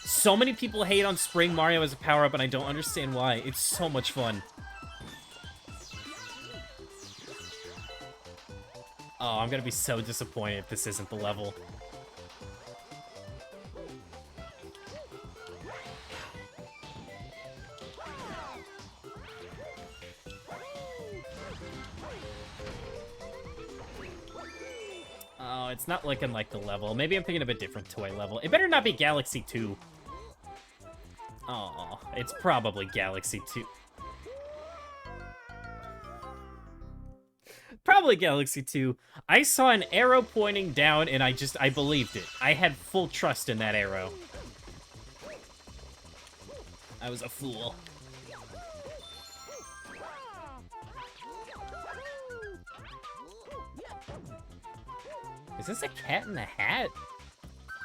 So many people hate on Spring Mario as a power-up, and I don't understand why. It's so much fun. Oh, I'm gonna be so disappointed if this isn't the level. Oh, Oh, it's not looking like the level. Maybe I'm thinking of a different toy level. It better not be Galaxy 2. Oh, it's probably Galaxy 2. Probably Galaxy 2. I saw an arrow pointing down, and I believed it. I had full trust in that arrow. I was a fool. Is this a Cat in the Hat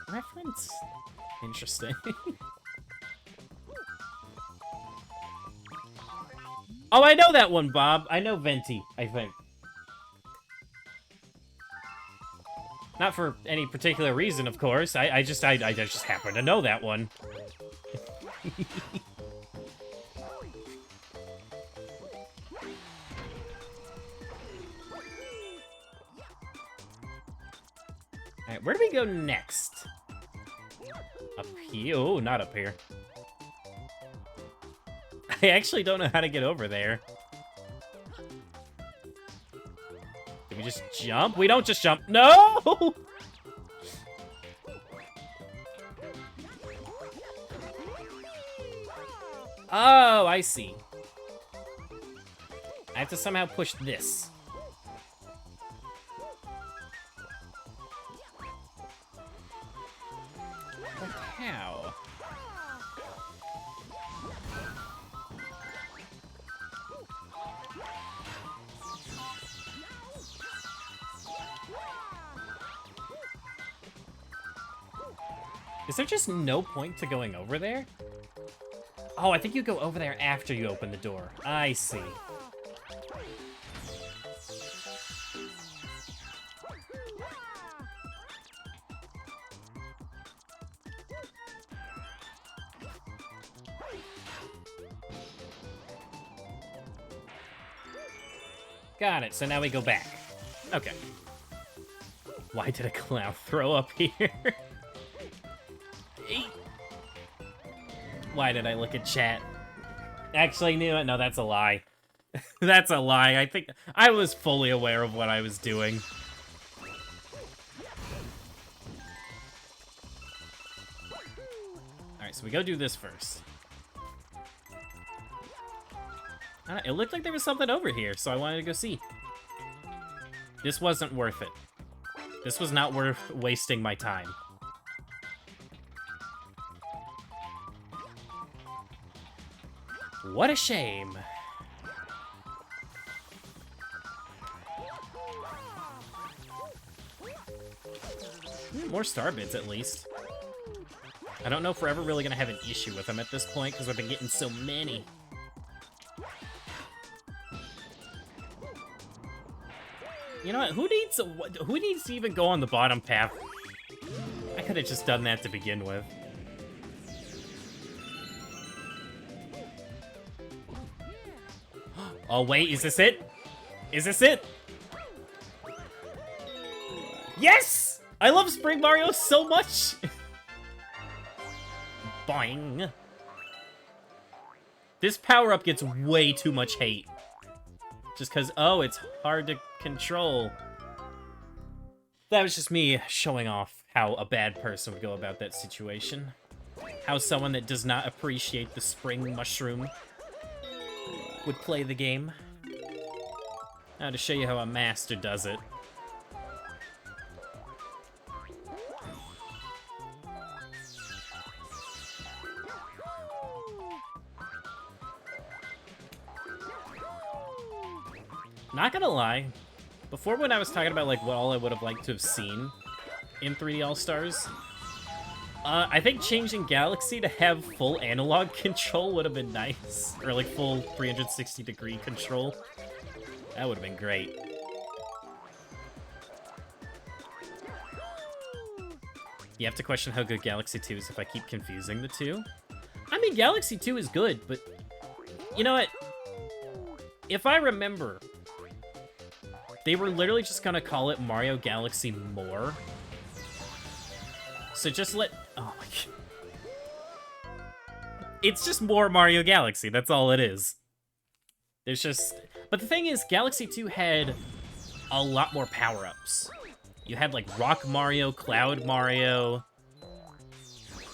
reference? Interesting. Oh, I know that one, Bob. I know Venti, I think. Not for any particular reason, of course. I just happen to know that one. Alright, where do we go next? Up here? Oh, not up here. I actually don't know how to get over there. Do we just jump? We don't just jump. No! Oh, I see. I have to somehow push this. But how? Is there just no point to going over there? Oh, I think you go over there after you open the door. I see. Got it, so now we go back. Okay. Why did a clown throw up here? Why did I look at chat? Actually, knew it. No, that's a lie. That's a lie. I think I was fully aware of what I was doing. Alright, so we go do this first. It looked like there was something over here, so I wanted to go see. This wasn't worth it. This was not worth wasting my time. What a shame. More star bids, at least. I don't know if we're ever really gonna have an issue with them at this point, because I've been getting so many. You know what? Who needs to even go on the bottom path? I could have just done that to begin with. Oh, wait, is this it? Is this it? Yes! I love Spring Mario so much! Boing. This power-up gets way too much hate. Just because, oh, it's hard to control. That was just me showing off how a bad person would go about that situation. How someone that does not appreciate the spring mushroom would play the game. Now to show you how a master does it. Not gonna lie, before when I was talking about like what all I would have liked to have seen in 3D All-Stars, I think changing Galaxy to have full analog control would have been nice. Or like full 360-degree control. That would have been great. You have to question how good Galaxy 2 is if I keep confusing the two. I mean, Galaxy 2 is good, but you know what? If I remember, they were literally just gonna call it Mario Galaxy More. So just let... Oh my god. It's just more Mario Galaxy, that's all it is. There's just... But the thing is, Galaxy 2 had a lot more power-ups. You had, like, Rock Mario, Cloud Mario,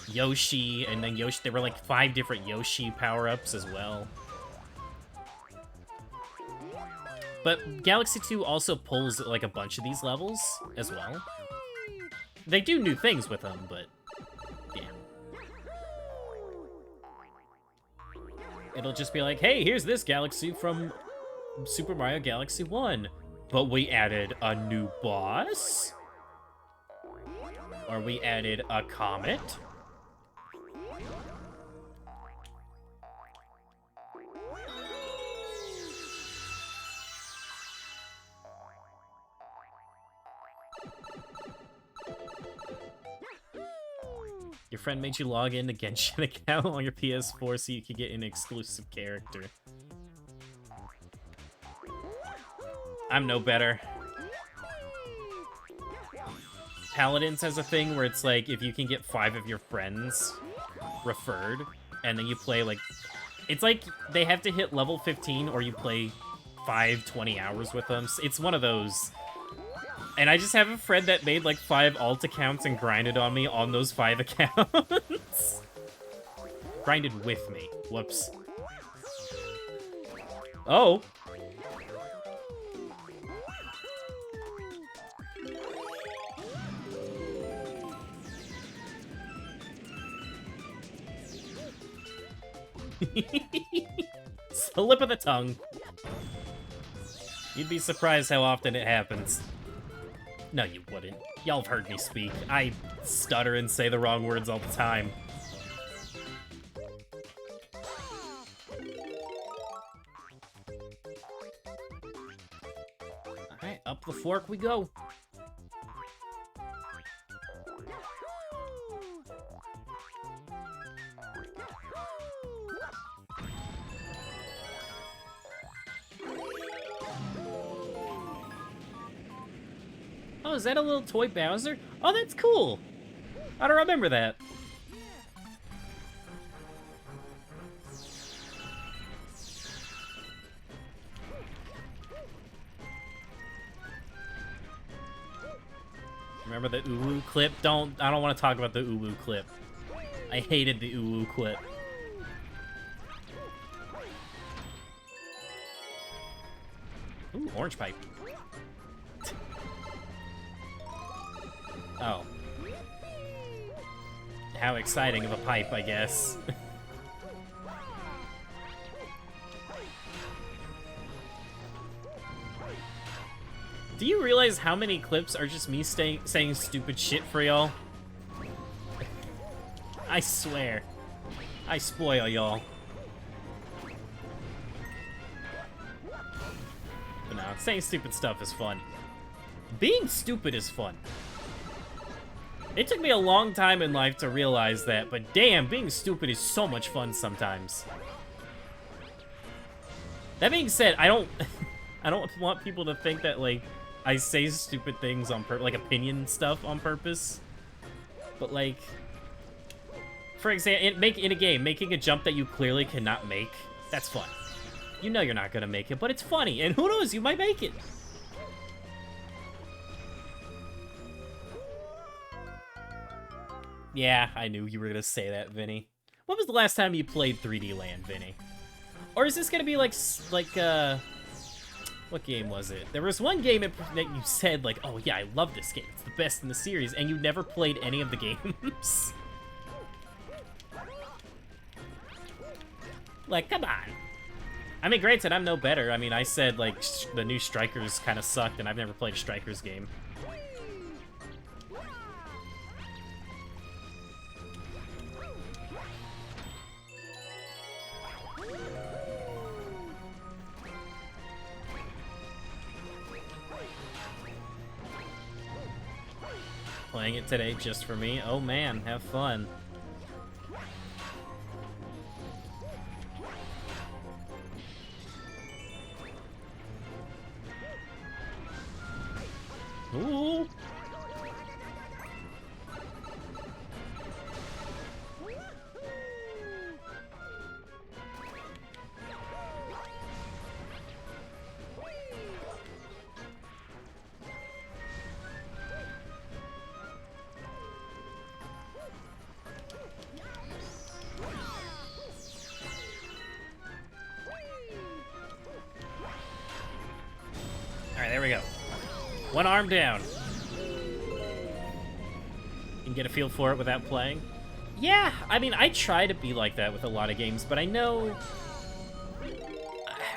Yoshi, and then Yoshi. There were, like, 5 different Yoshi power-ups as well. But Galaxy 2 also pulls, like, a bunch of these levels as well. They do new things with them, but yeah. It'll just be like, hey, here's this galaxy from Super Mario Galaxy 1. But we added a new boss? Or we added a comet? Your friend made you log in to Genshin account on your PS4 so you could get an exclusive character. I'm no better. Paladins has a thing where it's like, if you can get 5 of your friends referred, and then you play, like... It's like, they have to hit level 15, or you play 20 hours with them. It's one of those... And I just have a friend that made, like, 5 alt accounts and grinded on me on those 5 accounts. Grinded with me. Whoops. Oh. Slip of the tongue. You'd be surprised how often it happens. No, you wouldn't. Y'all have heard me speak. I stutter and say the wrong words all the time. Alright, up the fork we go. Oh, is that a little toy Bowser? Oh, that's cool! I don't remember that. Remember the Uwu clip? I don't want to talk about the Uwu clip. I hated the Uwu clip. Ooh, orange pipe. Oh. How exciting of a pipe, I guess. Do you realize how many clips are just me saying stupid shit for y'all? I swear. I spoil y'all. But no, saying stupid stuff is fun. Being stupid is fun. It took me a long time in life to realize that, but damn, being stupid is so much fun sometimes. That being said, I don't want people to think that, like, I say stupid things on purpose, like opinion stuff on purpose. But, like, for example, in a game, making a jump that you clearly cannot make, that's fun. You know you're not gonna make it, but it's funny, and who knows, you might make it. Yeah, I knew you were gonna say that, Vinny. When was the last time you played 3D Land, Vinny? Or is this gonna be like, what game was it? There was one game that you said, like, oh yeah, I love this game. It's the best in the series, and you never played any of the games. Like, come on. I mean, granted, I'm no better. I mean, I said, like, the new Strikers kind of sucked, and I've never played a Strikers game. Playing it today just for me. Oh man, have fun. Ooh. One arm down. You can get a feel for it without playing. Yeah, I mean, I try to be like that with a lot of games, but I know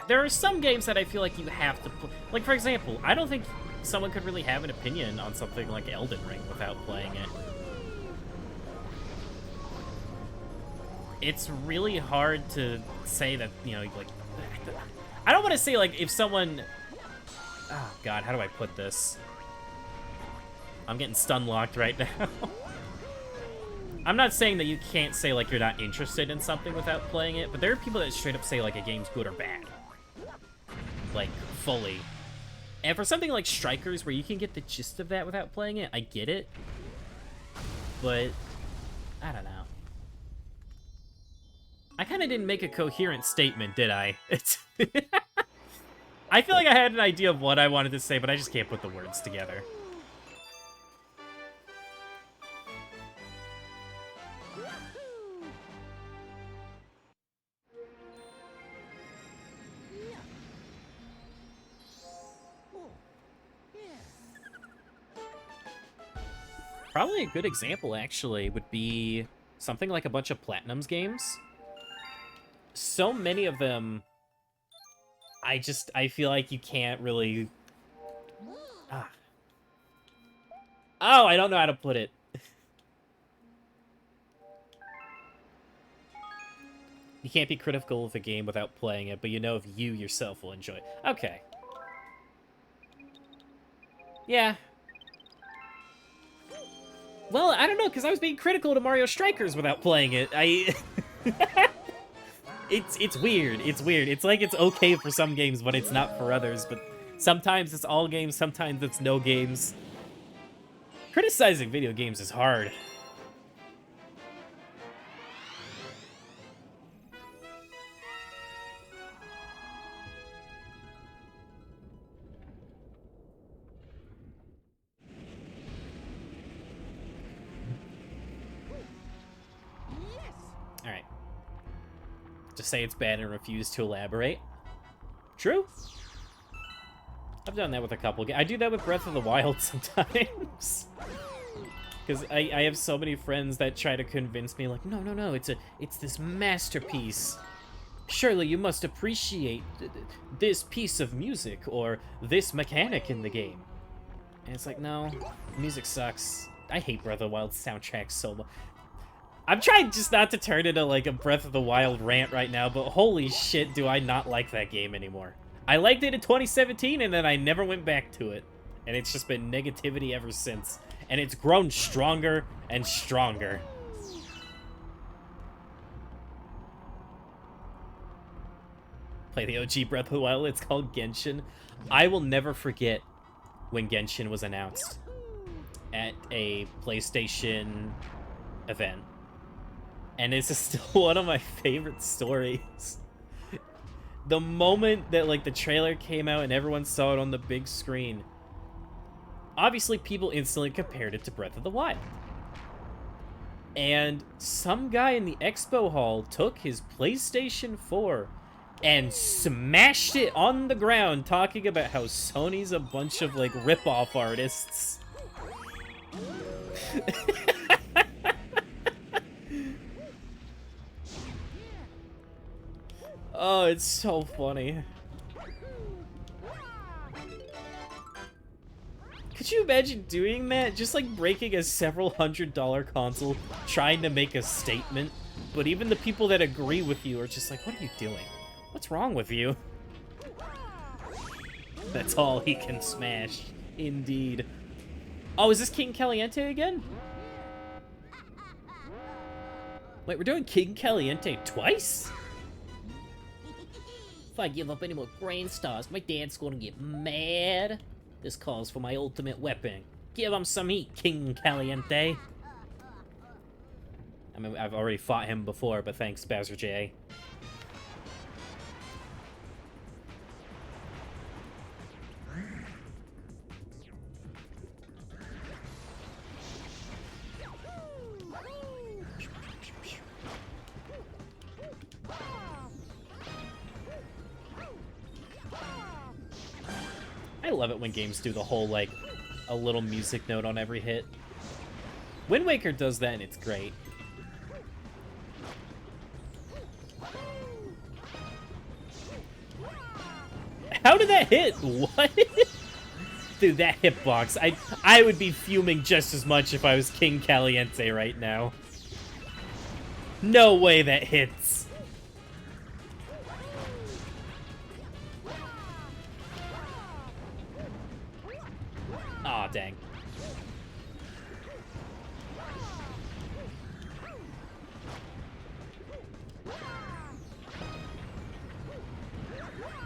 there are some games that I feel like you have to play. Like, for example, I don't think someone could really have an opinion on something like Elden Ring without playing it. It's really hard to say that, you know, like, I don't want to say, like, if someone, oh god, how do I put this? I'm getting stun locked right now. I'm not saying that you can't say, like, you're not interested in something without playing it, but there are people that straight up say, like, a game's good or bad. Like, fully. And for something like Strikers, where you can get the gist of that without playing it, I get it. But, I don't know. I kind of didn't make a coherent statement, did I? It's I feel like I had an idea of what I wanted to say, but I just can't put the words together. Probably a good example, actually, would be something like a bunch of Platinum's games. So many of them, I feel like you can't really... Ah. Oh, I don't know how to put it. You can't be critical of a game without playing it, but you know if you yourself will enjoy it. Okay. Yeah. Well, I don't know, because I was being critical to Mario Strikers without playing it. It's weird. It's weird. It's like it's okay for some games, but it's not for others. But sometimes it's all games, sometimes it's no games. Criticizing video games is hard. Alright. Just say it's bad and refuse to elaborate. True. I've done that with a couple games. I do that with Breath of the Wild sometimes. Because I have so many friends that try to convince me, like, no, it's this masterpiece. Surely you must appreciate this piece of music or this mechanic in the game. And it's like, no, music sucks. I hate Breath of the Wild soundtrack so much. I'm trying just not to turn into, like, a Breath of the Wild rant right now, but holy shit, do I not like that game anymore. I liked it in 2017, and then I never went back to it. And it's just been negativity ever since. And it's grown stronger and stronger. Play the OG Breath of the Wild, it's called Genshin. I will never forget when Genshin was announced at a PlayStation event. And this is still one of my favorite stories. The moment that, like, the trailer came out and everyone saw it on the big screen, obviously people instantly compared it to Breath of the Wild. And some guy in the expo hall took his PlayStation 4 and smashed it on the ground, talking about how Sony's a bunch of, like, rip-off artists. Oh, it's so funny. Could you imagine doing that? Just like breaking a several $100 console, trying to make a statement, but even the people that agree with you are just like, what are you doing? What's wrong with you? That's all he can smash. Indeed. Oh, is this King Caliente again? Wait, we're doing King Caliente twice? If I give up any more grain stars, my dad's gonna get mad. This calls for my ultimate weapon. Give him some heat, King Caliente. I mean, I've already fought him before, but thanks, Bowser J. I love it when games do the whole, like, a little music note on every hit. Wind Waker does that, and it's great. How did that hit? What? Dude, that hitbox. I would be fuming just as much if I was King Caliente right now. No way that hits. Aw, dang.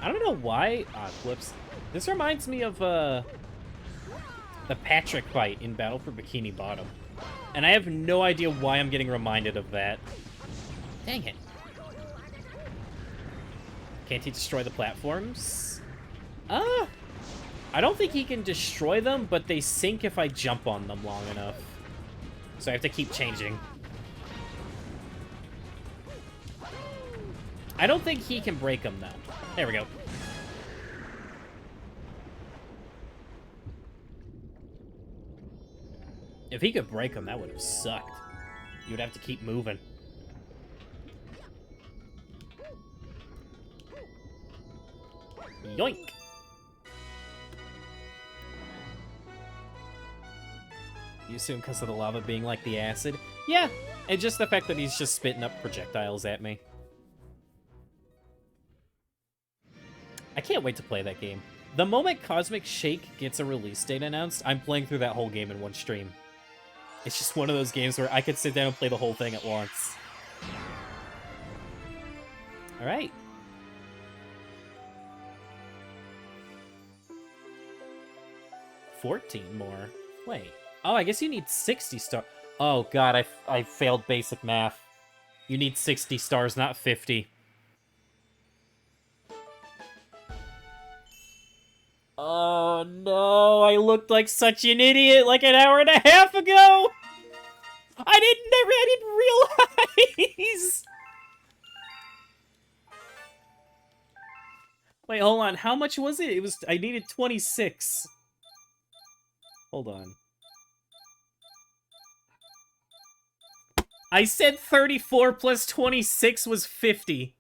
I don't know why. Ah, flips. This reminds me of, the Patrick fight in Battle for Bikini Bottom. And I have no idea why I'm getting reminded of that. Dang it. Can't he destroy the platforms? I don't think he can destroy them, but they sink if I jump on them long enough. So I have to keep changing. I don't think he can break them, though. There we go. If he could break them, that would have sucked. You'd have to keep moving. Yoink! You assume because of the lava being like the acid? Yeah, and just the fact that he's just spitting up projectiles at me. I can't wait to play that game. The moment Cosmic Shake gets a release date announced, I'm playing through that whole game in one stream. It's just one of those games where I could sit down and play the whole thing at once. Alright. $14 more. Wait. Oh, I guess you need 60 stars. Oh, God, I failed basic math. You need 60 stars, not 50. Oh, no. I looked like such an idiot like an hour and a half ago. I didn't realize. Wait, hold on. How much was it? I needed 26. Hold on. I said 34 plus 26 was 50.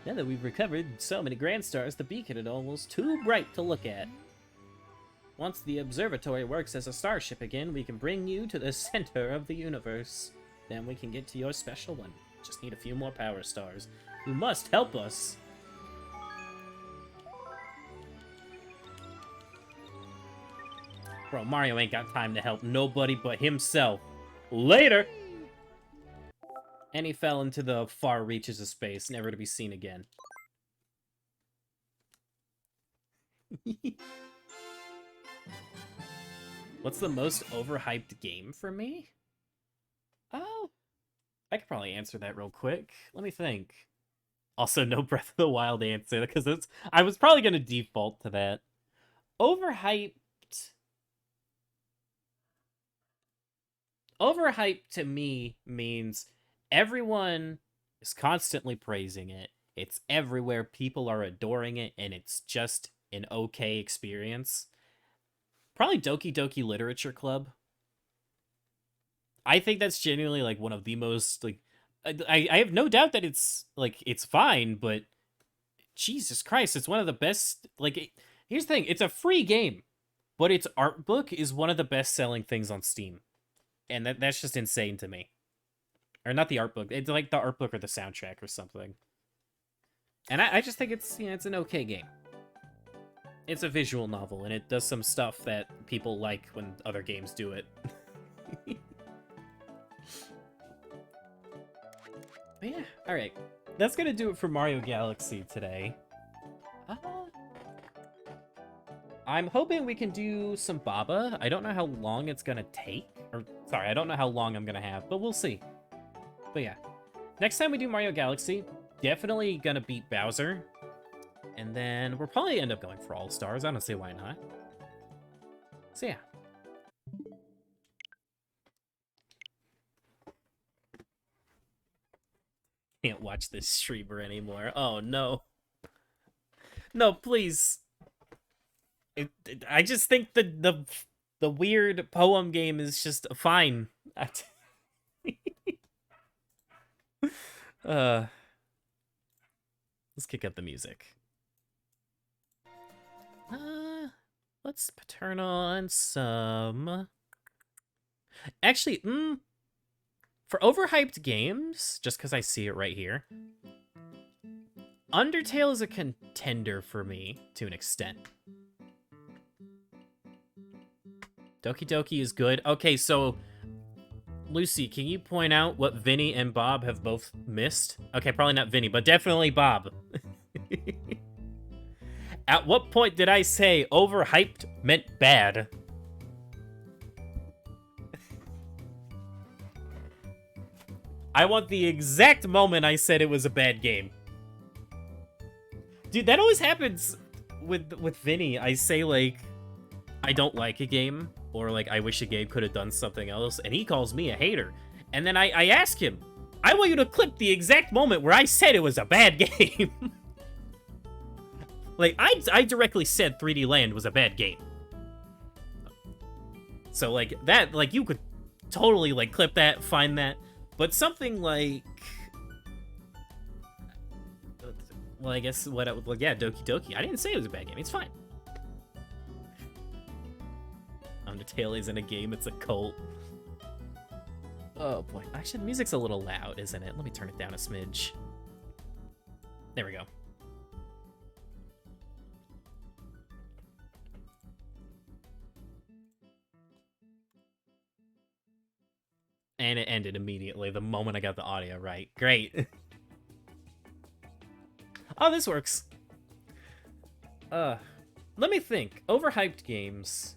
Now that we've recovered so many grand stars, the beacon is almost too bright to look at. Once the observatory works as a starship again, we can bring you to the center of the universe. Then we can get to your special one. Just need a few more power stars. You must help us. Bro, Mario ain't got time to help nobody but himself. Later! And he fell into the far reaches of space, never to be seen again. What's the most overhyped game for me? Oh, I could probably answer that real quick. Let me think. Also, no Breath of the Wild answer, because I was probably going to default to that. Overhyped... Overhyped to me means everyone is constantly praising it. It's everywhere, people are adoring it, and it's just an okay experience. Probably Doki Doki Literature Club. I think that's genuinely, like, one of the most, like... I have no doubt that it's, like, it's fine, but... Jesus Christ, it's one of the best... Like, here's the thing, it's a free game, but its art book is one of the best-selling things on Steam. And that's just insane to me. Or not the art book. It's like the art book or the soundtrack or something. And I just think it's, you know, it's an okay game. It's a visual novel, and it does some stuff that people like when other games do it. But yeah, alright. That's gonna do it for Mario Galaxy today. I'm hoping we can do some Baba. I don't know how long it's gonna take. Or, sorry, I don't know how long I'm gonna have, but we'll see. But yeah. Next time we do Mario Galaxy, definitely gonna beat Bowser. And then we'll probably end up going for All-Stars. I don't see why not. So yeah. Can't watch this streamer anymore. Oh, no. No, please. I just think the weird poem game is just fine. Let's kick up the music. Let's turn on some... Actually, for overhyped games, just because I see it right here, Undertale is a contender for me, to an extent. Doki Doki is good. Okay, so... Lucy, can you point out what Vinny and Bob have both missed? Okay, probably not Vinny, but definitely Bob. At what point did I say overhyped meant bad? I want the exact moment I said it was a bad game. Dude, that always happens with Vinny. I say, like, I don't like a game, or, like, I wish a game could have done something else, and he calls me a hater. And then I ask him, I want you to clip the exact moment where I said it was a bad game. Like, I directly said 3D Land was a bad game. So, like, that, like, you could totally, like, clip that, find that. But something like... Well, I guess, well, yeah, Doki Doki. I didn't say it was a bad game. It's fine. Undertale isn't a game, it's a cult. Oh, boy. Actually, the music's a little loud, isn't it? Let me turn it down a smidge. There we go. And it ended immediately the moment I got the audio right. Great. Oh, this works. Let me think. Overhyped games.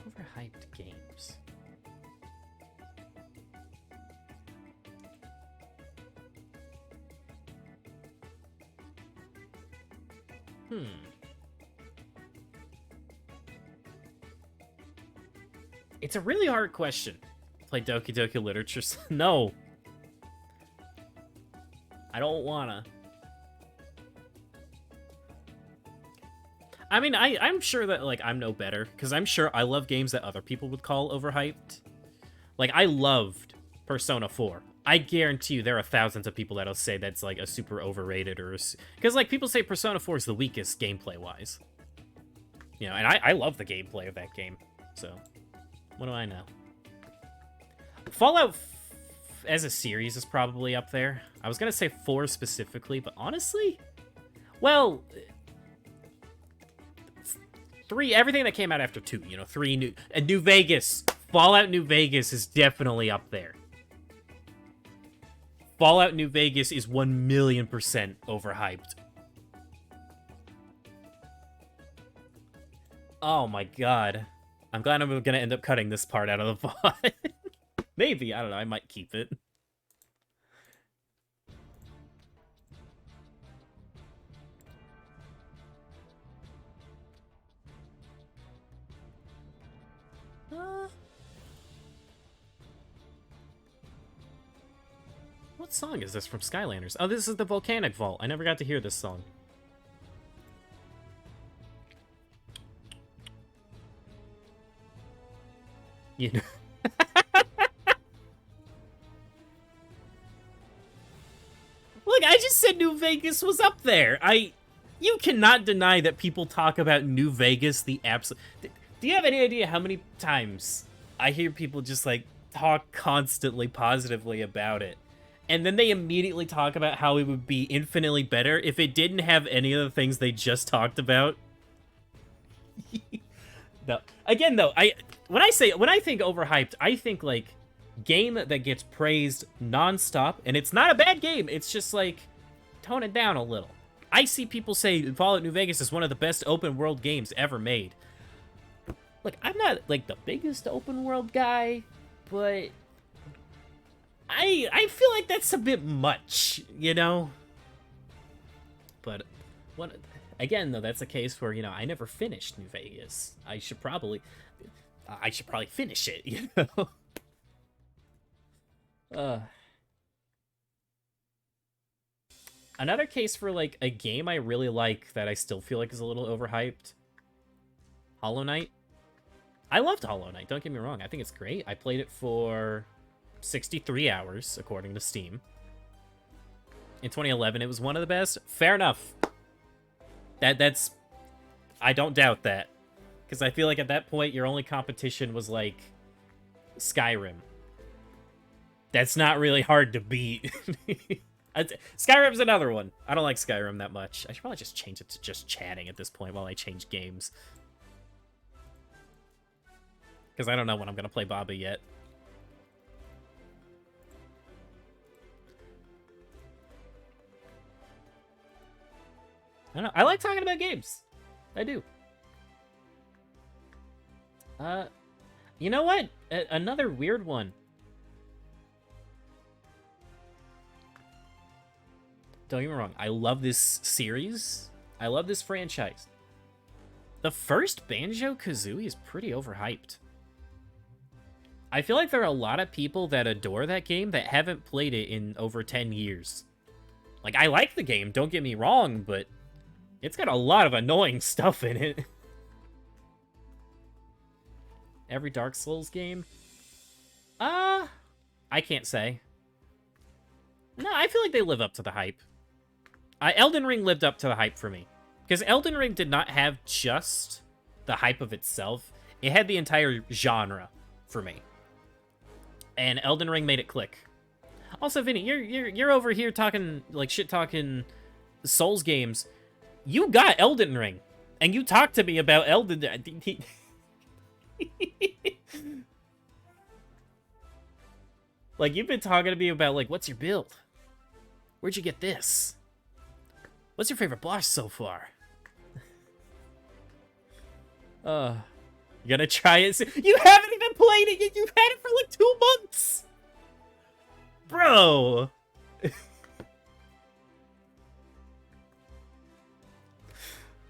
Overhyped games. It's a really hard question. Play Doki Doki Literature. No. I don't wanna. I mean, I'm sure that, like, I'm no better, because I'm sure I love games that other people would call overhyped. Like, I loved Persona 4. I guarantee you there are thousands of people that'll say that's, like, a super overrated, or... Because, like, people say Persona 4 is the weakest gameplay-wise. You know, and I love the gameplay of that game, so... What do I know? Fallout as a series is probably up there. I was gonna say 4 specifically, but honestly... Well... 3, everything that came out after 2, you know, 3, New Vegas. Fallout New Vegas is definitely up there. Fallout New Vegas is 1,000,000% overhyped. Oh my god. I'm glad I'm gonna end up cutting this part out of the VOD. Maybe, I don't know, I might keep it. What song is this from Skylanders? Oh, this is the Volcanic Vault. I never got to hear this song. You know. Look, I just said New Vegas was up there. You cannot deny that people talk about New Vegas the absolute... Do you have any idea how many times I hear people just, like, talk constantly positively about it? And then they immediately talk about how it would be infinitely better if it didn't have any of the things they just talked about. No. Again, though, when I think overhyped, I think, like, game that gets praised nonstop, and it's not a bad game, it's just, like, tone it down a little. I see people say Fallout New Vegas is one of the best open world games ever made. Look, I'm not, like, the biggest open world guy, but I feel like that's a bit much, you know? But, again, though, that's a case where, you know, I never finished New Vegas. I should probably... I should probably finish it, you know? Another case for, like, a game I really like that I still feel like is a little overhyped. Hollow Knight. I loved Hollow Knight, don't get me wrong. I think it's great. I played it for 63 hours, according to Steam. In 2011, it was one of the best. Fair enough. That's... I don't doubt that. Because I feel like at that point, your only competition was, like, Skyrim. That's not really hard to beat. Skyrim's another one. I don't like Skyrim that much. I should probably just change it to just chatting at this point while I change games. Because I don't know when I'm going to play Baba yet. I don't know. I like talking about games. I do. You know what? Another weird one. Don't get me wrong. I love this series. I love this franchise. The first Banjo-Kazooie is pretty overhyped. I feel like there are a lot of people that adore that game that haven't played it in over 10 years. Like, I like the game, don't get me wrong, but it's got a lot of annoying stuff in it. Every Dark Souls game? I can't say. No, I feel like they live up to the hype. Elden Ring lived up to the hype for me. Because Elden Ring did not have just the hype of itself. It had the entire genre for me. And Elden Ring made it click. Also, Vinny, you're over here talking, like, shit-talking Souls games. You got Elden Ring. And you talked to me about Elden Ring. Like, you've been talking to me about, like, what's your build? Where'd you get this? What's your favorite boss so far? You gonna try it? You haven't even played it yet! You've had it for, like, 2 months! Bro!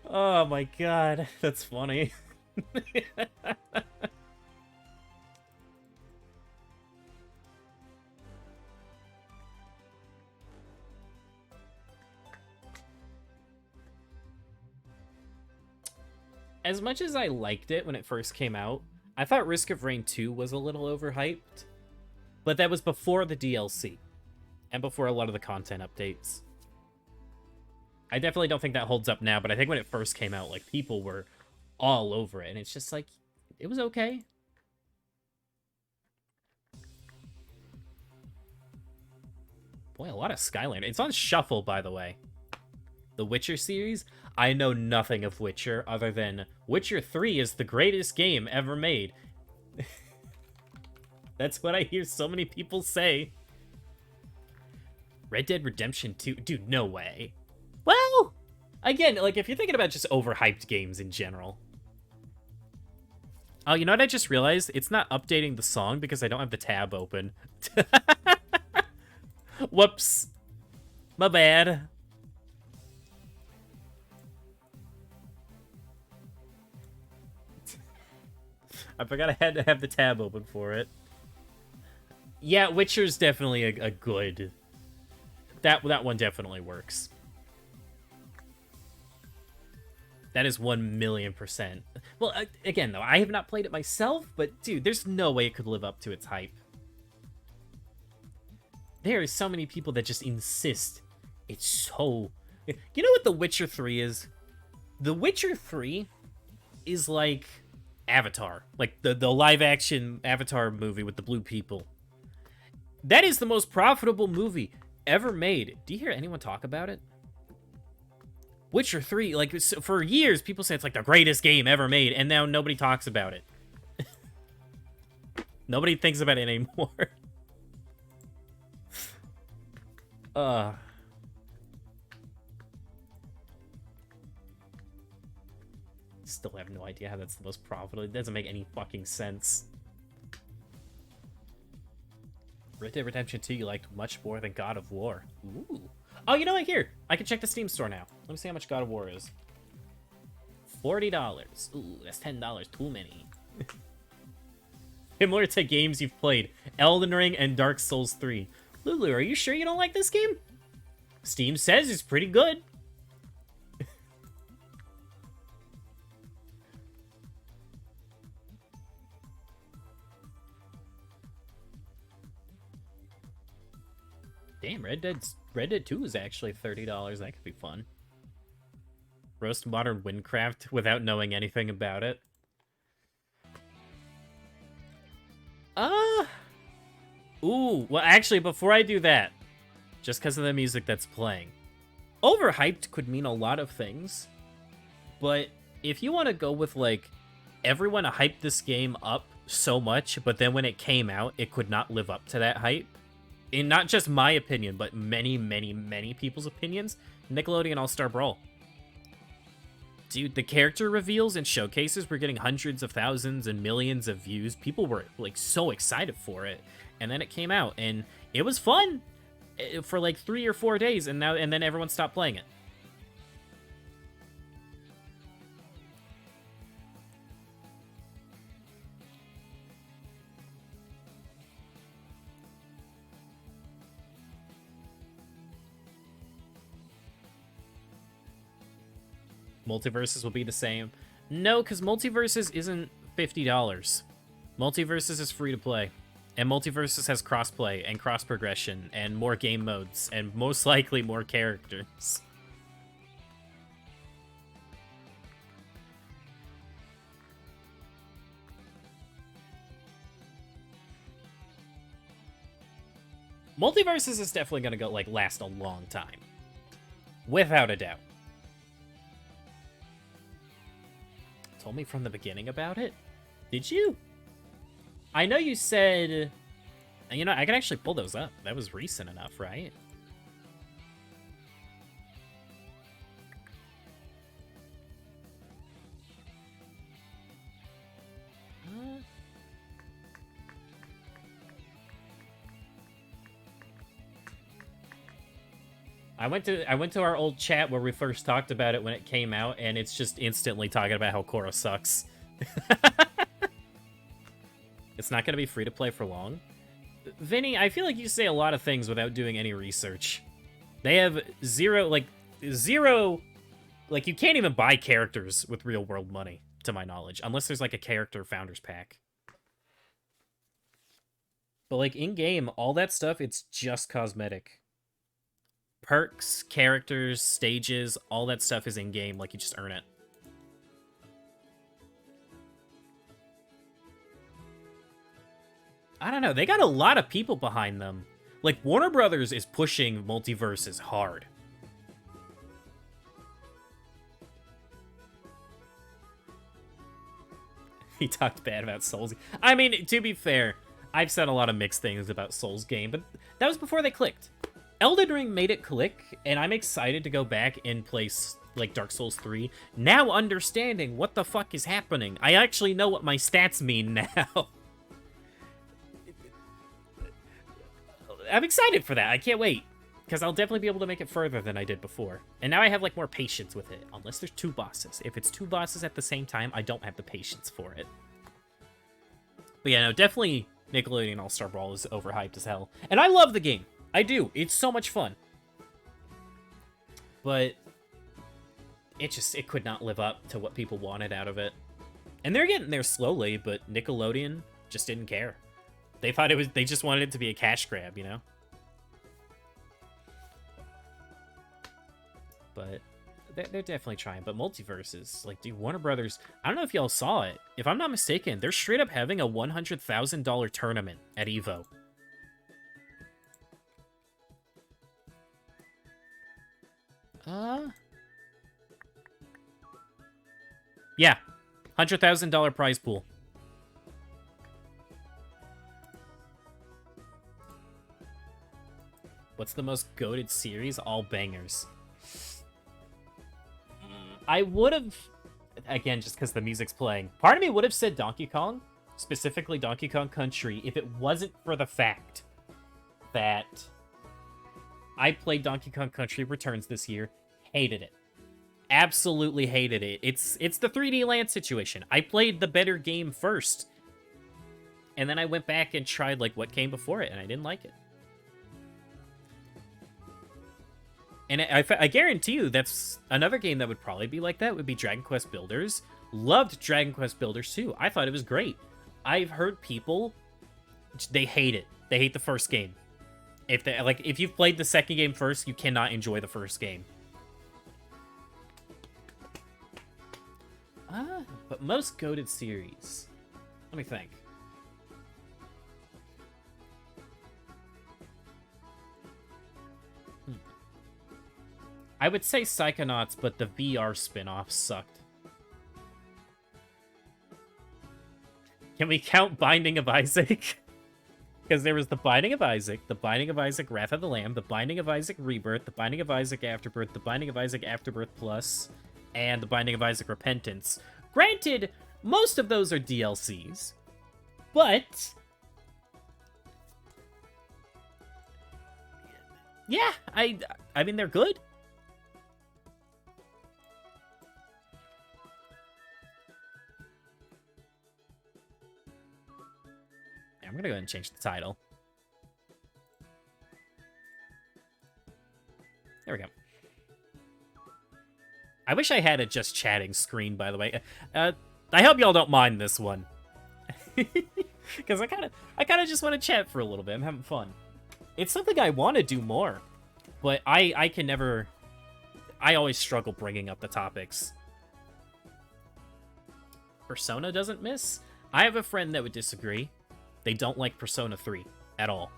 Oh my god, that's funny. As much as I liked it when it first came out, I thought Risk of Rain 2 was a little overhyped. But that was before the DLC. And before a lot of the content updates. I definitely don't think that holds up now, but I think when it first came out, like, people were all over it. And it's just like, it was okay. Boy, a lot of Skylander. It's on Shuffle, by the way. The Witcher series, I know nothing of Witcher other than Witcher 3 is the greatest game ever made. That's what I hear so many people say. Red Dead Redemption 2? Dude, no way. Well, again, like, if you're thinking about just overhyped games in general. Oh, you know what I just realized? It's not updating the song because I don't have the tab open. Whoops. My bad. I forgot I had to have the tab open for it. Yeah, Witcher's definitely a good... That one definitely works. That is 1,000,000%. Well, again, though, I have not played it myself, but, dude, there's no way it could live up to its hype. There are so many people that just insist it's so... You know what The Witcher 3 is? The Witcher 3 is like... Avatar, like the live-action Avatar movie with the blue people. That is the most profitable movie ever made. Do you hear anyone talk about it? Witcher 3, like, for years, people say it's like the greatest game ever made, and now nobody talks about it. Nobody thinks about it anymore. Still have no idea how that's the most profitable. It doesn't make any fucking sense. Red Dead Redemption 2 you liked much more than God of War. Ooh. Oh, you know what? Here, I can check the Steam store now. Let me see how much God of War is. $40. Ooh, that's $10 too many. Similar to games you've played, Elden Ring and Dark Souls 3. Lulu, are you sure you don't like this game? Steam says it's pretty good. Damn, Red Dead 2 is actually $30. That could be fun. Roast Modern Windcraft without knowing anything about it. Ooh, well, actually, before I do that, just because of the music that's playing, overhyped could mean a lot of things, but if you want to go with, like, everyone hyped this game up so much, but then when it came out, it could not live up to that hype, in not just my opinion, but many, many, many people's opinions, Nickelodeon All-Star Brawl. Dude, the character reveals and showcases were getting hundreds of thousands and millions of views. People were, like, so excited for it. And then it came out, and it was fun for, like, 3 or 4 days, and then everyone stopped playing it. Multiverses will be the same. No, because Multiverses isn't $50. Multiverses is free to play. And Multiverses has crossplay and cross progression and more game modes and most likely more characters. Multiverses is definitely gonna go like last a long time. Without a doubt. Told me from the beginning about it? Did you? I know you said... You know, I can actually pull those up. That was recent enough, right? I went to our old chat where we first talked about it when it came out, and it's just instantly talking about how Korra sucks. It's not going to be free to play for long. Vinny, I feel like you say a lot of things without doing any research. They have zero, like, you can't even buy characters with real world money, to my knowledge, unless there's, like, a character founders pack. But, like, in-game, all that stuff, it's just cosmetic. Perks, characters, stages, all that stuff is in-game, like, you just earn it. I don't know, they got a lot of people behind them. Like, Warner Brothers is pushing Multiverses hard. He talked bad about Souls. I mean, to be fair, I've said a lot of mixed things about Souls game, but that was before they clicked. Elden Ring made it click, and I'm excited to go back and play, like, Dark Souls 3, now understanding what the fuck is happening. I actually know what my stats mean now. I'm excited for that. I can't wait, because I'll definitely be able to make it further than I did before. And now I have, like, more patience with it, unless there's 2 bosses. If it's 2 bosses at the same time, I don't have the patience for it. But yeah, no, definitely Nickelodeon All-Star Brawl is overhyped as hell. And I love the game. I do. It's so much fun. But it could not live up to what people wanted out of it. And they're getting there slowly, but Nickelodeon just didn't care. They thought they just wanted it to be a cash grab, you know? But they're definitely trying. But Multiverses, like, dude, Warner Brothers, I don't know if y'all saw it. If I'm not mistaken, they're straight up having a $100,000 tournament at EVO. Yeah. $100,000 prize pool. What's the most goated series? All bangers. I would have... Again, just because the music's playing. Part of me would have said Donkey Kong. Specifically Donkey Kong Country. If it wasn't for the fact that I played Donkey Kong Country Returns this year. Hated it. Absolutely hated it. It's the 3D Land situation. I played the better game first. And then I went back and tried, like, what came before it, and I didn't like it. And I guarantee you that's another game that would probably be like that would be Dragon Quest Builders. Loved Dragon Quest Builders too. I thought it was great. I've heard people, they hate it. They hate the first game. If you've played the second game first, you cannot enjoy the first game. But most goated series. Let me think. I would say Psychonauts, but the VR spin-off sucked. Can we count Binding of Isaac? Because there was the Binding of Isaac, the Binding of Isaac Wrath of the Lamb, the Binding of Isaac Rebirth, the Binding of Isaac Afterbirth, the Binding of Isaac Afterbirth Plus, and the Binding of Isaac Repentance. Granted, most of those are DLCs, but... yeah, I mean, they're good. I'm gonna go ahead and change the title. There we go. I wish I had a just chatting screen, by the way. I hope y'all don't mind this one. Because I kind of just want to chat for a little bit. I'm having fun. It's something I want to do more. But I can never... I always struggle bringing up the topics. Persona doesn't miss? I have a friend that would disagree. They don't like Persona 3 at all.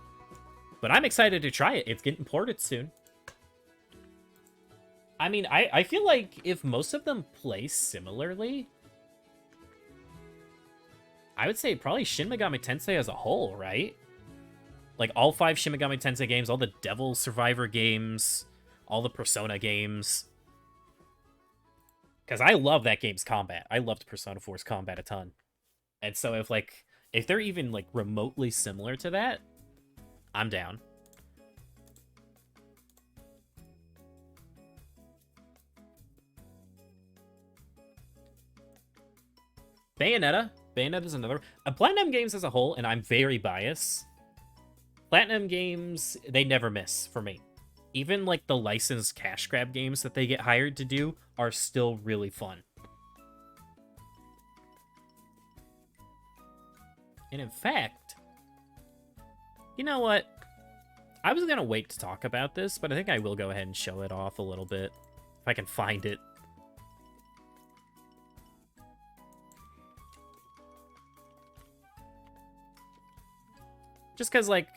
But I'm excited to try it. It's getting ported soon. I mean, I feel like if most of them play similarly, I would say probably Shin Megami Tensei as a whole, right? Like, all 5 Shin Megami Tensei games, all the Devil Survivor games, all the Persona games. Because I love that game's combat. I loved Persona 4's combat a ton. And so if they're even, like, remotely similar to that, I'm down. Bayonetta. Bayonetta's another. Platinum Games as a whole, and I'm very biased. Platinum Games, they never miss for me. Even, like, the licensed cash grab games that they get hired to do are still really fun. And in fact, you know what? I was going to wait to talk about this, but I think I will go ahead and show it off a little bit. If I can find it. Just because, like,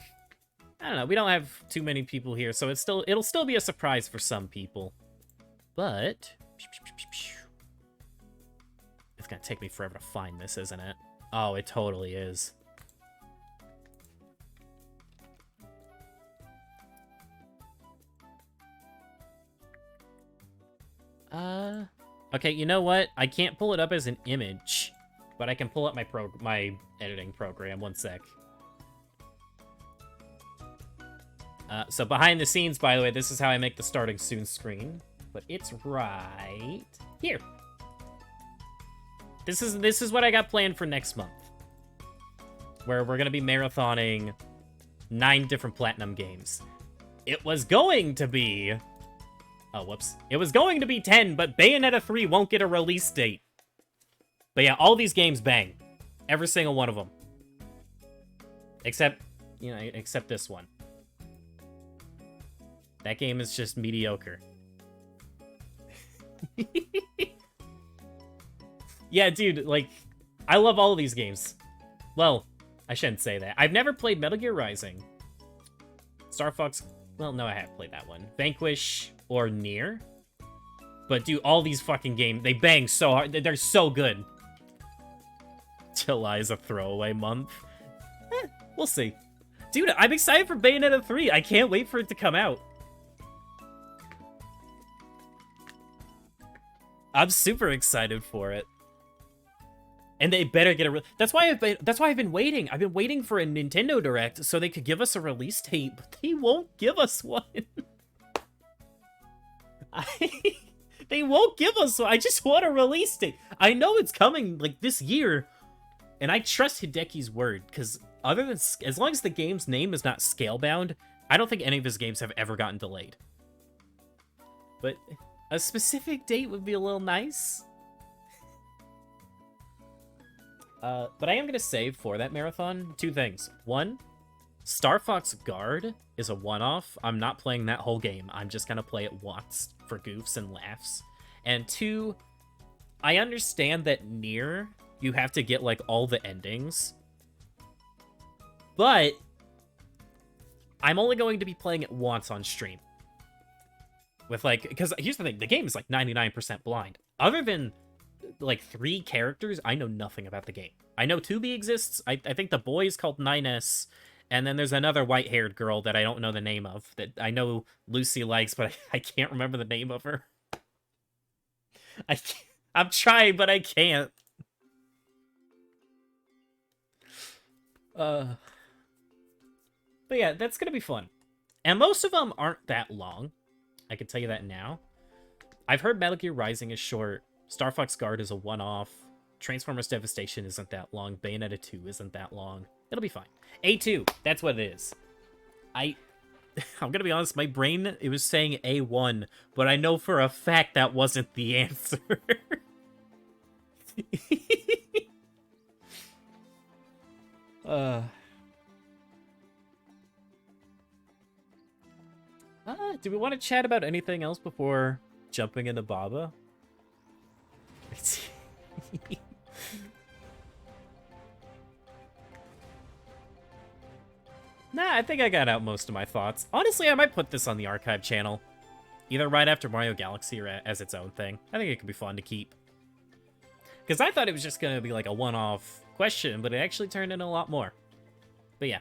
I don't know, we don't have too many people here, so it'll still be a surprise for some people. But it's going to take me forever to find this, isn't it? Oh, it totally is. Okay, you know what? I can't pull it up as an image, but I can pull up my editing program. One sec. So behind the scenes, by the way, this is how I make the starting soon screen, but it's right here. This is what I got planned for next month, where we're gonna be marathoning 9 different Platinum games. It was going to be... oh, whoops. It was going to be 10, but Bayonetta 3 won't get a release date. But yeah, all these games bang. Every single one of them. Except, you know, except this one. That game is just mediocre. Yeah, dude, like, I love all of these games. Well, I shouldn't say that. I've never played Metal Gear Rising. Star Fox, well, no, I haven't played that one. Vanquish or Nier. But, dude, all these fucking games, they bang so hard. They're so good. July is a throwaway month. We'll see. Dude, I'm excited for Bayonetta 3. I can't wait for it to come out. I'm super excited for it. And they better get a... That's why I've been waiting. I've been waiting for a Nintendo Direct so they could give us a release date, but they won't give us one. They won't give us one. I just want a release date. I know it's coming, like, this year, And I trust Hideki's word, because other than as long as the game's name is not Scalebound, I don't think any of his games have ever gotten delayed. But a specific date would be a little nice. But I am going to say for that marathon, 2 things. 1, Star Fox Guard is a one-off. I'm not playing that whole game. I'm just going to play it once for goofs and laughs. And 2, I understand that Nier, you have to get, like, all the endings. But I'm only going to be playing it once on stream. With, like, because here's the thing. The game is, like, 99% blind. Other than, like, 3 characters, I know nothing about the game. I know 2B exists. I think the boy is called 9S. And then there's another white-haired girl that I don't know the name of. That I know Lucy likes, but I can't remember the name of her. I'm trying, but I can't. But yeah, that's gonna be fun. And most of them aren't that long. I can tell you that now. I've heard Metal Gear Rising is short. Star Fox Guard is a one-off. Transformers Devastation isn't that long. Bayonetta 2 isn't that long. It'll be fine. A2, that's what it is. I'm gonna be honest, my brain, it was saying A1, but I know for a fact that wasn't the answer. Do we want to chat about anything else before jumping into Baba? Nah, I think I got out most of my thoughts. Honestly, I might put this on the archive channel. Either right after Mario Galaxy or as its own thing. I think it could be fun to keep. Because I thought it was just going to be like a one-off question, but it actually turned into a lot more. But yeah.